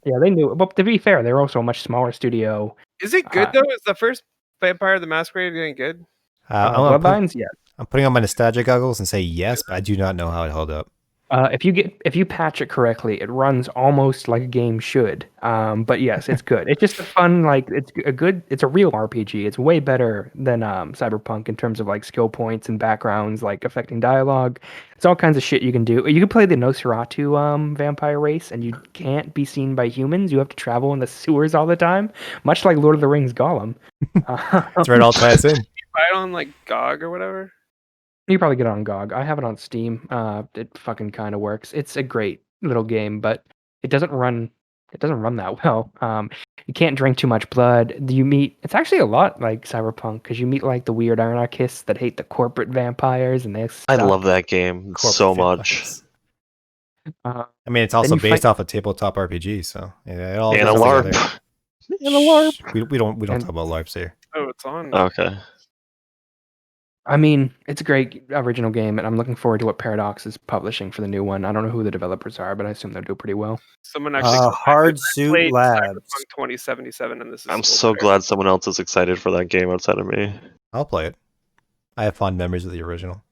Yeah, they knew it. But to be fair, they're also a much smaller studio. Is it good though? Is the first Vampire the Masquerade getting good? Bloodlines, yes. I'm putting on my nostalgia goggles and say yes, but I do not know how it held up. If you patch it correctly, it runs almost like a game should. But yes, it's good. It's just a fun, it's a real RPG. It's way better than Cyberpunk in terms of like skill points and backgrounds, like affecting dialogue. It's all kinds of shit you can do. You can play the Nosferatu vampire race, and you can't be seen by humans. You have to travel in the sewers all the time, much like Lord of the Rings Gollum. That's where it all ties in. You buy it on like GOG or whatever. You probably get it on GOG. I have it on Steam. It fucking kind of works. It's a great little game, but it doesn't run that well. You can't drink too much blood. It's actually a lot like Cyberpunk because you meet like the weird anarchists that hate the corporate vampires, and I love that game so much. I mean, it's also based off a tabletop RPG, so yeah, it all and a LARP. And a LARP. We don't talk about LARPs here. Oh, it's on. Okay. I mean, it's a great original game, and I'm looking forward to what Paradox is publishing for the new one. I don't know who the developers are, but I assume they'll do pretty well. Someone actually Hard Suit Labs. Cyberpunk 2077, and this is. I'm so glad someone else is excited for that game outside of me. I'll play it. I have fond memories of the original.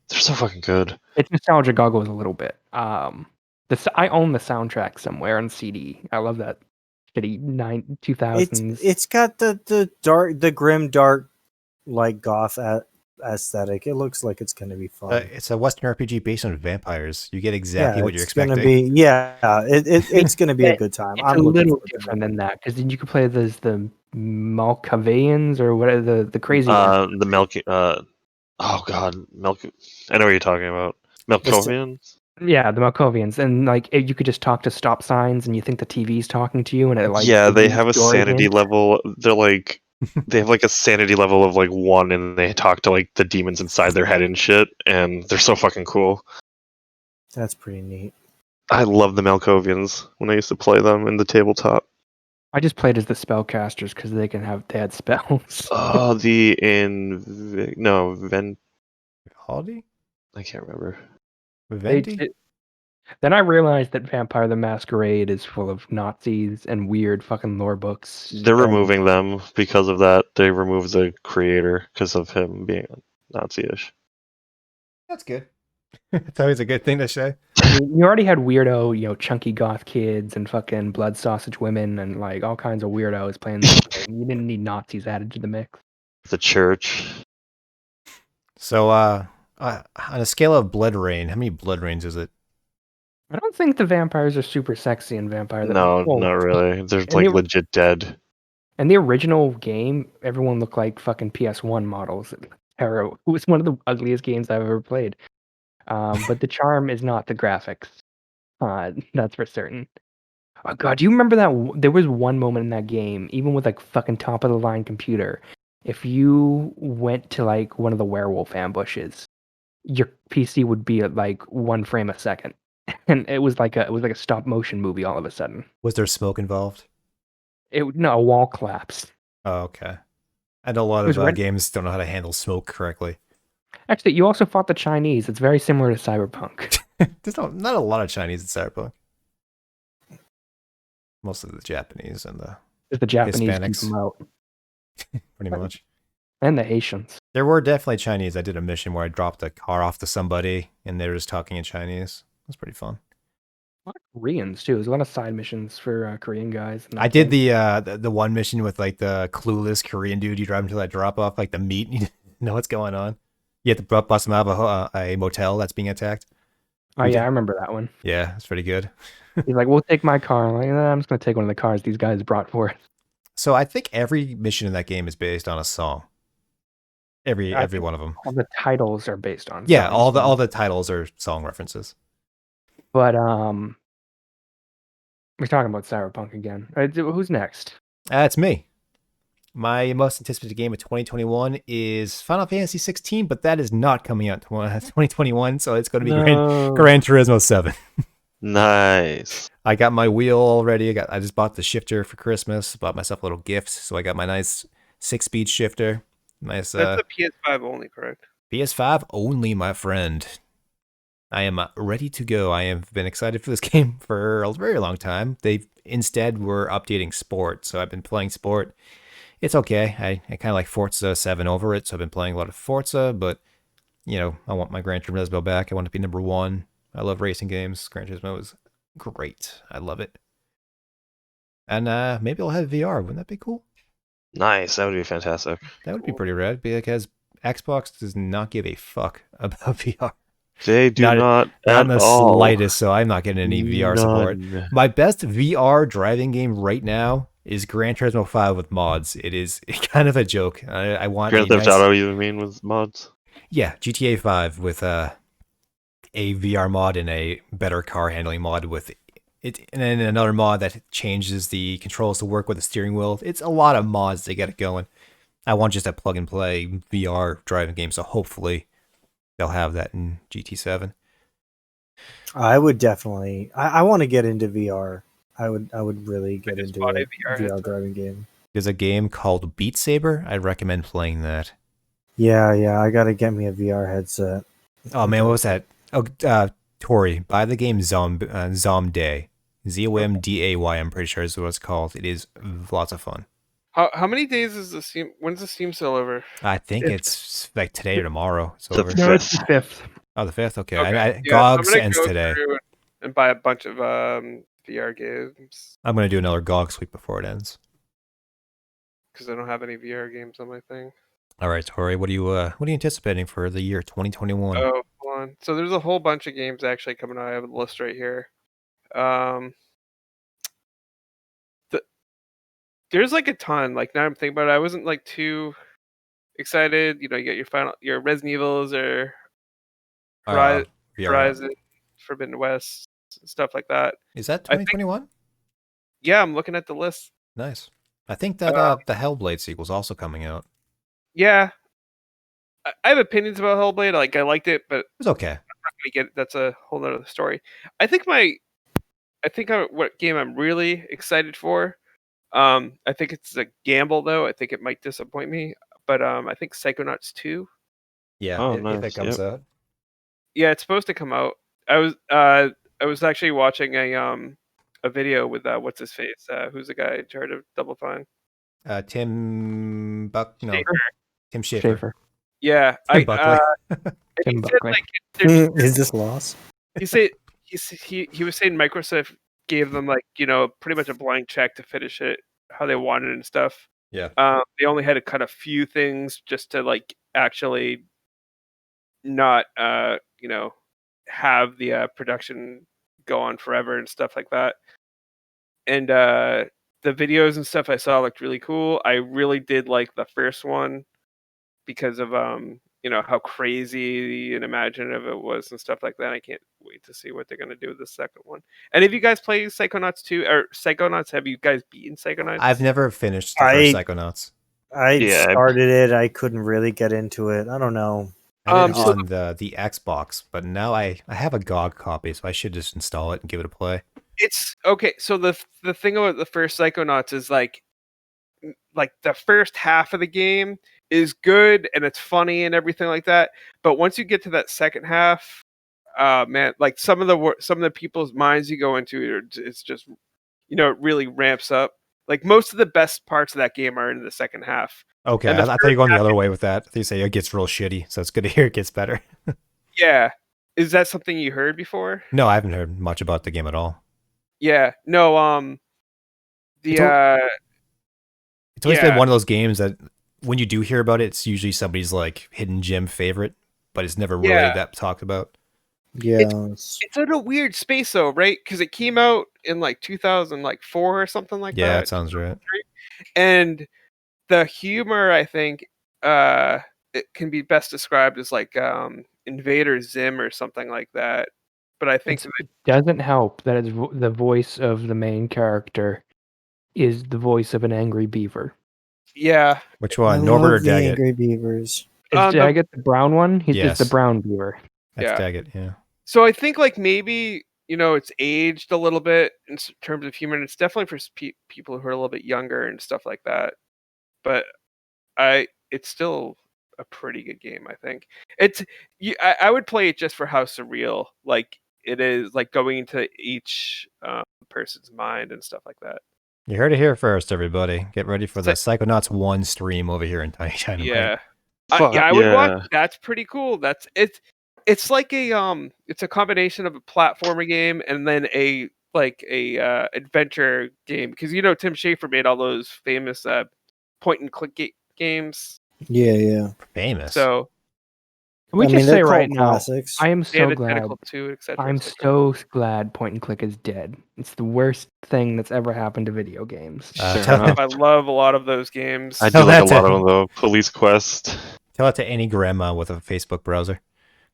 They're so fucking good. It's nostalgia goggles a little bit. I own the soundtrack somewhere on CD. I love that shitty 2000s. It's got the dark, the grim dark, like goth aesthetic. It looks like it's going to be fun. It's a Western RPG based on vampires. You get exactly what you're expecting. It's going to be a good time. It's a little different than that because then you could play the Malkavians or whatever the crazy. Oh god, I know what you're talking about. Malkavians. Yeah, the Malkavians, and like you could just talk to stop signs, and you think the TV's talking to you, and it like they have a sanity level. They're like. They have like a sanity level of like 1, and they talk to like the demons inside their head and shit, and they're so fucking cool. That's pretty neat. I love the Malkavians when I used to play them in the tabletop. I just played as the spellcasters because they had spells. Oh, Ven. Holiday? I can't remember. Venti? Then I realized that Vampire the Masquerade is full of Nazis and weird fucking lore books. They're and- removing them because of that. They removed the creator because of him being Nazi-ish. That's good. It's always a good thing to say. You already had weirdo, chunky goth kids and fucking blood sausage women and like all kinds of weirdos playing this game. You didn't need Nazis added to the mix. The church. So, on a scale of blood rain, how many blood rains is it? I don't think the vampires are super sexy in Vampire. No, not really. They're and like they- legit dead. In the original game, everyone looked like fucking PS1 models. It was one of the ugliest games I've ever played. But the charm is not the graphics. That's for certain. Oh god, do you remember that? There was one moment in that game, even with like fucking top of the line computer, if you went to like one of the werewolf ambushes, your PC would be at like 1 frame a second, and it was like a stop motion movie all of a sudden. Was there smoke involved? No, a wall collapsed. Oh, okay. I know a lot It was of red- games don't know how to handle smoke correctly. Actually, you also fought the Chinese. It's very similar to Cyberpunk. There's not a lot of Chinese in Cyberpunk. Mostly the Japanese and The Japanese keep Hispanics. them out, pretty much. and the Haitians. There were definitely Chinese. I did a mission where I dropped a car off to somebody and they were just talking in Chinese. It was pretty fun. A lot of Koreans too. There's a lot of side missions for Korean guys. in that I did game. the one mission with like the clueless Korean dude. You drive him to that drop off, like the meat. You know what's going on. You have to bust him out of a motel that's being attacked. Oh yeah, I remember that one. Yeah, it's pretty good. He's like, "We'll take my car." I'm like, I'm just gonna take one of the cars these guys brought for us. So I think every mission in that game is based on a song. Every think one of them. All the titles are based on. Yeah, songs. all the titles are song references. But we're talking about Cyberpunk again. Who's next? It's me. My most anticipated game of 2021 is Final Fantasy 16, but that is not coming out 2021, so it's going to be Gran Turismo 7. Nice. I got my wheel already. I just bought the shifter for Christmas. Bought myself a little gift, so I got my nice 6-speed shifter. Nice. That's the PS5 only, correct? PS5 only, my friend. I am ready to go. I have been excited for this game for a very long time. They instead were updating sport, so I've been playing sport. It's okay. I kind of like Forza 7 over it, so I've been playing a lot of Forza, but, I want my Gran Turismo back. I want to be number 1. I love racing games. Gran Turismo is great. I love it. And maybe I'll have VR. Wouldn't that be cool? Nice. That would be fantastic. That would be pretty rad, because Xbox does not give a fuck about VR. They do not in at the all. slightest, so I'm not getting any VR support. None. My best VR driving game right now is Gran Turismo 5 with mods. It is kind of a joke. I want Grand Theft Auto, you mean, with mods? Yeah, GTA 5 with a VR mod and a better car handling mod with it, and then another mod that changes the controls to work with the steering wheel. It's a lot of mods to get it going. I want just a plug and play VR driving game, so hopefully they'll have that in GT7. I would definitely. I want to get into VR. I would really get just into bought a a VR VR headset. driving game. There's a game called Beat Saber. I recommend playing that. Yeah, I gotta get me a VR headset. Oh man, what was that? Oh, Tory, buy the game Zomday. ZOMDAY, I'm pretty sure is what it's called. It is lots of fun. How many days is the Steam? When's the Steam sale over? I think it's like today or tomorrow. It's The over. fifth. No, it's the 5th. Oh, the 5th? Okay. Okay. I Yeah, GOGS I'm gonna ends go today. through and buy a bunch of VR games I'm going to do another GOGS week before it ends. because I don't have any VR games on my thing. All right, Tory, what are you anticipating for the year 2021? Oh, hold on. So there's a whole bunch of games actually coming out. I have a list right here. There's like a ton. Like now I'm thinking about it, I wasn't like too excited. You got your Resident Evils or VR. Horizon, Forbidden West, stuff like that. Is that I think- 2021? Yeah, I'm looking at the list. Nice. I think that the Hellblade sequel's also coming out. Yeah, I have opinions about Hellblade. Like I liked it, but It's okay. I'm not gonna get it. That's a whole nother story. What game I'm really excited for I think it's a gamble though. I think it might disappoint me, but I think Psychonauts 2. Yeah, Oh, if it nice, comes out. Yeah, it's supposed to come out. I was actually watching a video with what's his face? Who's the guy in charge of Double Fine? Tim Schafer. Tim Schafer. Schaefer. Yeah, Tim Buckley. and Tim he said Buckley. like there's Is this loss? he said he was saying Microsoft gave them like pretty much a blank check to finish it how they wanted and stuff. Yeah. They only had to cut a few things just to like actually not have the production go on forever and stuff like that. And the videos and stuff I saw looked really cool. I really did like the first one because of how crazy and imaginative it was and stuff like that. I can't wait to see what they're gonna do with the second one. And if you guys play Psychonauts 2 or Psychonauts, have you guys beaten Psychonauts? I've never finished the first Psychonauts. I started it. I couldn't really get into it. I don't know. I did it on the Xbox, but now I have a GOG copy, so I should just install it and give it a play. It's okay. So the thing about the first Psychonauts is like the first half of the game is good and it's funny and everything like that. But once you get to that second half, man, like some of the people's minds you go into, it's just it really ramps up. Like most of the best parts of that game are in the second half. Okay, I thought you were going the other way with that. I thought you say it gets real shitty, so it's good to hear it gets better. Yeah. Is that something you heard before? No, I haven't heard much about the game at all. Yeah. No, it's always been one of those games that when you do hear about it, it's usually somebody's like hidden gem favorite, but it's never really that talked about. Yeah. It's in a weird space though, right? Because it came out in like 2004 or something like that. Yeah, that sounds right. And the humor, I think, it can be best described as like Invader Zim or something like that. But I think it doesn't help that the voice of the main character is the voice of an angry beaver. Yeah. Which one, Norbert or Daggett? Angry Beavers. Is Daggett the brown one? He's the brown beaver. That's Daggett, yeah. So I think like maybe it's aged a little bit in terms of humor. And it's definitely for people who are a little bit younger and stuff like that. But it's still a pretty good game. I think I would play it just for how surreal like it is, like going into each person's mind and stuff like that. You heard it here first, everybody. Get ready for the Psychonauts 1 stream over here in Dynamyte. Yeah, I would watch. That's pretty cool. It's like it's a combination of a platformer game and then a adventure game, because Tim Schafer made all those famous point and click games. Yeah. Famous. So can we just say right classics. now, I am so glad. Tentacle 2, etc. I'm so glad point and click is dead. It's the worst thing that's ever happened to video games. I love a lot of those games. I do like a lot of them though. Police Quest. Tell it to any grandma with a Facebook browser.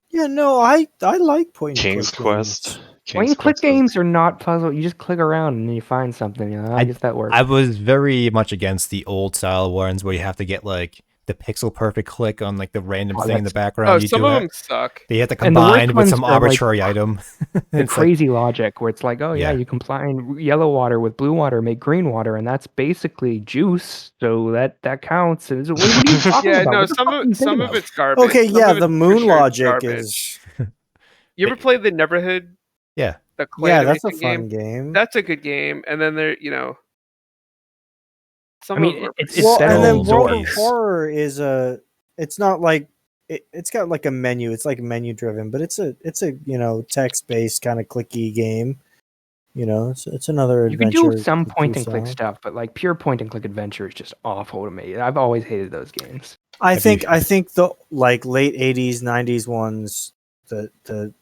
Yeah, no, I like point and King's click Quest. Point and click games are not puzzle. You just click around and then you find something. I guess that works. I was very much against the old style ones where you have to get like the pixel perfect click on like the random thing in the background. Some of them suck. They have to combine with some arbitrary item. The crazy logic where it's like, you combine yellow water with blue water, make green water, and that's basically juice. So that counts. What are you talking about? No, some of it's garbage. Okay, the moon logic is. You ever played the Neverhood? Yeah. That's a fun game. That's a good game. And then there, and then World of Horror is it's not like it's got like a menu. It's like menu driven, but it's a text based kind of clicky game. It's another adventure. You can do some point and click stuff, but like pure point and click adventure is just awful to me. I've always hated those games. I think the like late 80s, 90s ones that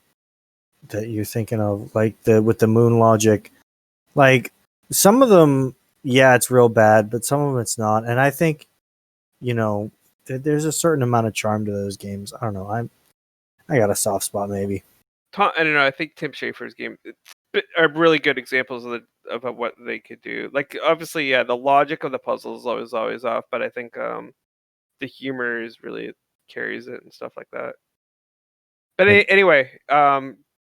you're thinking of, like with the moon logic, like some of them, it's real bad, but some of them it's not. And I think, there's a certain amount of charm to those games. I don't know. I got a soft spot maybe. I don't know. I think Tim Schafer's game are really good examples of what they could do. Like obviously, the logic of the puzzle is always off, but I think the humor is really carries it and stuff like that. But anyway,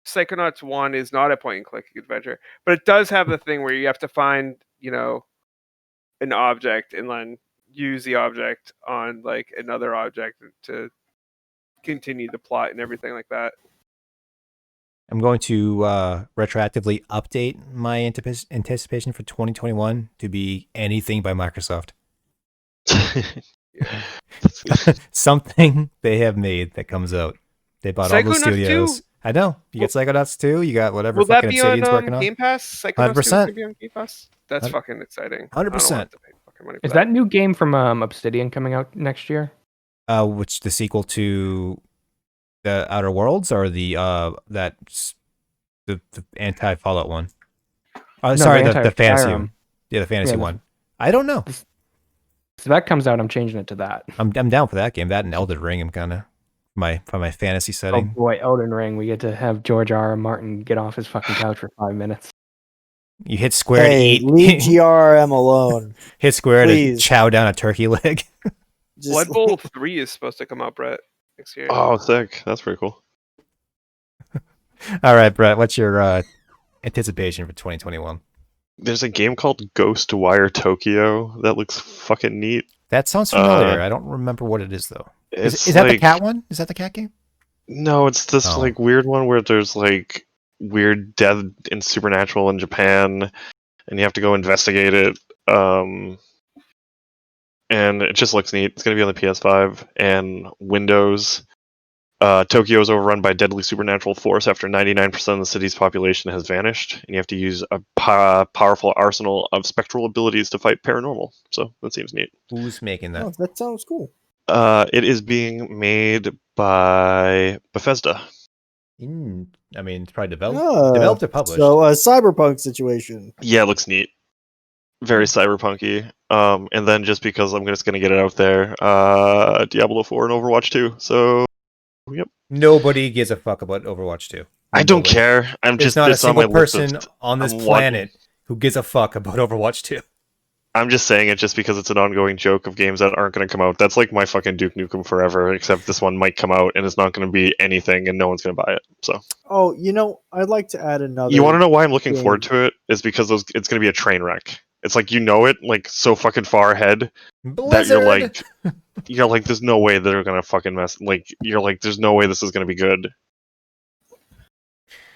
Psychonauts 1 is not a point and click adventure, but it does have the thing where you have to find, an object and then use the object on like another object to continue the plot and everything like that. I'm going to retroactively update my anticipation for 2021 to be anything by Microsoft. Something they have made that comes out. They bought all those Psychonauts studios. 2? I know. You get Psychonauts 2, you got whatever Will that fucking be Obsidian's on working on. Game Pass? Psychonauts 2 is 100%. going to be on Game Pass? That's 100%. fucking exciting. 100%. I don't want to pay fucking money for Is that new game from Obsidian coming out next year? Which the sequel to the Outer Worlds or the the anti-Fallout one? No, Sorry, the the fantasy Skyrim. one. Yeah, the fantasy Yeah, one. I don't know. So that comes out, I'm changing it to that. I'm down for that game. That and Elden Ring. I'm kind of my fantasy Oh setting. boy, Elden Ring. We get to have George R.R. Martin get off his fucking couch for 5 minutes. You hit square Hey, to leave eat. GRM alone. Hit square please. to chow down a turkey leg. Just Blood Bowl 3 is supposed to come out, Brett, next year. Oh, sick. That's pretty cool. All right, Brett. What's your anticipation for 2021? There's a game called Ghostwire Tokyo that looks fucking neat. That sounds familiar. I don't remember what it is though. It's Is that the like- cat one? Is that the cat game? No, it's this Oh. like weird one where there's like weird death in supernatural in Japan, and you have to go investigate it. And it just looks neat. It's gonna be on the PS5 and Windows. Tokyo is overrun by deadly supernatural force after 99% of the city's population has vanished, and you have to use a powerful arsenal of spectral abilities to fight paranormal. So that seems neat. Who's making that? Oh, that sounds cool. It is being made by Bethesda. I mean, it's probably developed Ah, or published. So a cyberpunk situation. Yeah, it looks neat. Very cyberpunky. And then just because I'm just gonna get it out there, Diablo 4 and Overwatch 2. So Nobody gives a fuck about Overwatch 2. I don't Nobody. care. I'm There's just not a it's on my single list of- person on this I'm planet who gives a fuck about Overwatch 2. I'm just saying it just because it's an ongoing joke of games that aren't going to come out. That's like my fucking Duke Nukem Forever, except this one might come out and it's not going to be anything and no one's going to buy it. So Oh, I'd like to add another. you want to know why I'm looking game. forward to it? Is because it's going to be a train wreck. It's like it like so fucking far ahead that you're like there's no way they're going to fucking mess. Like you're like there's no way this is going to be good.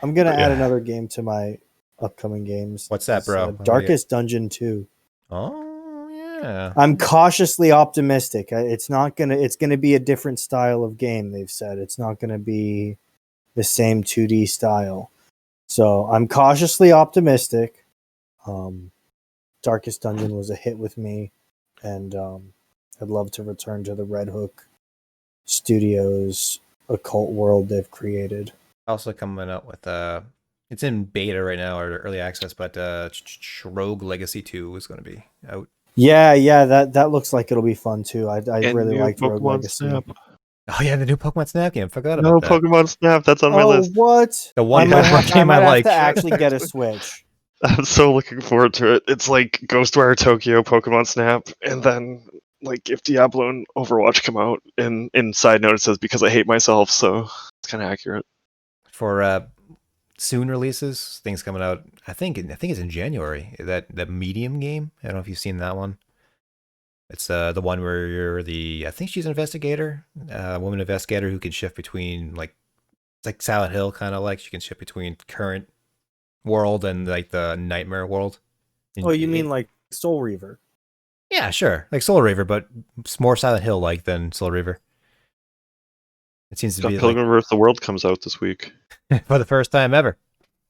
I'm gonna But add yeah. another game to my upcoming games. What's that, It's, bro? What do you Darkest Dungeon 2. Oh yeah. I'm cautiously optimistic. It's gonna be a different style of game. They've said it's not gonna be the same 2D style. So I'm cautiously optimistic. Darkest Dungeon was a hit with me, and I'd love to return to the Red Hook Studios occult world they've created. Also coming out with it's in beta right now or early access, but Rogue Legacy 2 is going to be out. Yeah, that looks like it'll be fun too. I And really new liked Rogue Pokemon Legacy. Snap. Oh yeah, the new Pokemon Snap game. Forgot about No that. Pokemon Snap. That's on my Oh, list. what? The one I might game I have like. to actually get a Switch. I'm so looking forward to it. It's like Ghostwire Tokyo, Pokemon Snap, and then like if Diablo and Overwatch come out. And in side note, it says because I hate myself, so it's kind of accurate. For soon releases, things coming out. I think it's in January. That Medium game. I don't know if you've seen that one. It's the one where you're I think she's an investigator, a woman investigator who can shift between it's like Silent Hill kind of like she can shift between current world and like the nightmare world. Oh, you mean like Soul Reaver? Yeah, sure, like Soul Reaver, but it's more Silent Hill like than Soul Reaver. It seems to Scott be Pilgrim vs. the World comes out this week, for the first time ever.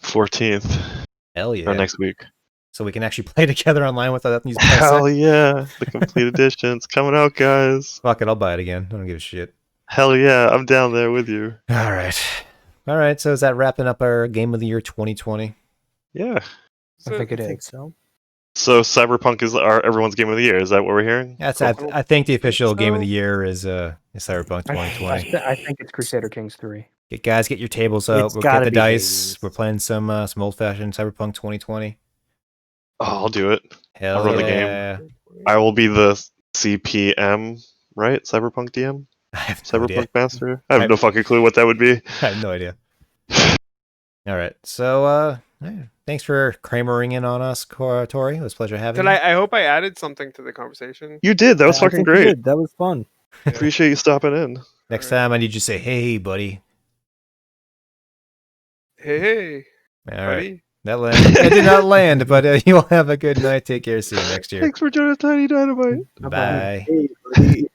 14th, Hell yeah! or next week. So we can actually play together online without these. Hell yeah, the complete edition's coming out, guys. Fuck it, I'll buy it again. I don't give a shit. Hell yeah, I'm down there with you. All right. So is that wrapping up our Game of the Year 2020? Yeah. I think it I is. think so. So Cyberpunk is everyone's game of the year. Is that what we're hearing? That's Cool. I think the official Game of So- the Year is Cyberpunk 2020. I think it's Crusader Kings 3. Get your tables out. It's We'll get gotta the be dice. Hades. We're playing some old fashioned Cyberpunk 2020. Oh, I'll do it. Hell I'll run the yeah. game. I will be the CPM, right? Cyberpunk DM? I have no Cyberpunk idea. Master? I have no fucking clue what that would be. I have no idea. All right. So Yeah. Thanks for Kramering in on us, Tory. It was a pleasure having Did you. I hope I added something to the conversation. You did. That was I fucking think you great. did. That was fun. Appreciate you stopping in. Next All right. time I need you to say, hey, buddy. Hey, All right. buddy. That did not land, but you'll have a good night. Take care. See you next year. Thanks for joining us, Tiny Dynamite. Bye. Hey, buddy.